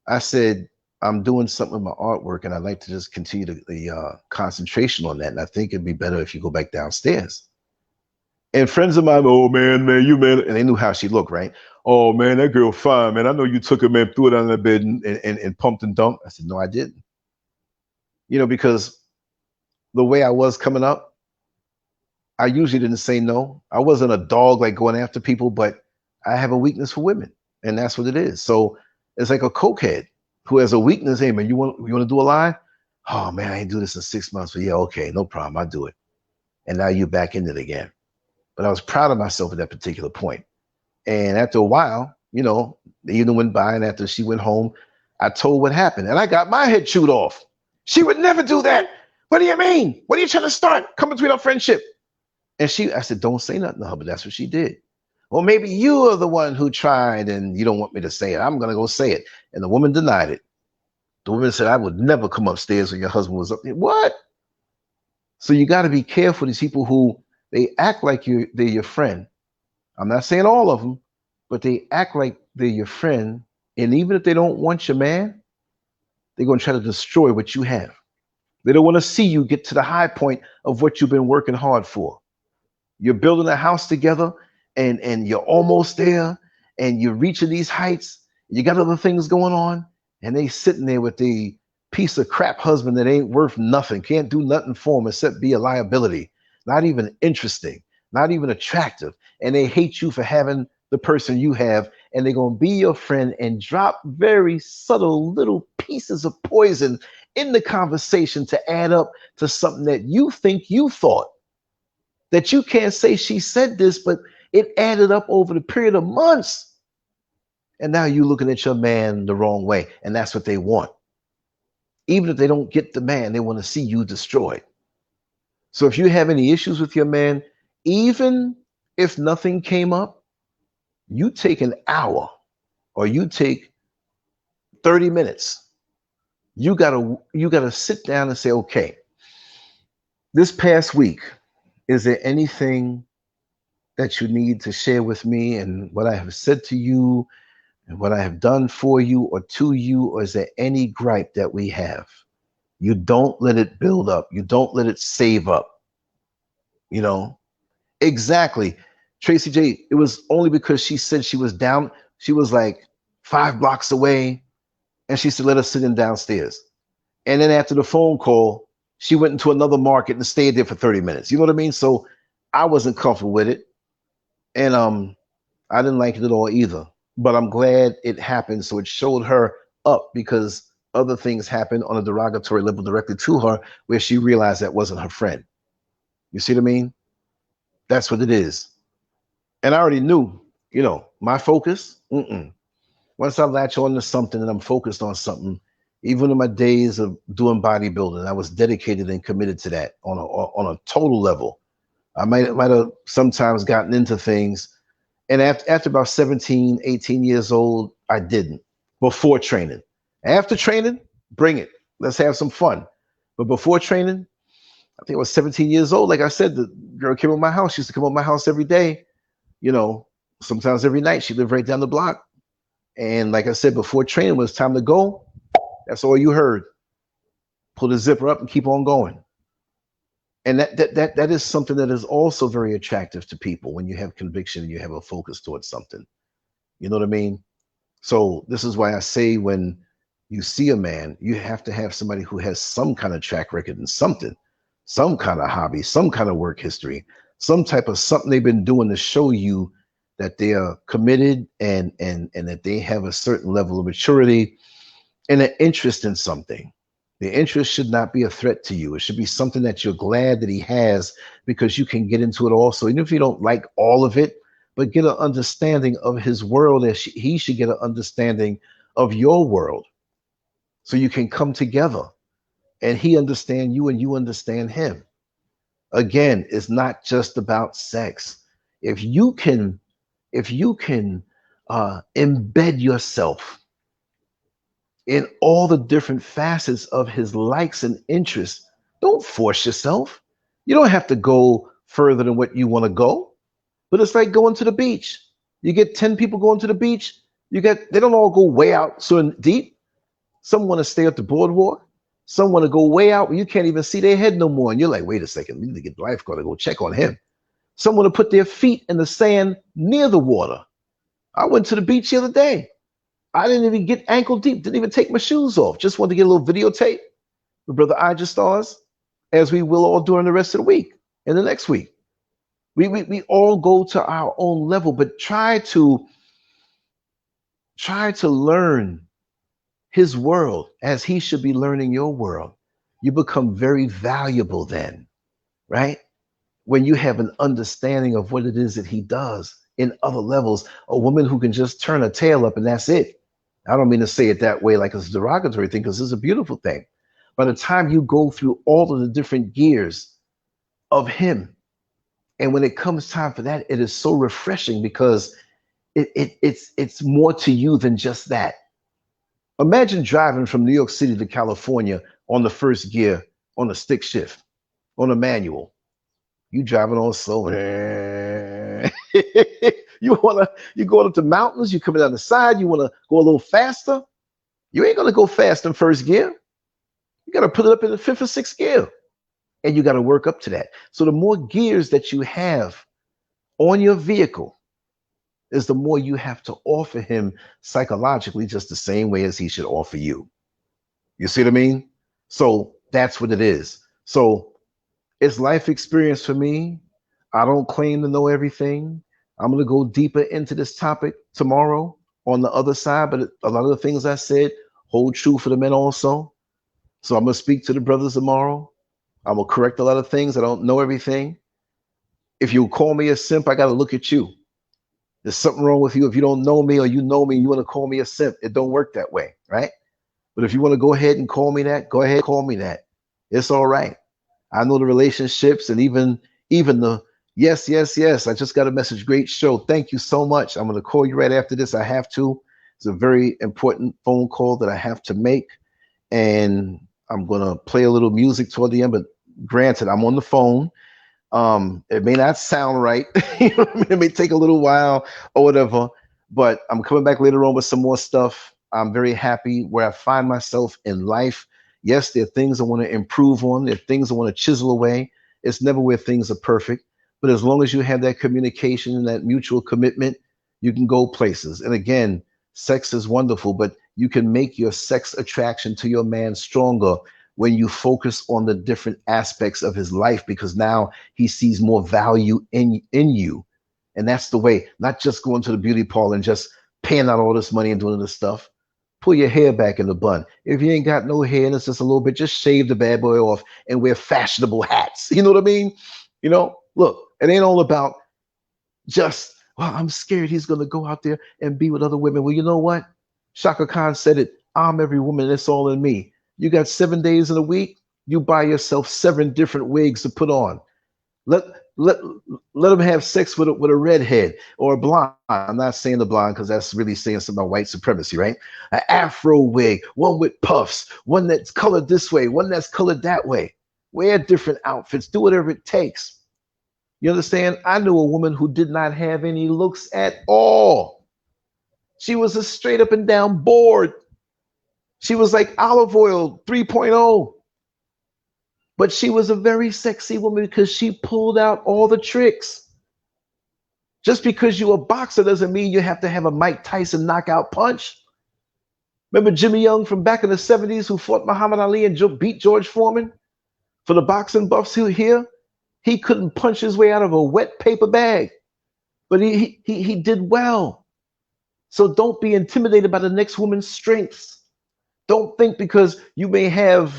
I said, I'm doing something with my artwork and I'd like to just continue the concentration on that. And I think it'd be better if you go back downstairs. And friends of mine, oh man, you man, and they knew how she looked, right? Oh man, that girl fine, man. I know you took her, man, threw it on the bed and pumped and dumped. I said, no, I didn't. You know, because the way I was coming up, I usually didn't say no. I wasn't a dog like going after people, but I have a weakness for women, and that's what it is. So it's like a cokehead who has a weakness. Hey man, you want to do a line? Oh man, I ain't do this in 6 months. But yeah, okay, no problem. I'll do it. And now you're back in it again. But I was proud of myself at that particular point. And after a while, you know, the evening went by, and after she went home, I told what happened, and I got my head chewed off. She would never do that. What do you mean? What are you trying to start? Come between our friendship. And I said, don't say nothing to her, but that's what she did. Well, maybe you are the one who tried and you don't want me to say it. I'm going to go say it. And the woman denied it. The woman said, I would never come upstairs when your husband was up there. What? So you got to be careful. These people who they act like they're your friend. I'm not saying all of them, but they act like they're your friend. And even if they don't want your man, they're going to try to destroy what you have. They don't want to see you get to the high point of what you've been working hard for. You're building a house together and you're almost there and you're reaching these heights. You got other things going on, and they sitting there with the piece of crap husband that ain't worth nothing, can't do nothing for them except be a liability, not even interesting, not even attractive. And they hate you for having the person you have, and they're going to be your friend and drop very subtle little pieces of poison in the conversation to add up to something that you think you thought. That you can't say she said this, but it added up over the period of months. And now you're looking at your man the wrong way. And that's what they want. Even if they don't get the man, they want to see you destroyed. So if you have any issues with your man, even if nothing came up, you take an hour or you take 30 minutes. You gotta sit down and say, okay, this past week, is there anything that you need to share with me and what I have said to you and what I have done for you or to you? Or is there any gripe that we have? You don't let it build up. You don't let it save up. You know? Exactly. Tracy J, it was only because she said she was down. She was like 5 blocks away. And she said, let us sit in downstairs. And then after the phone call, she went into another market and stayed there for 30 minutes. You know what I mean? So I wasn't comfortable with it. And I didn't like it at all either. But I'm glad it happened. So it showed her up, because other things happened on a derogatory level directly to her where she realized that wasn't her friend. You see what I mean? That's what it is. And I already knew, you know, my focus. Once I latch on to something and I'm focused on something, even in my days of doing bodybuilding, I was dedicated and committed to that on a total level. I might have sometimes gotten into things. And after about 17, 18 years old, I didn't. Before training. After training, bring it. Let's have some fun. But before training, I think I was 17 years old. Like I said, the girl came to my house. She used to come to my house every day. You know, sometimes every night. She lived right down the block. And like I said, before training, when it was time to go, that's all you heard. Pull the zipper up and keep on going. And that is something that is also very attractive to people when you have conviction and you have a focus towards something. You know what I mean? So this is why I say when you see a man, you have to have somebody who has some kind of track record in something, some kind of hobby, some kind of work history, some type of something they've been doing to show you that they are committed and that they have a certain level of maturity and an interest in something. The interest should not be a threat to you. It should be something that you're glad that he has, because you can get into it also. Even if you don't like all of it, but get an understanding of his world, as he should get an understanding of your world. So you can come together and he understand you and you understand him. Again, it's not just about sex. If you can embed yourself in all the different facets of his likes and interests, don't force yourself. You don't have to go further than what you want to go. But it's like going to the beach. You get 10 people going to the beach. They don't all go way out so deep. Some want to stay at the boardwalk. Some want to go way out where you can't even see their head no more. And you're like, wait a second, we need to get the lifeguard to go check on him. Some want to put their feet in the sand near the water. I went to the beach the other day. I didn't even get ankle deep, didn't even take my shoes off. Just wanted to get a little videotape with Brother Ija Stars, as we will all during the rest of the week and the next week. We all go to our own level, but try to learn his world as he should be learning your world. You become very valuable then, right? When you have an understanding of what it is that he does in other levels. A woman who can just turn her tail up and that's it. I don't mean to say it that way like it's a derogatory thing, because it's a beautiful thing. By the time you go through all of the different gears of him, and when it comes time for that, it is so refreshing because it's more to you than just that. Imagine driving from New York City to California on the first gear, on a stick shift, on a manual. You driving all slow. You going up the mountains, you coming down the side, you want to go a little faster. You ain't gonna go fast in first gear. You got to put it up in the fifth or sixth gear, and you got to work up to that. So the more gears that you have on your vehicle is the more you have to offer him psychologically, just the same way as he should offer you. You see what I mean? So that's what it is. So it's life experience for me. I don't claim to know everything. I'm going to go deeper into this topic tomorrow on the other side, but a lot of the things I said hold true for the men also. So I'm going to speak to the brothers tomorrow. I'm going to correct a lot of things. I don't know everything. If you call me a simp, I got to look at you. There's something wrong with you. If you don't know me or you know me, you want to call me a simp. It don't work that way, right? But if you want to go ahead and call me that, go ahead, call me that. It's all right. I know the relationships and even the yes. I just got a message. Great show. Thank you so much. I'm going to call you right after this. I have to. It's a very important phone call that I have to make. And I'm going to play a little music toward the end, but granted, I'm on the phone. It may not sound right. You know what I mean? It may take a little while or whatever, but I'm coming back later on with some more stuff. I'm very happy where I find myself in life. Yes, there are things I want to improve on. There are things I want to chisel away. It's never where things are perfect, but as long as you have that communication and that mutual commitment, you can go places. And again, sex is wonderful, but you can make your sex attraction to your man stronger when you focus on the different aspects of his life, because now he sees more value in you. And that's the way, not just going to the beauty parlor and just paying out all this money and doing this stuff. Pull your hair back in the bun. If you ain't got no hair and it's just a little bit, just shave the bad boy off and wear fashionable hats. You know what I mean? You know, look, it ain't all about just, well, I'm scared he's going to go out there and be with other women. Well, you know what? Shaka Khan said it. I'm every woman. It's all in me. You got 7 days in a week. You buy yourself 7 different wigs to put on. Let them have sex with a redhead or a blonde. I'm not saying the blonde because that's really saying something about white supremacy, right? An afro wig, one with puffs, one that's colored this way, one that's colored that way. Wear different outfits. Do whatever it takes. You understand? I knew a woman who did not have any looks at all. She was a straight up and down bored. She was like Olive Oil 3.0. But she was a very sexy woman because she pulled out all the tricks. Just because you're a boxer doesn't mean you have to have a Mike Tyson knockout punch. Remember Jimmy Young from back in the 70s who fought Muhammad Ali and beat George Foreman? For the boxing buffs here, he couldn't punch his way out of a wet paper bag. But he did well. So don't be intimidated by the next woman's strengths. Don't think because you may have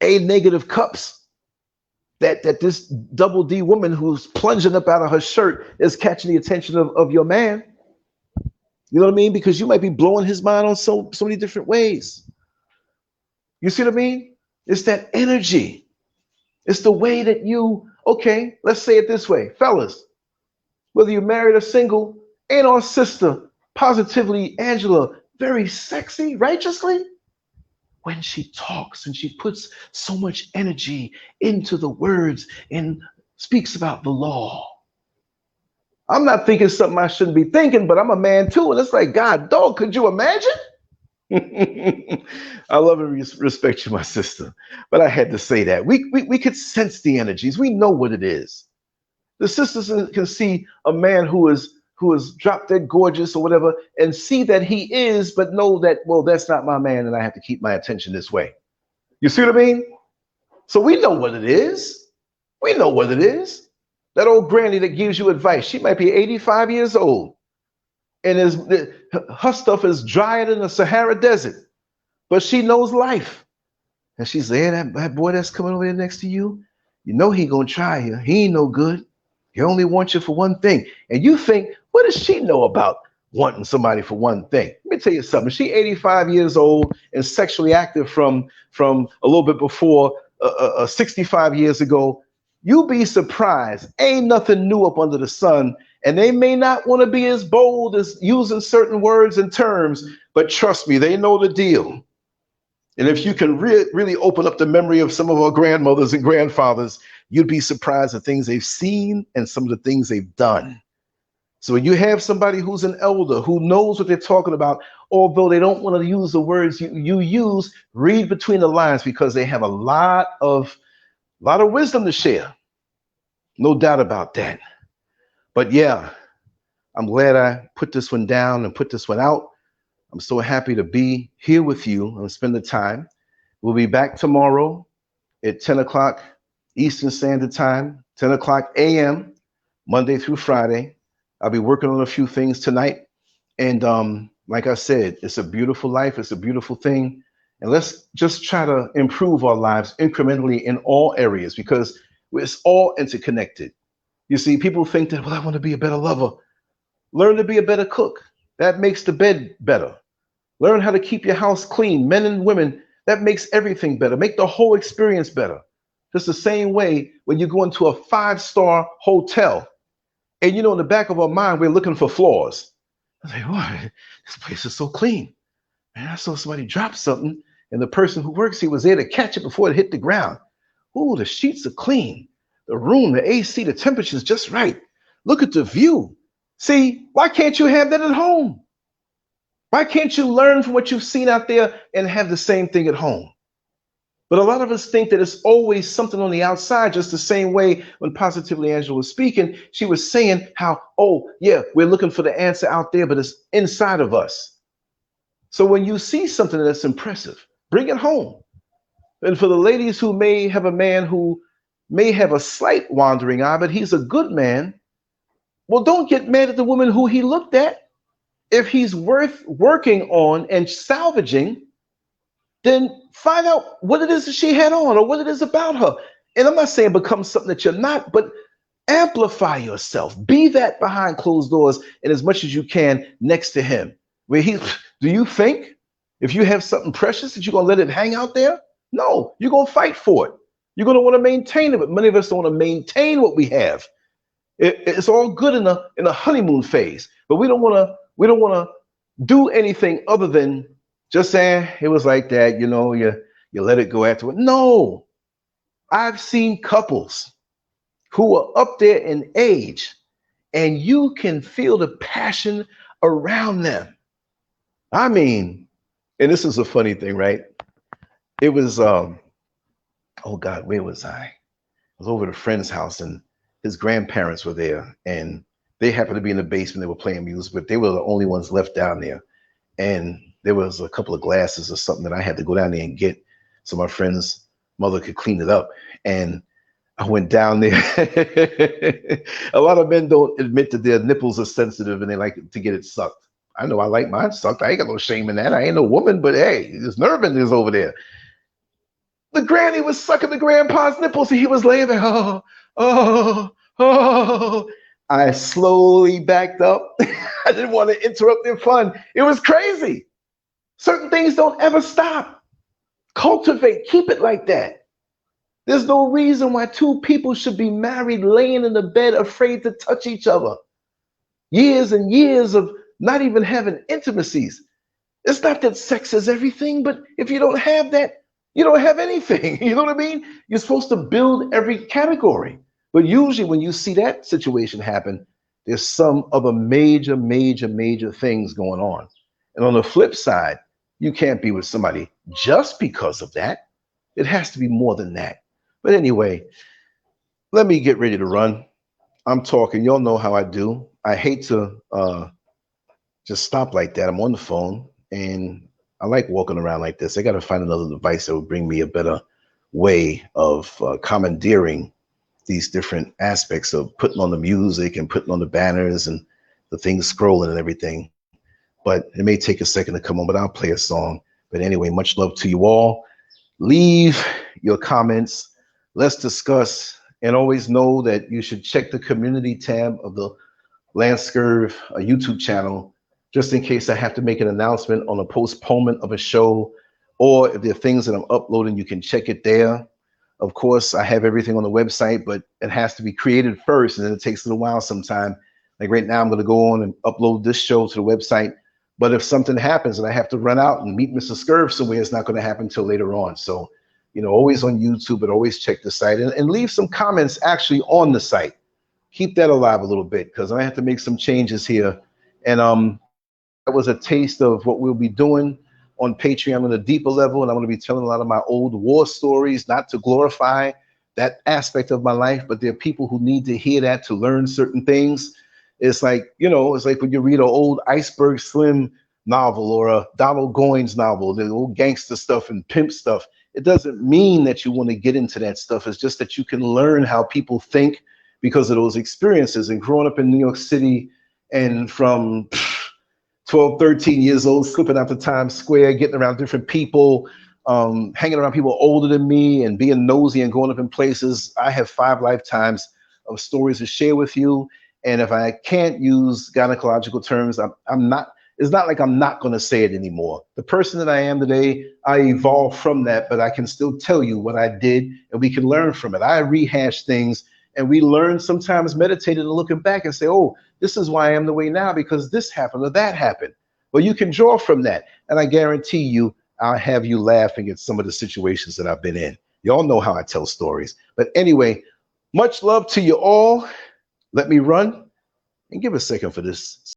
A negative cups that this double D woman who's plunging up out of her shirt is catching the attention of your man. You know what I mean? Because you might be blowing his mind on so many different ways. You see what I mean? It's that energy. It's the way that you, okay, let's say it this way. Fellas, whether you're married or single, ain't our sister, positively Angela, very sexy, righteously? when she talks and she puts so much energy into the words and speaks about the law. I'm not thinking something I shouldn't be thinking, but I'm a man too. And it's like, God, dog, could you imagine? I love and respect you, my sister. But I had to say that. We could sense the energies. We know what it is. The sisters can see a man who is drop dead gorgeous or whatever and see that he is, but know that, well, that's not my man and I have to keep my attention this way. You see what I mean? So we know what it is. We know what it is. That old granny that gives you advice, she might be 85 years old and her stuff is drier than the Sahara Desert, but she knows life. And she's there, that boy that's coming over there next to you, you know he gonna try you. He ain't no good. He only wants you for one thing. And you think, what does she know about wanting somebody for one thing? Let me tell you something. She 85 years old and sexually active from a little bit before 65 years ago. You be surprised. Ain't nothing new up under the sun. And they may not want to be as bold as using certain words and terms, but trust me, they know the deal. And if you can really open up the memory of some of our grandmothers and grandfathers, you'd be surprised at things they've seen and some of the things they've done. So when you have somebody who's an elder who knows what they're talking about, although they don't want to use the words you use, read between the lines because they have a lot of wisdom to share. No doubt about that. But yeah, I'm glad I put this one down and put this one out. I'm so happy to be here with you and spend the time. We'll be back tomorrow at 10 o'clock Eastern Standard Time, 10 o'clock a.m., Monday through Friday. I'll be working on a few things tonight. And like I said, it's a beautiful life. It's a beautiful thing. And let's just try to improve our lives incrementally in all areas because it's all interconnected. You see, people think that, well, I want to be a better lover. Learn to be a better cook. That makes the bed better. Learn how to keep your house clean, men and women. That makes everything better. Make the whole experience better. Just the same way when you go into a 5-star hotel and, you know, in the back of our mind, we're looking for flaws. I was like, what? This place is so clean. Man, I saw somebody drop something and the person who works here was there to catch it before it hit the ground. Ooh, the sheets are clean. The room, the AC, the temperature is just right. Look at the view. See, why can't you have that at home? Why can't you learn from what you've seen out there and have the same thing at home? But a lot of us think that it's always something on the outside, just the same way when Positively Angela was speaking, she was saying how, oh, yeah, we're looking for the answer out there, but it's inside of us. So when you see something that's impressive, bring it home. And for the ladies who may have a man who may have a slight wandering eye, but he's a good man, well, don't get mad at the woman who he looked at. If he's worth working on and salvaging, then find out what it is that she had on or what it is about her. And I'm not saying become something that you're not, but amplify yourself. Be that behind closed doors and as much as you can next to him. Where do you think if you have something precious that you're going to let it hang out there? No, you're going to fight for it. You're going to want to maintain it, but many of us don't want to maintain what we have. It's all good in the honeymoon phase, but we don't want to do anything other than just saying it was like that, you know, you let it go after it. No, I've seen couples who are up there in age and you can feel the passion around them. I mean, and this is a funny thing, right? It was, oh God, where was I? I was over at a friend's house and his grandparents were there and they happened to be in the basement. They were playing music, but they were the only ones left down there. And there was a couple of glasses or something that I had to go down there and get so my friend's mother could clean it up. And I went down there. A lot of men don't admit that their nipples are sensitive and they like to get it sucked. I know I like mine sucked. I ain't got no shame in that. I ain't no woman, but hey, there's nerve in this over there. The granny was sucking the grandpa's nipples and he was laying there, oh. I slowly backed up. I didn't want to interrupt their fun. It was crazy. Certain things don't ever stop. Cultivate, keep it like that. There's no reason why two people should be married, laying in the bed, afraid to touch each other. Years and years of not even having intimacies. It's not that sex is everything, but if you don't have that, you don't have anything. You know what I mean? You're supposed to build every category. But usually when you see that situation happen, there's some other major, major, major things going on. And on the flip side, you can't be with somebody just because of that. It has to be more than that. But anyway, let me get ready to run. I'm talking. Y'all know how I do. I hate to just stop like that. I'm on the phone and I like walking around like this. I got to find another device that will bring me a better way of commandeering these different aspects of putting on the music and putting on the banners and the things scrolling and everything. But it may take a second to come on, but I'll play a song. But anyway, much love to you all. Leave your comments. Let's discuss. And always know that you should check the community tab of the LANCESCURV YouTube channel, just in case I have to make an announcement on a postponement of a show, or if there are things that I'm uploading, you can check it there. Of course, I have everything on the website, but it has to be created first, and then it takes a little while sometime. Like right now, I'm going to go on and upload this show to the website. But if something happens and I have to run out and meet Mr. SCURV somewhere, it's not going to happen until later on. So, you know, always on YouTube, but always check the site and leave some comments actually on the site. Keep that alive a little bit because I have to make some changes here. And that was a taste of what we'll be doing on Patreon on a deeper level. And I'm going to be telling a lot of my old war stories, not to glorify that aspect of my life, but there are people who need to hear that to learn certain things. It's like, you know, it's like when you read an old Iceberg Slim novel or a Donald Goines novel, the old gangster stuff and pimp stuff. It doesn't mean that you want to get into that stuff. It's just that you can learn how people think because of those experiences. And growing up in New York City and from 12, 13 years old, slipping out to Times Square, getting around different people, hanging around people older than me and being nosy and going up in places. I have 5 lifetimes of stories to share with you. And if I can't use gynecological terms, I'm not, it's not like I'm not going to say it anymore. The person that I am today, I evolved from that, but I can still tell you what I did and we can learn from it. I rehash things and we learn, sometimes meditating and looking back and say, oh, this is why I am the way now because this happened or that happened. Well, you can draw from that. And I guarantee you, I'll have you laughing at some of the situations that I've been in. Y'all know how I tell stories. But anyway, much love to you all. Let me run and give a second for this.